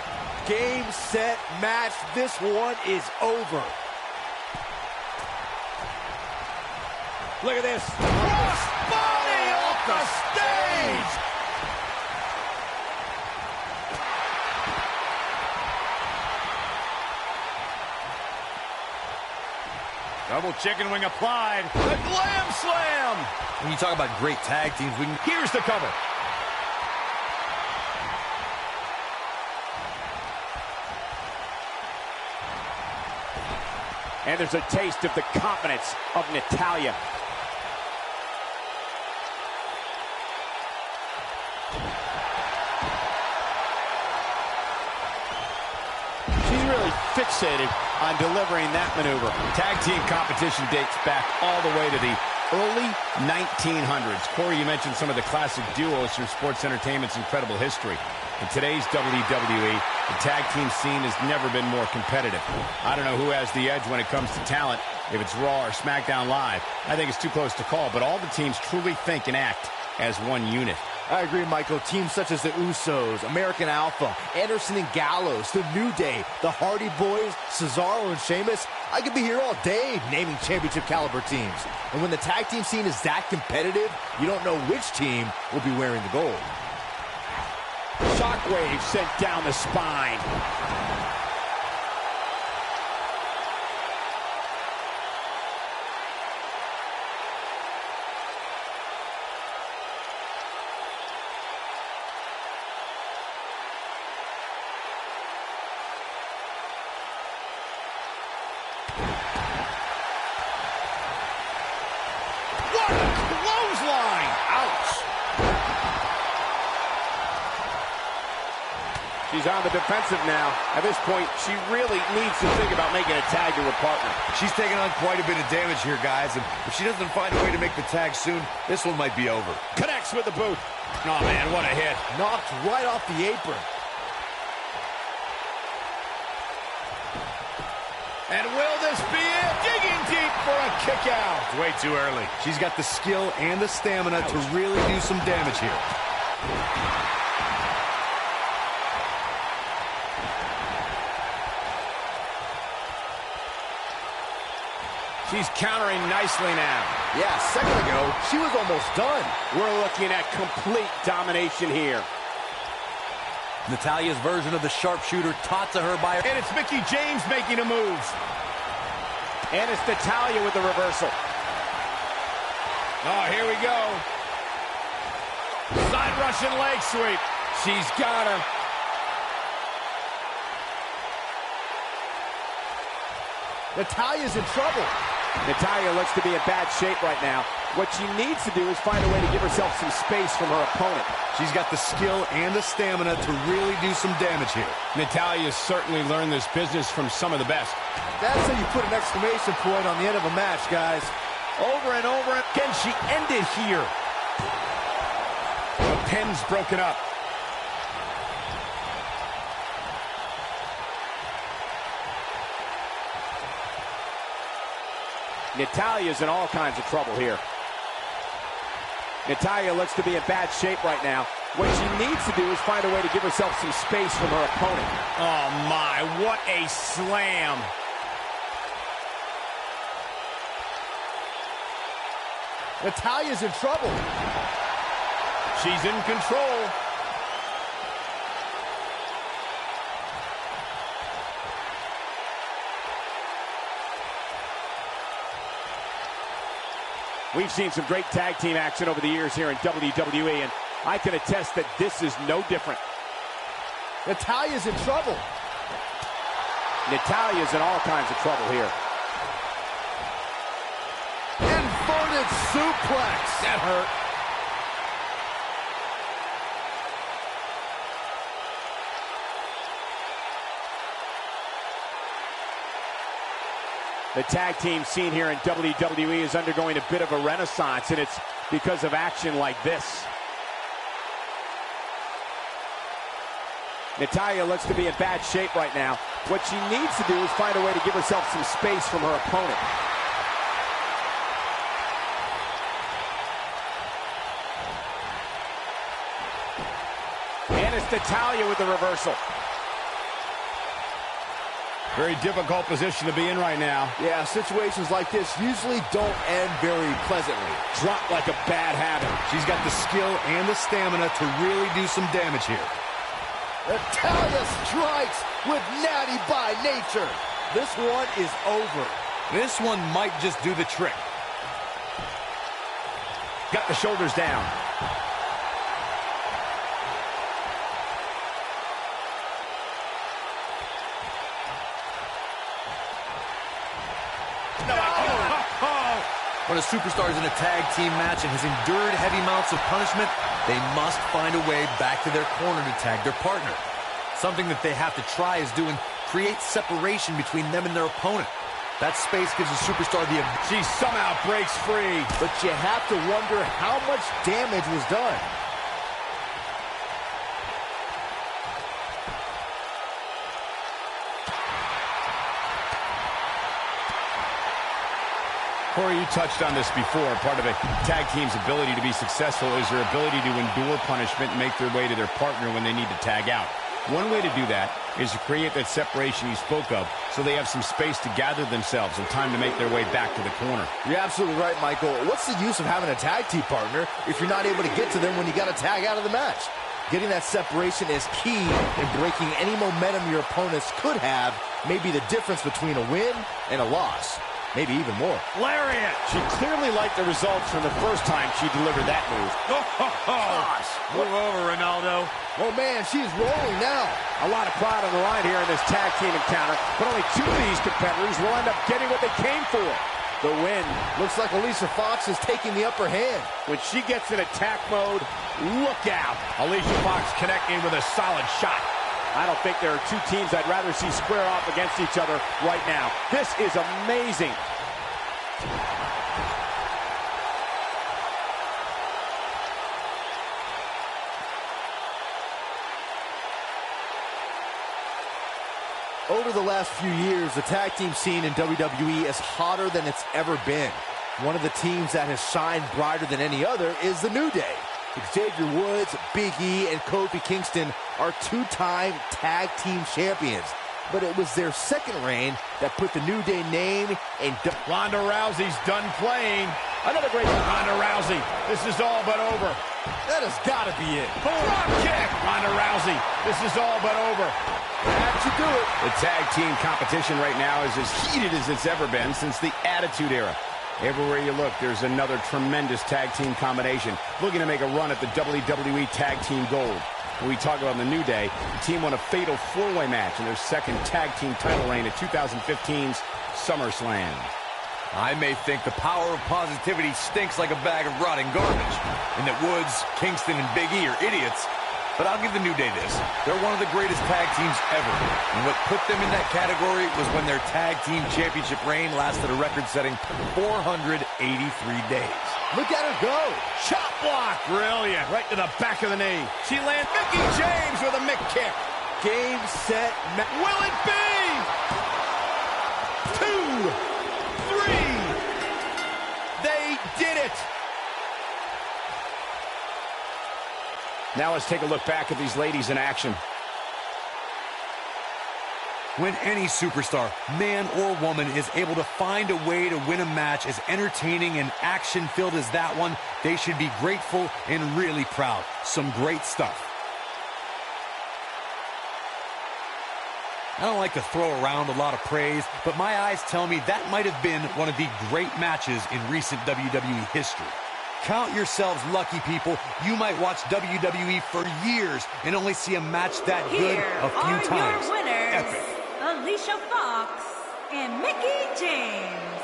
C: Game, set, match. This one is over.
F: Look at this. Cross body off the stage.
G: Double chicken wing applied.
F: The glam slam.
H: When you talk about great tag teams,
F: Here's the cover.
E: And there's a taste of the confidence of Natalya. She's really fixated on delivering that maneuver.
A: Tag team competition dates back all the way to the early 1900s. Corey, you mentioned some of the classic duos from sports entertainment's incredible history. In today's WWE, the tag team scene has never been more competitive. I don't know who has the edge when it comes to talent, if it's Raw or SmackDown Live. I think it's too close to call, but all the teams truly think and act as one unit.
C: I agree, Michael. Teams such as the Usos, American Alpha, Anderson and Gallows, The New Day, the Hardy Boys, Cesaro and Sheamus. I could be here all day naming championship caliber teams. And when the tag team scene is that competitive, you don't know which team will be wearing the gold.
E: Shockwave sent down the spine.
F: What a clothesline. Ouch.
E: She's on the defensive now. At this point, she really needs to think about making a tag to her partner.
H: she's taking on quite a bit of damage here, guys, and if she doesn't find a way to make the tag soon, this one might be over.
E: Connects with the boot.
F: Oh, man, what a hit.
C: Knocked right off the apron.
F: And will this be it? Digging deep for a kick out.
G: It's way too early.
H: She's got the skill and the stamina to really do some damage here.
A: She's countering nicely now.
C: Yeah, a second ago, she was almost done.
E: We're looking at complete domination here.
H: Natalya's version of the sharpshooter taught to her by her...
F: And it's Mickie James making a move.
E: And it's Natalya with the reversal.
F: Oh, here we go. Side Russian leg sweep. She's got her.
C: Natalya's in trouble.
E: Natalya looks to be in bad shape right now. What she needs to do is find a way to give herself some space from her opponent.
H: She's got the skill and the stamina to really do some damage here.
A: Natalya's certainly learned this business from some of the best.
C: That's how you put an exclamation point on the end of a match, guys.
E: Over and over. Can she end it here?
A: The pin's broken up.
E: Natalya's in all kinds of trouble here. Natalya looks to be in bad shape right now. What she needs to do is find a way to give herself some space from her opponent.
A: Oh, my, what a slam.
C: Natalya's in trouble.
A: She's in control.
E: We've seen some great tag team action over the years here in WWE, and I can attest that this is no different.
C: Natalya's in trouble.
E: Natalya's in all kinds of trouble here.
C: Inverted suplex.
A: That hurt.
E: The tag team scene here in WWE is undergoing a bit of a renaissance, and it's because of action like this. Natalya looks to be in bad shape right now. What she needs to do is find a way to give herself some space from her opponent. And it's Natalya with the reversal.
A: Very difficult position to be in right now.
C: Yeah, situations like this usually don't end very pleasantly.
E: Dropped like a bad habit.
H: She's got the skill and the stamina to really do some damage here.
C: Natalya strikes with natty by nature. This one is over.
H: This one might just do the trick.
A: Got the shoulders down.
H: When a superstar is in a tag team match and has endured heavy amounts of punishment, they must find a way back to their corner to tag their partner. Something that they have to try is doing create separation between them and their opponent. That space gives a superstar the ability.
A: She somehow breaks free.
C: But you have to wonder how much damage was done.
A: Corey, you touched on this before. Part of a tag team's ability to be successful is their ability to endure punishment and make their way to their partner when they need to tag out. One way to do that is to create that separation you spoke of so they have some space to gather themselves and time to make their way back to the corner.
C: You're absolutely right, Michael. What's the use of having a tag team partner if you're not able to get to them when you got to tag out of the match? Getting that separation is key in breaking any momentum your opponents could have, maybe the difference between a win and a loss. Maybe even more.
A: Lariat!
E: She clearly liked the results from the first time she delivered that move.
G: Gosh. Move over, Ronaldo.
C: Oh, man, she's rolling now.
E: A lot of pride on the line here in this tag team encounter, but only two of these competitors will end up getting what they came for. The win.
C: Looks like Alicia Fox is taking the upper hand.
E: When she gets in attack mode, look out.
A: Alicia Fox connecting with a solid shot.
E: I don't think there are two teams I'd rather see square off against each other right now. This is amazing.
C: Over the last few years, the tag team scene in WWE is hotter than it's ever been. One of the teams that has shined brighter than any other is the New Day. Xavier Woods, Big E, and Kofi Kingston are two-time tag team champions. But it was their second reign that put the New Day name in...
A: Ronda Rousey's done playing.
E: Another great...
A: Ronda Rousey, this is all but over.
C: That has got to be it.
A: Drop kick. Ronda Rousey, this is all but over.
C: How'd you do it?
A: The tag team competition right now is as heated as it's ever been since the Attitude Era. Everywhere you look, there's another tremendous tag team combination looking to make a run at the WWE Tag Team Gold. When we talk about the New Day, the team won a fatal four-way match in their second tag team title reign at 2015's SummerSlam.
H: I may think the power of positivity stinks like a bag of rotting garbage, and that Woods, Kingston, and Big E are idiots, but I'll give the New Day this. They're one of the greatest tag teams ever, and what put them in that category was when their tag team championship reign lasted a record-setting 483 days.
C: Look at her go.
A: Chop block. Brilliant. Right to the back of the knee. She lands Mickie James with a Mick kick.
C: Game, set, match.
A: Will it be? 2, 3. They did it. Now let's take a look back at these ladies in action.
H: When any superstar, man or woman, is able to find a way to win a match as entertaining and action-filled as that one, they should be grateful and really proud. Some great stuff. I don't like to throw around a lot of praise, but my eyes tell me that might have been one of the great matches in recent WWE history. Count yourselves lucky, people. You might watch WWE for years and only see a match that good a few times.
D: Here are your winners,
H: Epic.
D: Alicia Fox and Mickie James.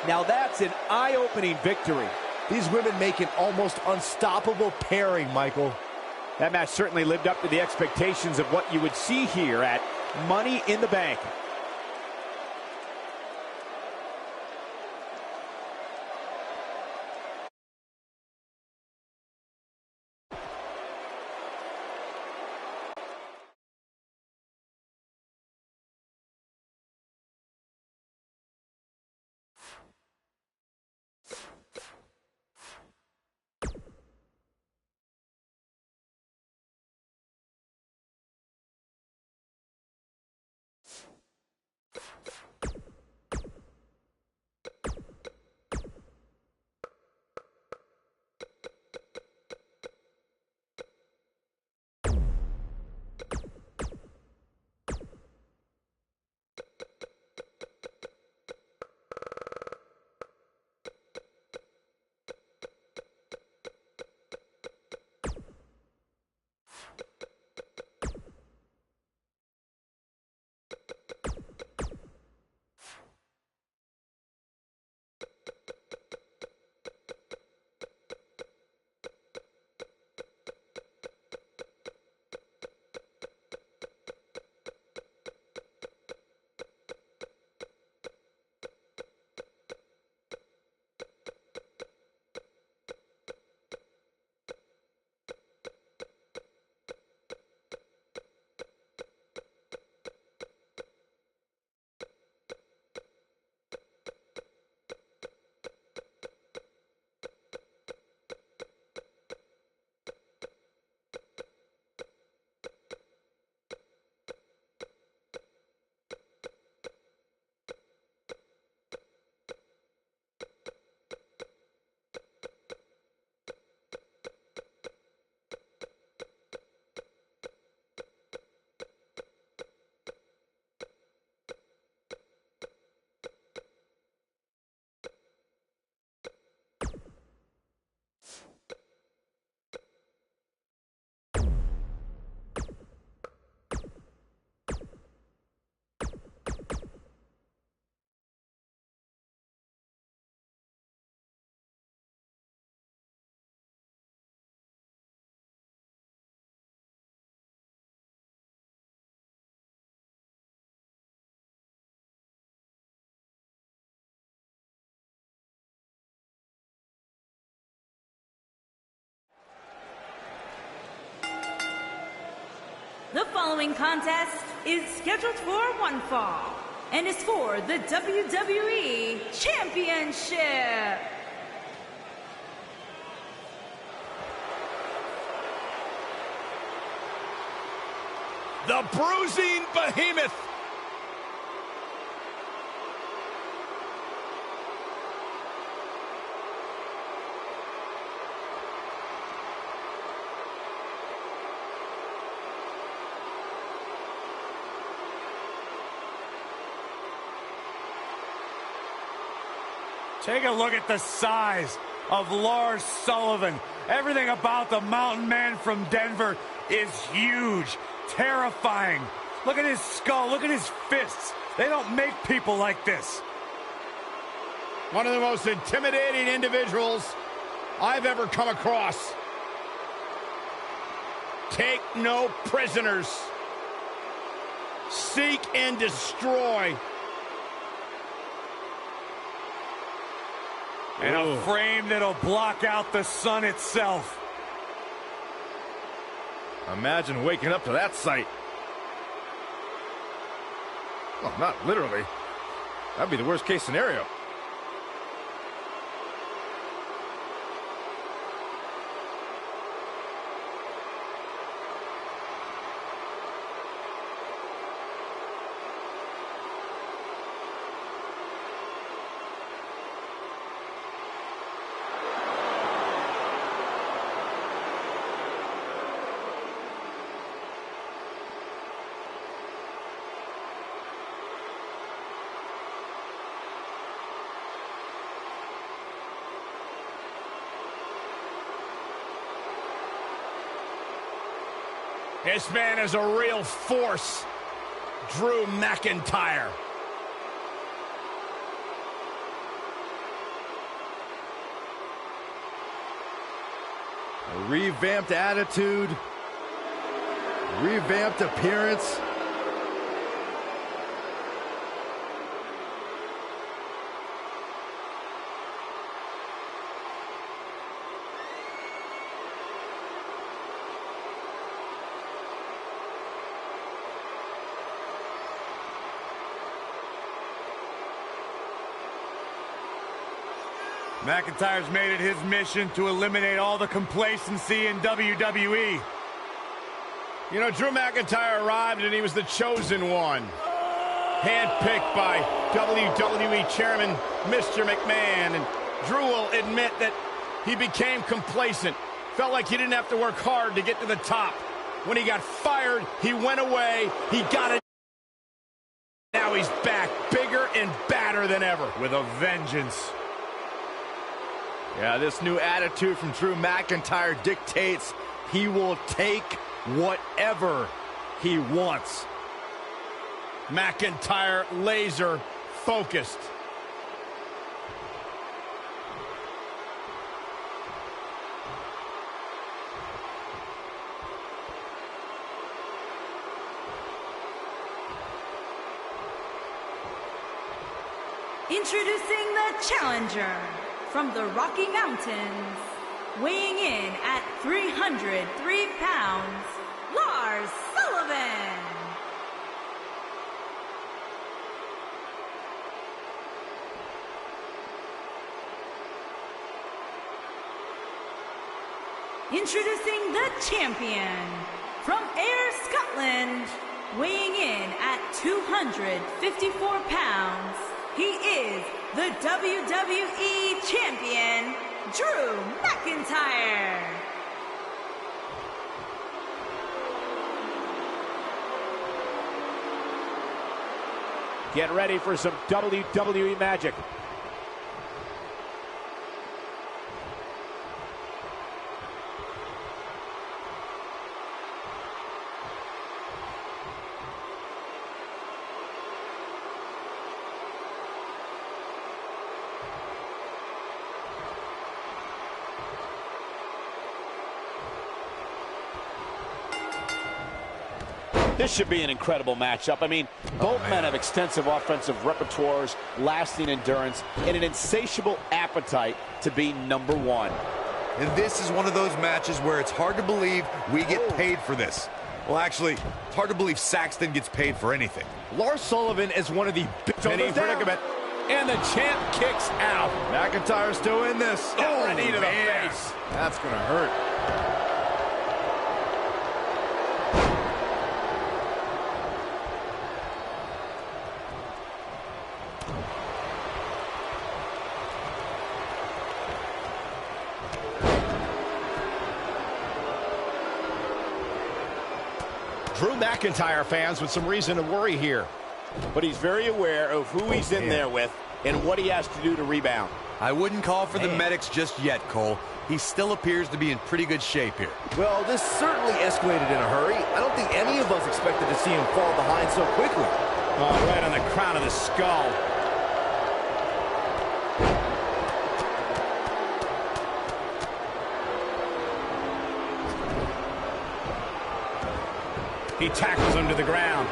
E: Now that's an eye-opening victory.
C: These women make an almost unstoppable pairing, Michael.
E: That match certainly lived up to the expectations of what you would see here at Money in the Bank.
D: The following contest is scheduled for one fall and is for the WWE Championship.
A: The bruising behemoth.
G: Take a look at the size of Lars Sullivan. Everything about the mountain man from Denver is huge, terrifying. Look at his skull, look at his fists. They don't make people like this.
A: One of the most intimidating individuals I've ever come across. Take no prisoners. Seek and destroy.
G: And a frame that'll block out the sun itself.
F: Imagine waking up to that sight. Well, not literally. That'd be the worst case scenario.
A: This man is a real force. Drew McIntyre.
C: A revamped attitude, revamped appearance.
G: McIntyre's made it his mission to eliminate all the complacency in WWE.
A: You know, Drew McIntyre arrived and he was the chosen one. Handpicked by WWE Chairman Mr. McMahon. And Drew will admit that he became complacent. Felt like he didn't have to work hard to get to the top. When he got fired, he went away. He got it. Now he's back, bigger and badder than ever.
G: With a vengeance.
C: Yeah, this new attitude from Drew McIntyre dictates he will take whatever he wants.
A: McIntyre laser focused.
D: Introducing the challenger from the Rocky Mountains, weighing in at 303 pounds, Lars Sullivan. Introducing the champion from Ayr, Scotland, weighing in at 254 pounds, he is the WWE Champion, Drew McIntyre.
E: Get ready for some WWE magic. This should be an incredible matchup. I mean, both men have extensive offensive repertoires, lasting endurance, and an insatiable appetite to be number one.
B: And this is one of those matches where it's hard to believe we get paid for this. Well, actually, it's hard to believe Saxton gets paid for anything.
C: Lars Sullivan is one of the big
A: predicament. And the champ kicks out.
C: McIntyre's still in this.
A: Oh, right knee to the face.
C: That's going to hurt.
A: Drew McIntyre fans with some reason to worry here.
E: But he's very aware of who he's in there with and what he has to do to rebound.
B: I wouldn't call for the medics just yet, Cole. He still appears to be in pretty good shape here.
C: Well, this certainly escalated in a hurry. I don't think any of us expected to see him fall behind so quickly.
A: Oh, right on the crown of the skull. He tackles him to the ground.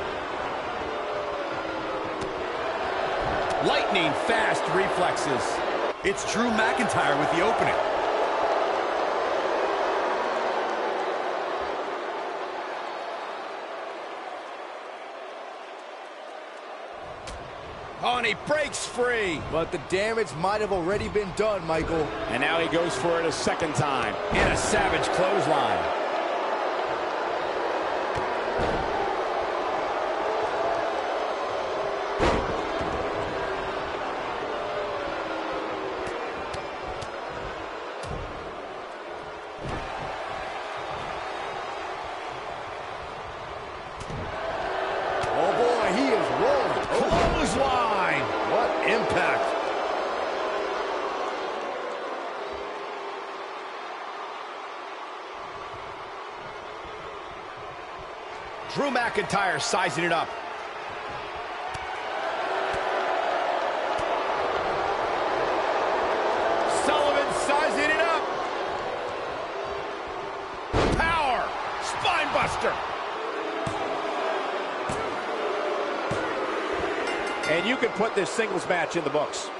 A: Lightning fast reflexes.
B: It's Drew McIntyre with the opening.
A: Oh, and he breaks free.
C: But the damage might have already been done, Michael.
E: And now he goes for it a second time.
A: And a savage clothesline.
C: Oh, boy, he is rolling.
A: Clothesline.
C: What impact.
A: Drew McIntyre sizing it up. Sullivan sizing it up. Power. Spine buster.
E: And you can put this singles match in the books.